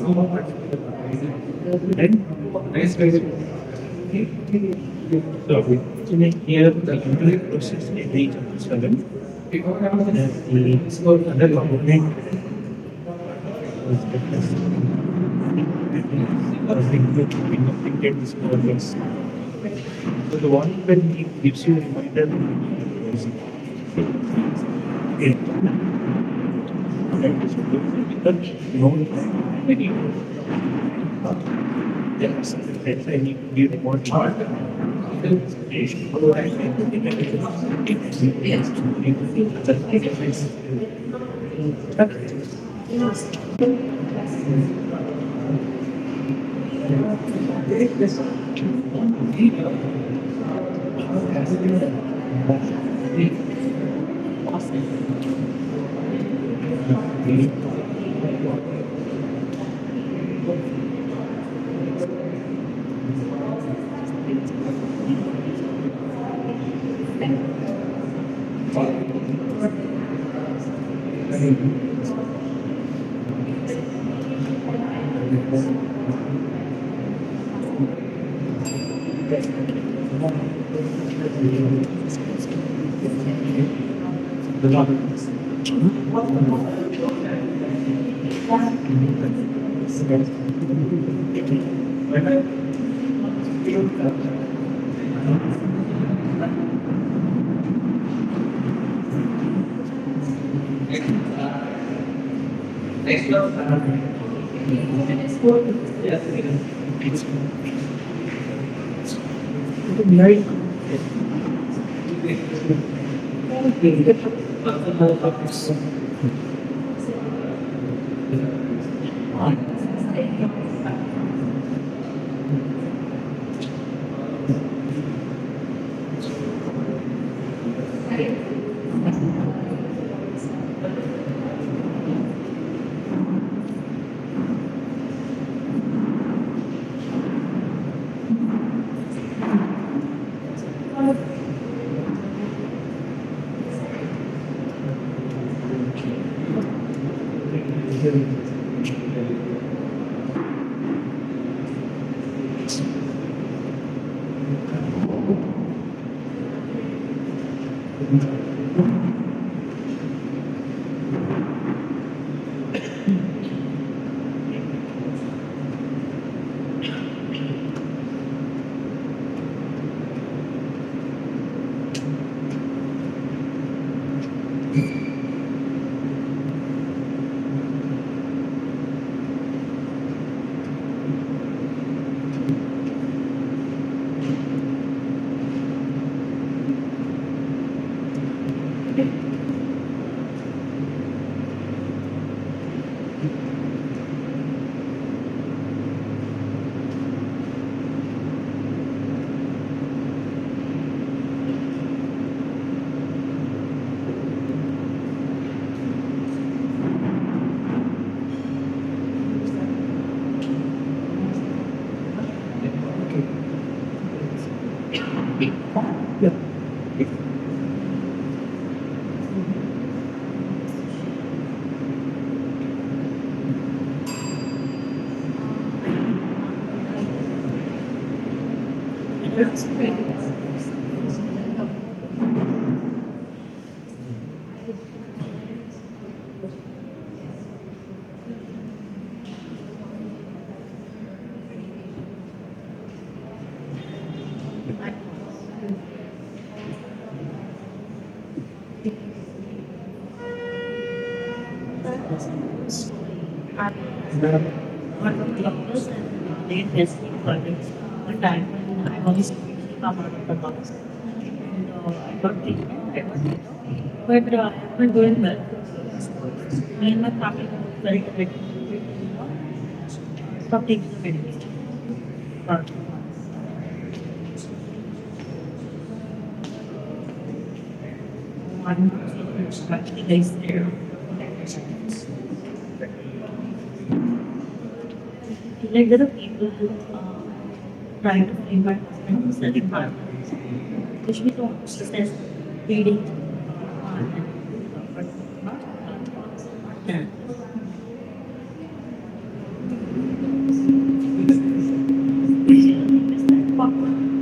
and nice so here the complete process in each of the 7 the other component so the one when he gives you a reminder there are certain things I need to give more charge. One of the others and they testing projects the time when I was come out of the box. And I got treatment, but I've been doing well. Me and my family were very committed. Stop taking the medication. But one actually is there. Like there are people who trying to free my husband who's selling partners, which we don't understand reading but not that.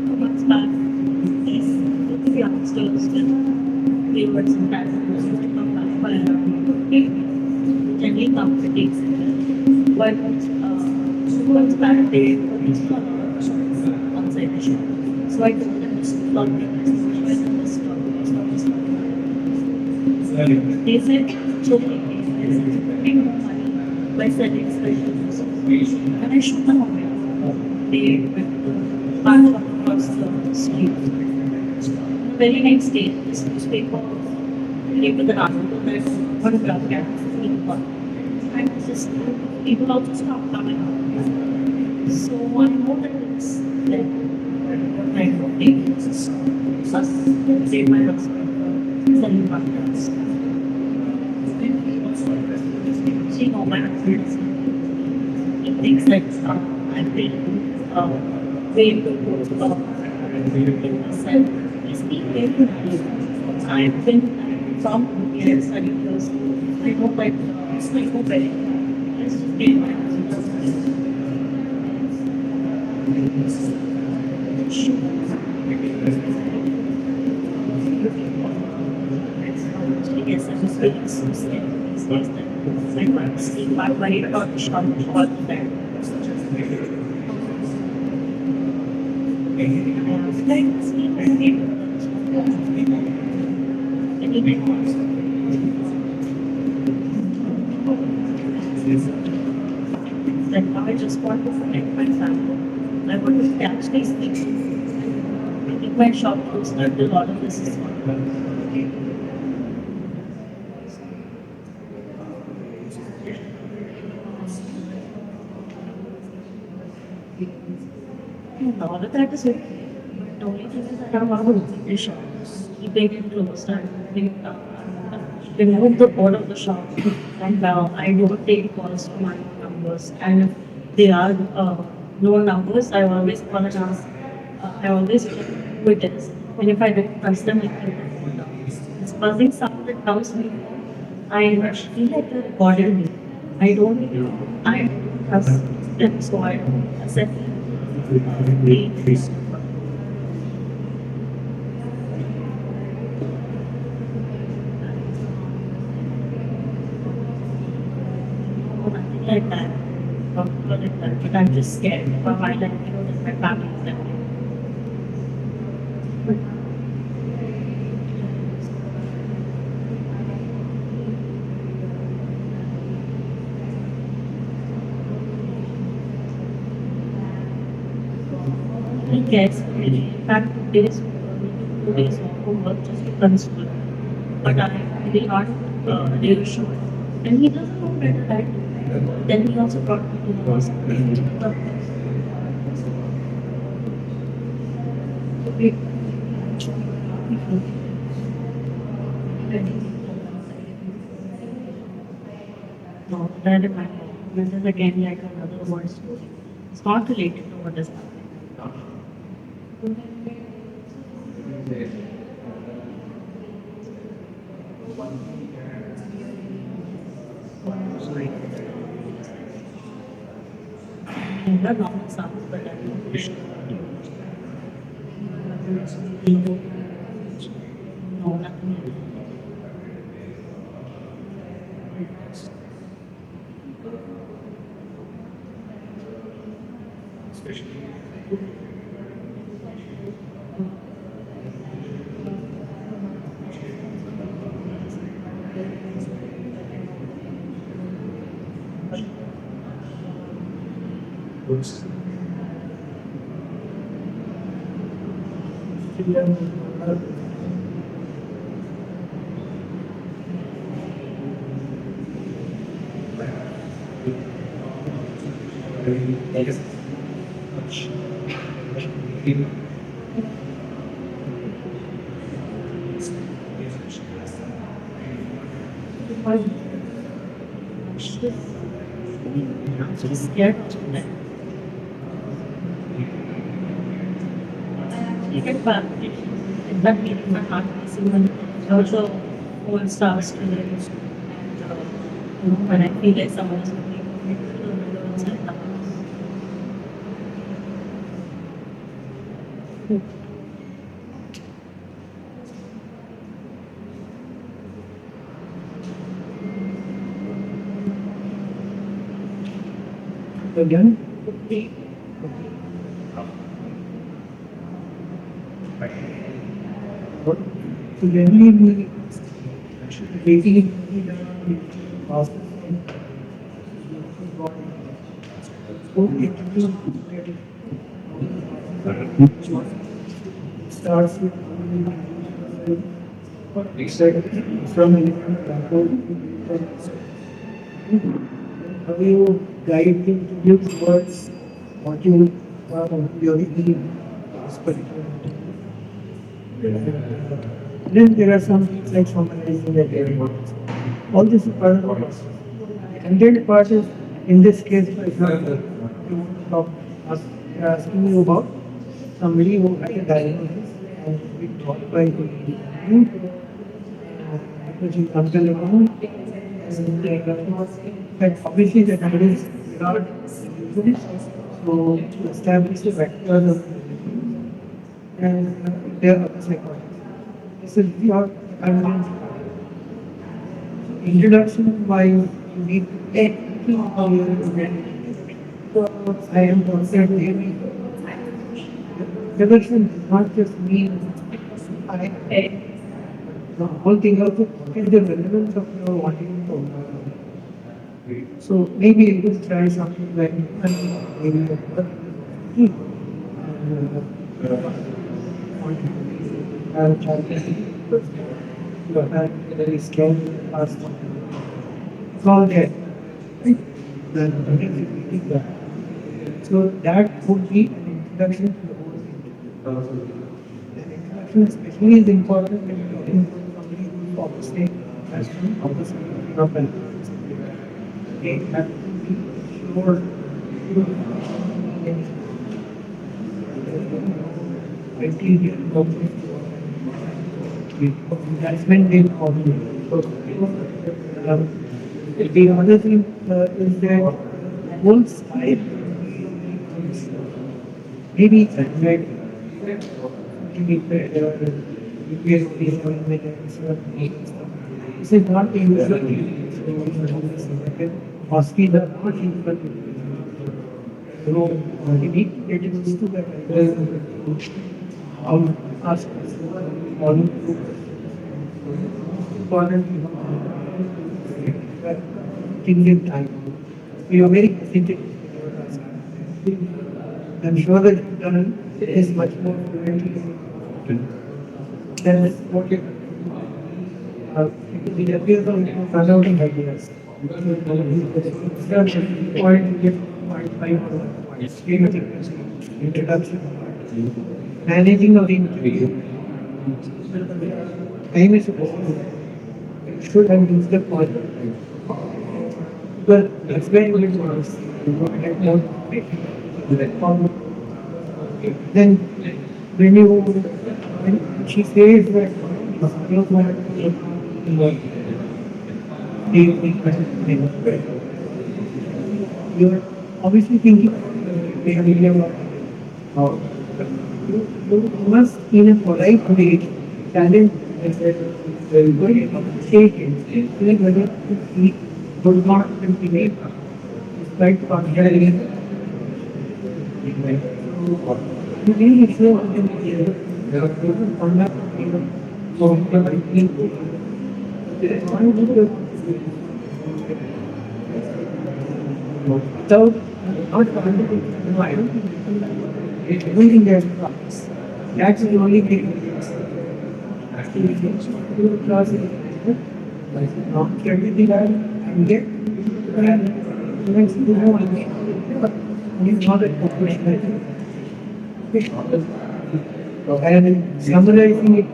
Two months back, these two youngsters with favorites and passions used to come back by around 8 gently comforting. But 2 months back, they put this on site issue. So I told them to stop They said, so they said, make more money by selling specials. And I showed them away. They went to park across the street. The very next day, this newspaper came with an article that one drug gangs is being bought. And just people also stopped coming. So I know that it's like what kind of thing is us save my husband for selling partners. She know my husband. He thinks that I've been way too good in myself. He's been way too good. I've been from here studying years. I know that I know better. Let's just get my husband. Yes, I was feeling so scared these days that I couldn't sleep. I worried about the shop all the time. Like, sleep and like now I just want to protect my family. I want to catch these things. I keep my shop closed until all of this is gone. All of that is okay. But the only thing is that I want to open the shop, keeping it closed and remove the board of the shop. And I don't take calls from my numbers. And if they are low numbers, I always call and ask. I always check who it is. And if I don't trust them, I keep the phone down. This buzzing sound that comes to me, I feel like they're recording me. I don't trust them, so I don't accept them. Nothing like that. Not like that. But I'm just scared for my life, that my family is there. He gets in fact 2 days off from work just to console. But I did not reassure. And he doesn't know better that. Then he also brought me to the hospital. No, that is my fault. This is again like another war story. It's not related to what is happening. The normal sounds, but I don't. Scared. Get back. That meeting my heart racing when also whole starts to when I feel like someone is looking at me to the window inside the house. Again? So generally we basically process starts with from how you guide him to use words, what you really need this particular. Then there are some things like summarizing the area. All this is part of the process. The content part is, in this case, for example, you want to talk, they're asking you about somebody who had a diagnosis and we taught by you, because you come to the room, and obviously the evidence regard so to establish the vectors of and there are other psychologists. This is your evidence. Introduction why you need how you I am concerned introduction does not just mean I the whole thing also is the relevance of your wanting to. So maybe you could try something like maybe very scared past. It's all there. So that would be an introduction to the whole thing. The introduction especially is important when you're talking to somebody who is obviously has to obviously up and they have to be sure that's when they call me. The other thing is that one side maybe maybe this is not the usual OSCE the not usual. So we need to get used to that. I'll ask all important things in time. We are very hesitant. I'm sure that Learn is much more fluently than what you it appears on consulting ideas. Point introduction. Managing of the interview. Time is should have used the point. But that's very good for us. Then when she says that you're obviously thinking they have you must, in a polite way, challenge take it. Even whether he would not continue, despite contrarian. You really feel there are people on that without not no, I don't think everything there's class. That's the only thing. Actually, class not everything I can get. And next to know it's not a professional. And summarizing it,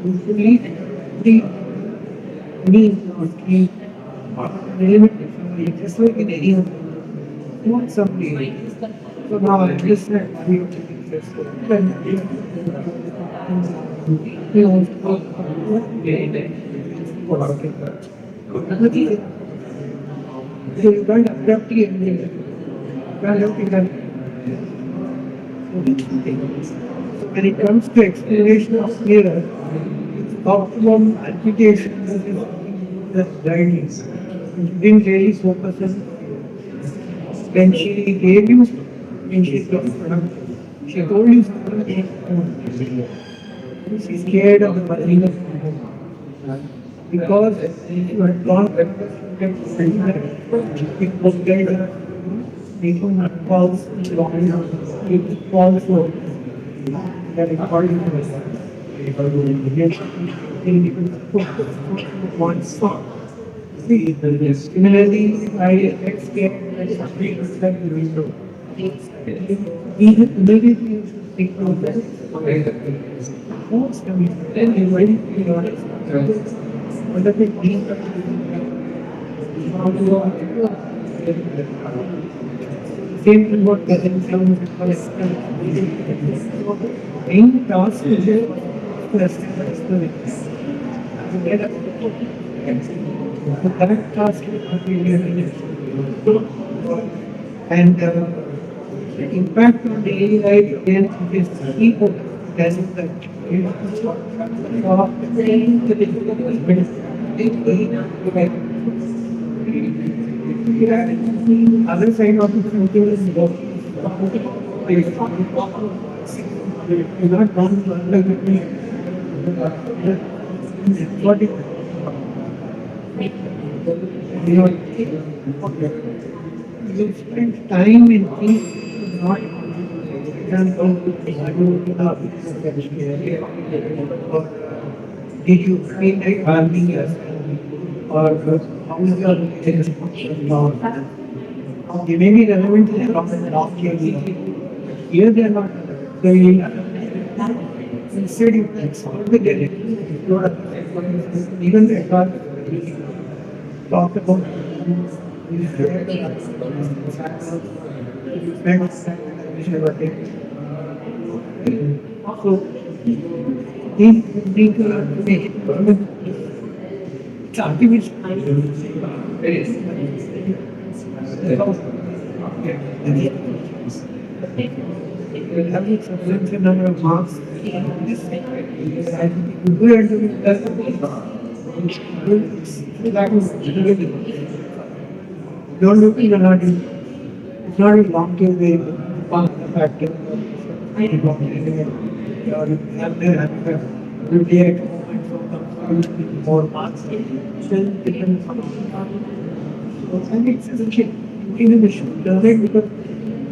usually the need or key relevant, just like in any other. Want somebody. So now I understand why you take this. We also so you can't abruptly end it. You can't have to done. So when it comes to exploration of mirror, optimum application is the guidance. You didn't really focus on when she gave you, when she told you something, she's scared of the burning because you had gone it was like making false false that according to one song. See, similarly, I get scared that the window. Even immediately you should think of that. Most of it, then you ready to be honest. What does it mean? Same thing what present sounds main task is to establish the witness. So that task is not really and the impact on daily life again is key for telling that other side of the thinking is you're not wrong to understand what it you spend time in things not done or did you feel like harming yourself or how is your relationship? They may be relevant in a long case. Here they are not. So you instead you explore the explore even the talk about so these things are to make it's artificial. It will have a substantial number of marks. And we are doing that. Don't look in it's not a long term way of factor. You take more marks. Still depends on and it's essential in the should learn it because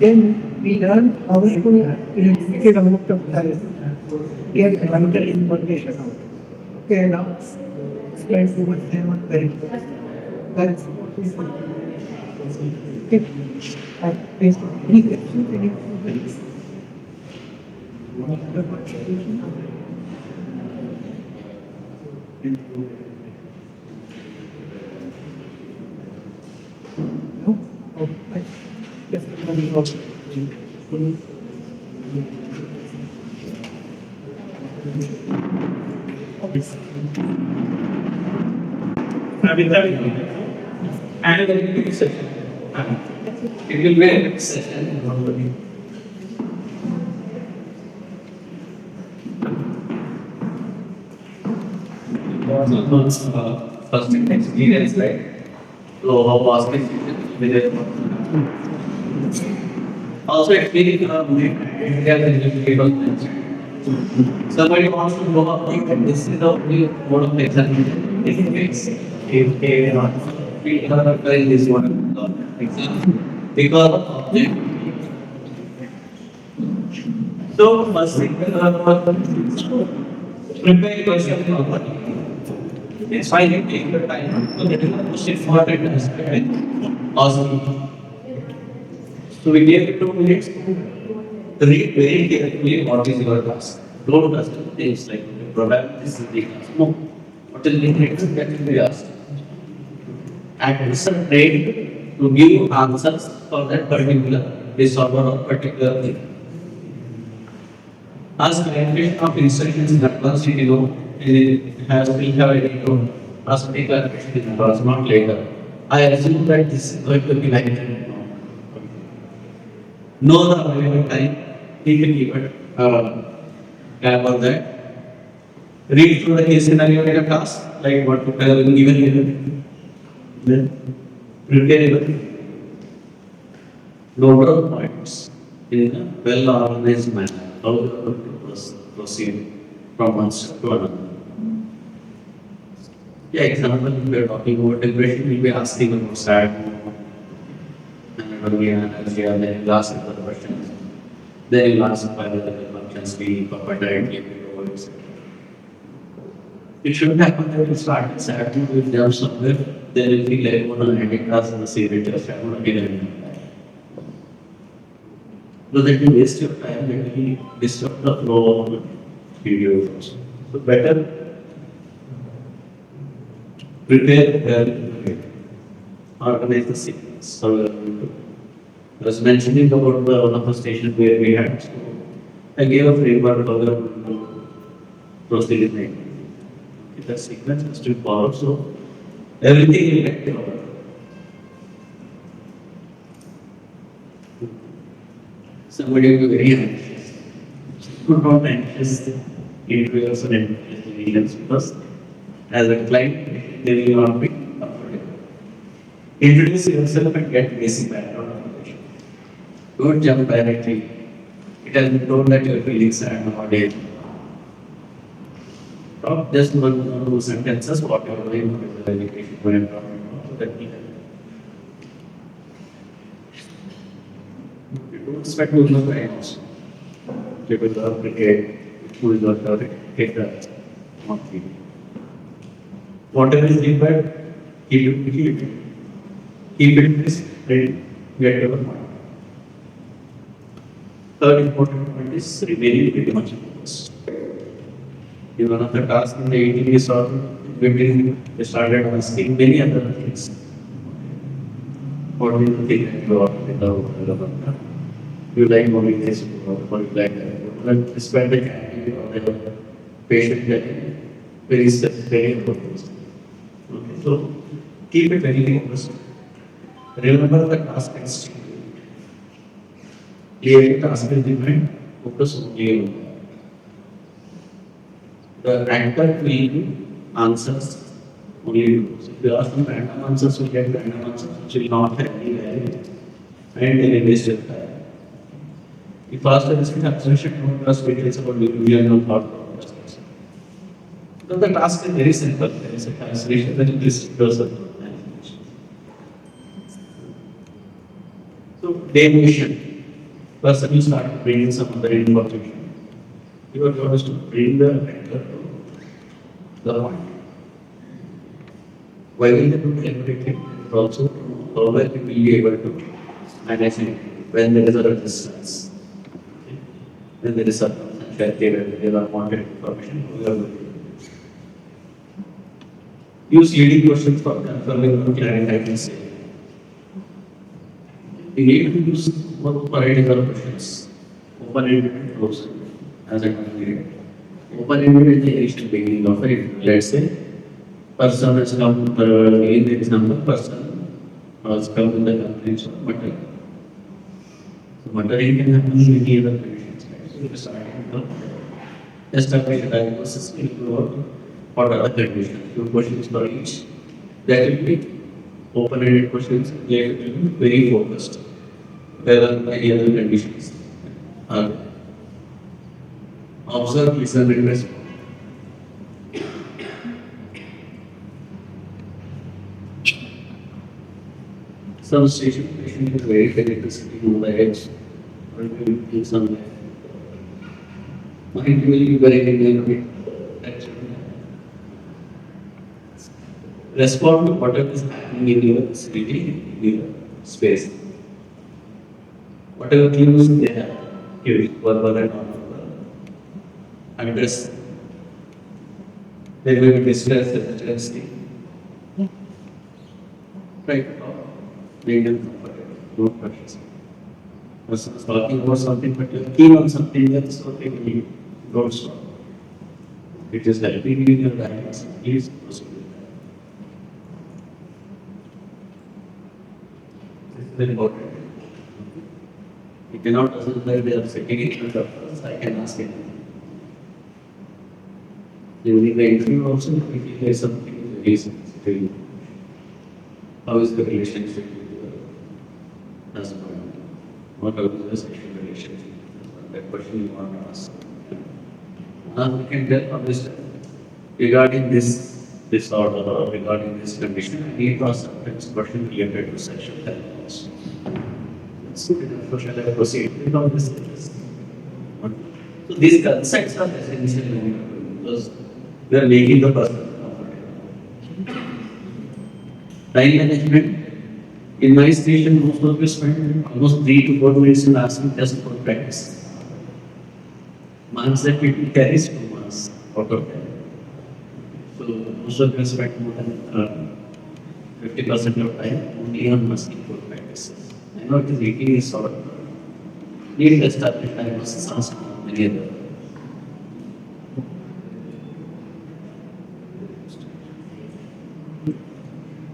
then we learn how to in a limited amount of time get vital information out. Okay, now spend too much time on very that's okay. I face any questions, any questions. No? Oh, I definitely also. And it will be first experience, right? So how was it with it? Also explaining people. Somebody wants to go up and this is the only mode of examination. If they are not in this one exam because of the so first thing prepare yourself properly. It's fine you take your time, but it is the most important aspect. Awesome. So we gave 2 minutes to read very carefully what is your task. Don't ask things like probably this is the class. No. What is the next that will be asked? And listen trained to give answers for that particular disorder or particular thing. Ask clarification of instructions that once you know and it has we have already known. Ask me clarification was not later. I assume that this is going to be like that. Know the available time, take a keyword tab on that. Read through the case scenario in a class, like what to tell given here. Then prepare everything. Note down points in a well organized manner. How to proceed from one step to another. Yeah, example, we are talking about deliberation, we'll be asking about sad, and then you'll ask the questions. Then you'll ask whether the functions be perpetually over, etc. It shouldn't happen that you start sad with them somewhere, then you'll feel like one of the class and the same just I'm going to get it. So that you waste your time, that will disrupt the flow of the video. So better prepare well, organize the sequence. So I was mentioning about one of the stations where we had. So I gave a framework for the proceeding. The sequence has to follow, so everything will get covered. Somebody will be very anxious. Not anxious interviewers or interviewers because as a client, they will not be comfortable. Introduce yourself and get basic background information. Don't jump directly. It has been told that you're feeling sad nowadays. Talk just 1 or 2 sentences, what you're doing, what is the education, what you're talking about, so that will help. You don't expect to know very much. You will applicate, who is not take that. Whatever is required, keep it this ready, get your point. Third important point is remaining pretty much focused. In one of the tasks in the 18 we saw, we started asking many other things. What is the thing that you are without? You like moving this, or you like that? But despite the candidate or the patient, very important. Okay, so keep it very focused. Remember the task is clear task is defined, focus only on the anchor will be answers only. So if you ask them random answers, you get random answers which will not have any value and then waste your time. If asked a distinct observation, don't trust details about we are not thought process. So the task is very simple. There is a translation that is disclosure. So derivation. First, you start bringing some other information. You are supposed to bring the vector to the point. Why will you do everything? Also, how well you will be able to manage it when there is a resistance. When there is a there are wanted information, you are going to use leading questions for confirming or clarifying. You need to use both paradigm questions, open-ended and closed, as I mentioned. Open-ended is the initial beginning of it. Let's say, person has come, in the example, person has come in the complaints of muttering. So muttering can happen in many other conditions. Right? So you start with the establish a diagnosis, figure out for the other conditions. Two questions for each. That will be open-ended questions. They will be very focused. There are many other conditions. Observe, listen, and respond. Some station patient is very difficult sitting on the edge or maybe somewhere. Mind will be very difficult. Respond to whatever is happening in your vicinity, in your space. Whatever clues they have, give it verbal and non-verbal. Address. They will be distressed and stressing. Right. Medium comfortable. No questions. Person is talking about something, but you're keen on something else, so they will don't stop. It is helping you in your guidance. Please proceed with that. This is important. You cannot assume that they are sitting in front of us. I can ask anything. During the interview also, if there is something very sensitive, how is the relationship with your husband? What are the sexual relationship? That question you want to ask. We can tell understand regarding this disorder or regarding this condition, I need to ask some question related to sexual health also. So shall I proceed with all this? So these concepts are essential because they are making the person comfortable. Time management. In my station, most of you spend almost 3 to 4 minutes in asking just for practice. Marks that people carries 2 marks out of 10. So most of you spend more than 50% of time only on asking for practices. I know it is 18 is short. Need to establish time must ask many other.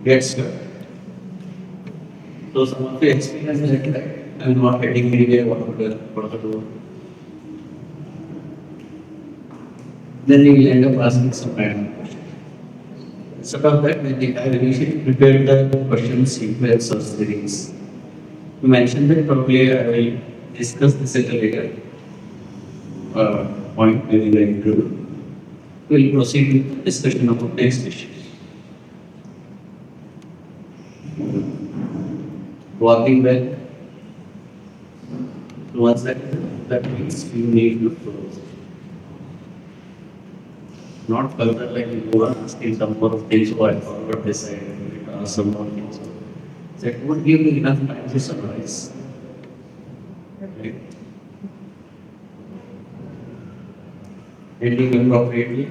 Get started. So some of the experience is like I'm not getting anywhere, what to do. Then you will end up asking some random questions. Instead of that, when I initially prepared the question sequence or series, you mentioned that probably I will discuss this at a later point in the interview. We will proceed with the discussion of the next issue. Walking back, once that means you need to close. Not further like you go and asking some more things, so I forgot this, I ask some more things. That would give you enough time to summarize. Right? Ending appropriately.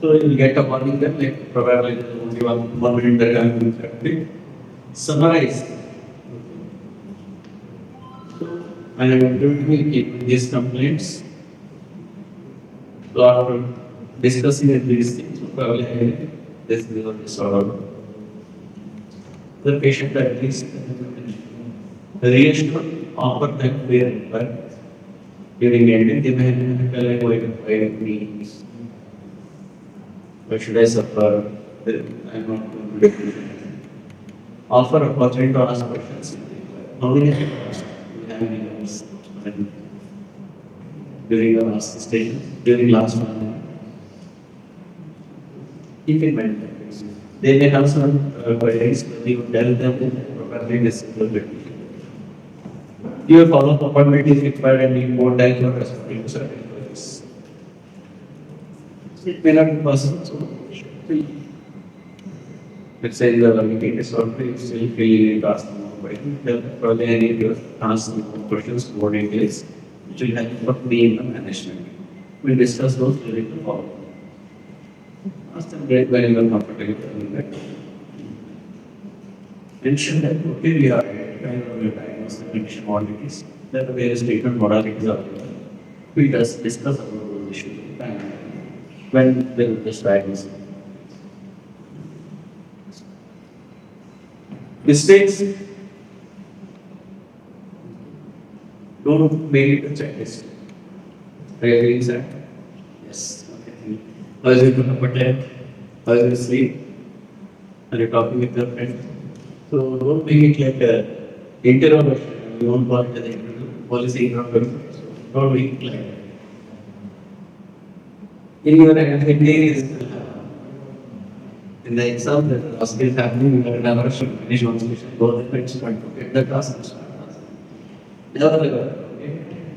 So you will get a warning that like probably there is only one minute that I am going summarize. So I am going to be keeping these complaints. So after discussing these things, probably this will be solved. The patient at least reassured, offer them where required. During the end, they may tell like why me. Why should I suffer? I am not going to do it. Offer opportunity to ask questions. How many questions we have in yours? During the last stage, during last one, keep in mind that they may have some queries, but you tell them that probably this will be. Your follow-up appointment is required and need more time for responding to certain queries. It may not be possible, so let's say the meeting is already still feeling to ask more questions. Probably I need to ask more questions, more details, which will help me in the management. We'll discuss those during the follow-up. Ask them when you are comfortable with that. Mention that okay, we are trying to diagnose the condition quantities. There are various treatment modalities available. We just discuss about those issues when they will just diagnose. Mistakes, don't make it a checklist. Are you agreeing, sir? Yes. Okay. How is it going to protect? How is it sleep? Are you talking with your friends? So don't make it like a interrogation. You won't call it as a policy interrogation. Don't make it like that. In your activities, in the exam that the task is happening, you never should finish one session. Go to the next point to get the task and start. Never ever.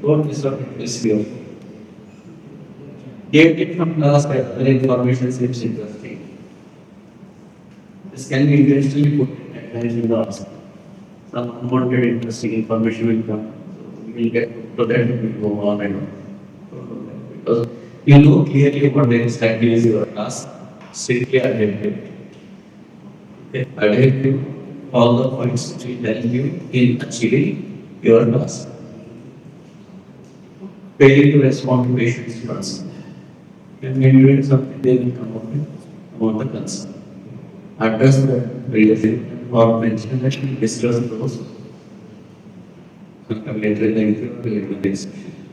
Don't disturb this field. Get it from task and information seems interesting. This can be intentionally put in the task. Some unwanted interesting information will come. So we will get to that and we'll go on and on. Because you know clearly what the exactly is your task. Simply identify. Okay. Identify all the points which will help you in achieving your task. Failing to respond to patients first. When you doing something, they will come up with about the concern. Address the reason or mention that you discuss those. Sometime later in the interview, we will do this.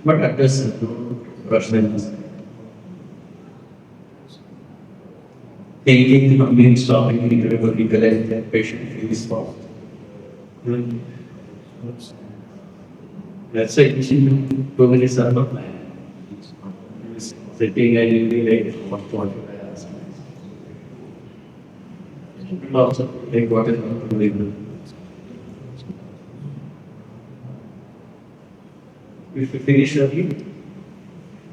But address the rush them. Thinking from being stopping the interview, recollect that patient feels fault. That's why you should probably serve a plan. Sitting and really late, what I ask. Also, like what is not to do. If you finish early,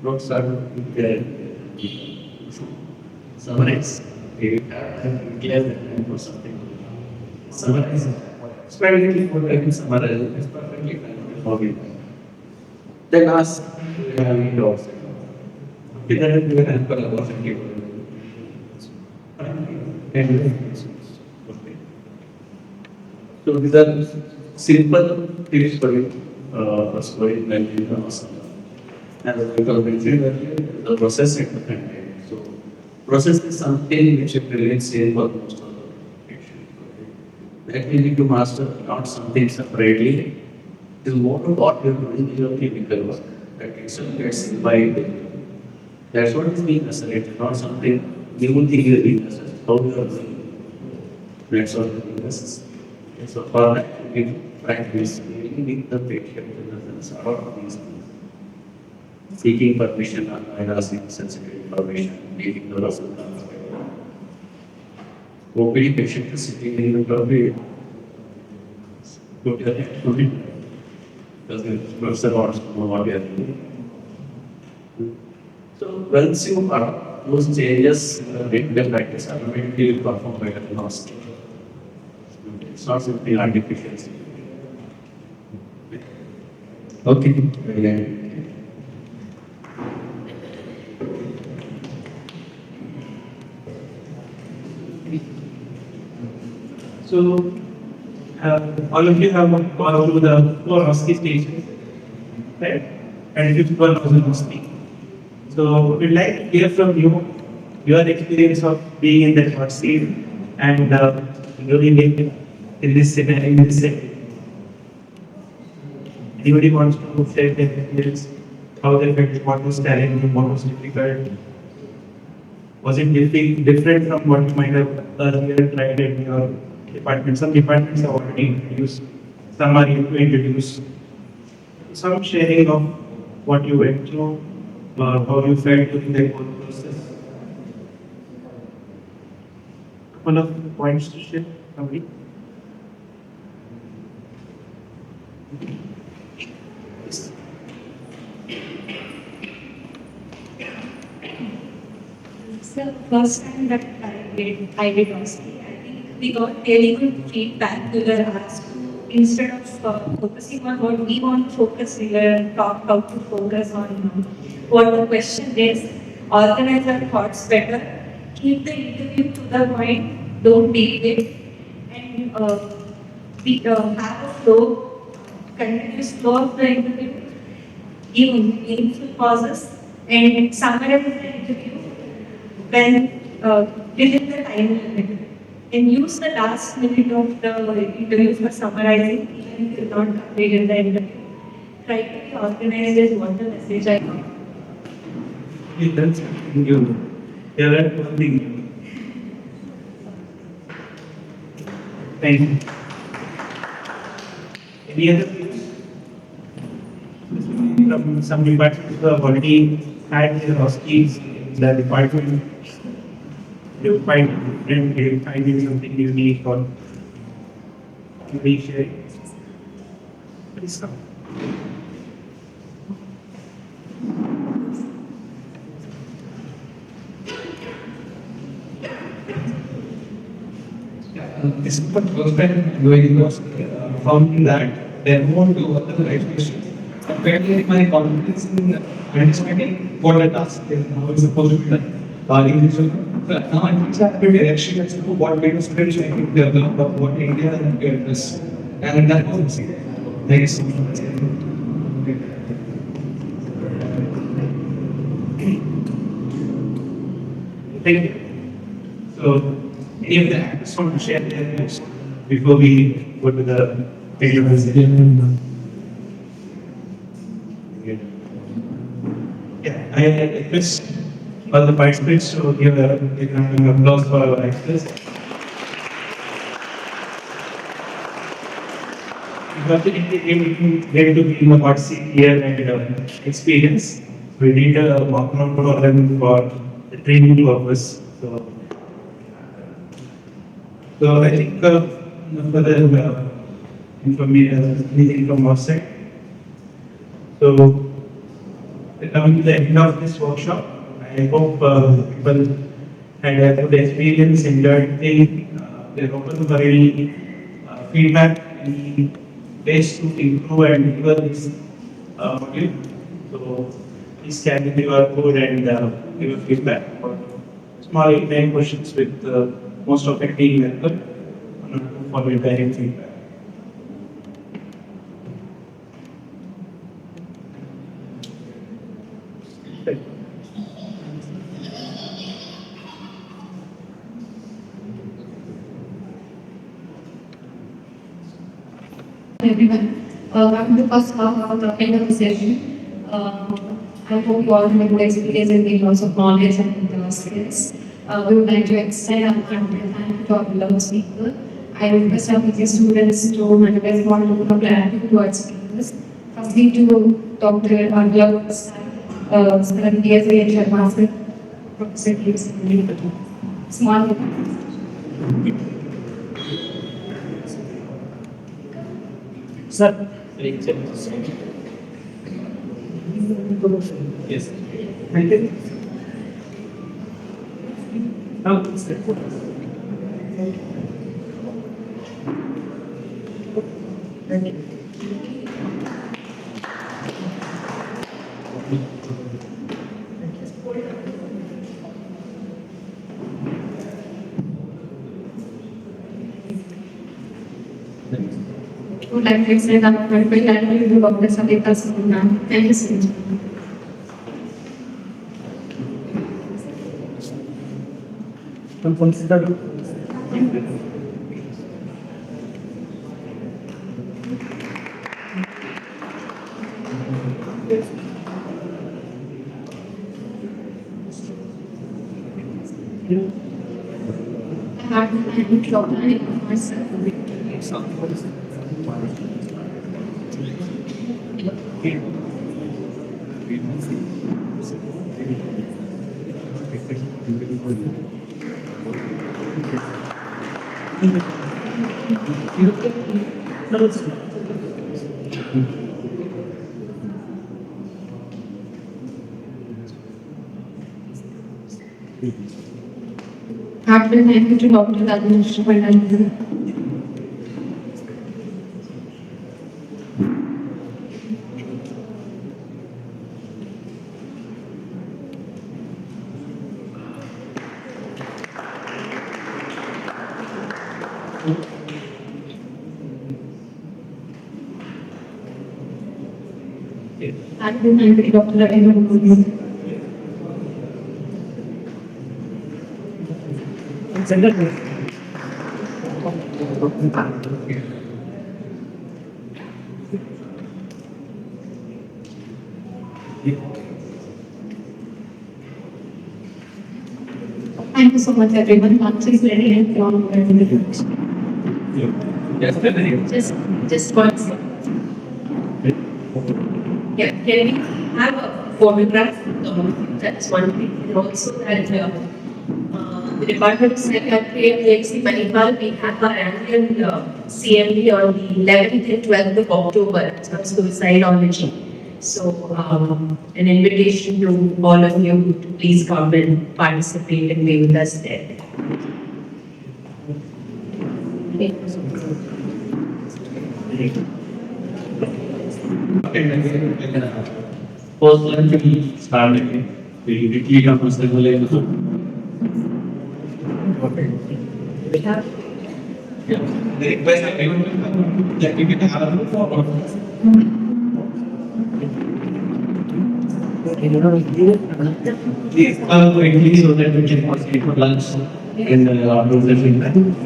don't start summarize. If you have time, clear the time for something. Summarize. It's perfectly fine to summarize. It's perfectly fine for me. Then ask, you also. Then you can help a lot of people. So these are simple tips for you. For and the process at the front end. So process is something which is really same for most of the patients. That we need to master, not something separately. It is more of what you're doing in your clinical work. That itself gets imbibed. That's what is being asserted, not something new thing you're being asserted. How you are doing. That's what the thing is. So for that, we practice with the patient in the sense of these things. Seeking permission and asking sensitive information, making the person transparent. OPD patient is sitting in the lobby. Put your head to it. Because the professor wants to know what you are doing. So once you are those changes in the practice, automatically will perform better in hospital. It's not simply artificial. Okay. So, all of you have gone through the 4 OSCE stages, right? And 5th one was an OSCE. So, we'd like to hear from you your experience of being in that OSCE and living in this scenario, in this setting. Anybody wants to share their experience, how they felt, what was challenging, what was difficult? Was it different from what you might have earlier tried in your department? Some departments have already introduced, some are yet to introduce. Some sharing of what you went through, how you felt during the whole process. Couple of points to share, somebody? So first time that I did OSCE, I think we got really good feedback. We were asked to, instead of focusing on what we want to focus, we were taught how to focus on what the question is, organize our thoughts better, keep the interview to the point, don't deep it, and we have a flow, continuous flow of the interview, give meaningful pauses, and summarize the interview when within the time limit. And use the last minute of the interview for summarizing, even if you not complete the interview. Try to be organized as what the message I got. That's you Yeah, that's one thing. Thank you. Any other views? From some departments who have already had their OSCEs in the department, they will find different, they will find it something unique or share. Please come. This is the first time doing was found that there won't be other questions. Apparently, my confidence in understanding what a task is now is supposed to be done. Individual. So now I need to have a direction as to what kind of strategy I can develop of what India and this. And that was next. Thank you. So, any of the actors want to share their views before we go to the video presentation? Yeah, I request all the participants to give an applause for our actors. We got to get to be about 6 years and experience. We did a walk-around for them for the training purpose. So I think no further information, anything from our side. So coming to the end of this workshop, I hope people had a good experience, enjoyed the, they're open for any feedback, any ways to improve and deliver this module. So please carry your code and give a feedback or small main questions with most of the team member for direct feedback. Everyone, welcome to the first half of the end of the session. I hope you all have a good experience and gain lots of knowledge and skills. We would like to extend our gratitude to our beloved speaker. I request our PG students to manifest more gratitude towards speakers. Firstly, to Dr. Angela, PSA and Headmaster, Professor Gibbs, small. Sir, yes. Thank you. Now, thank you. I would like to extend our heartfelt gratitude to Dr. Savita Subramanian. Thank you so much. I have to thank myself. Heartfelt thank you to Dr. Rajendra. Heartfelt thank you to Dr. Rajendra. Thank you so much, everyone. Lunch is ready and beyond. Just one second. Yeah, can we have a photograph? That's one thing. And also that the Department of Psychiatry and JXC Manipal, we have our annual CMD on the 11th and 12th of October. It's on suicidology. So, an invitation to all of you to please come and participate and be with us there. Post lunch we start again. We quickly come to the We have The request of everyone that we can have a move forward. Please come quickly so that we can proceed for lunch in the afternoon session.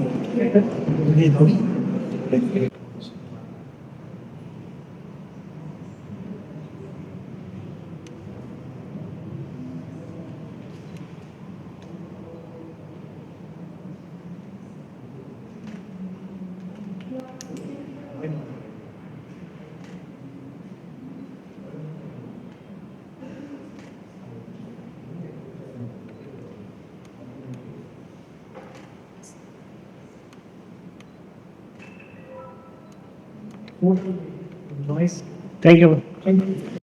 Nice. Thank you.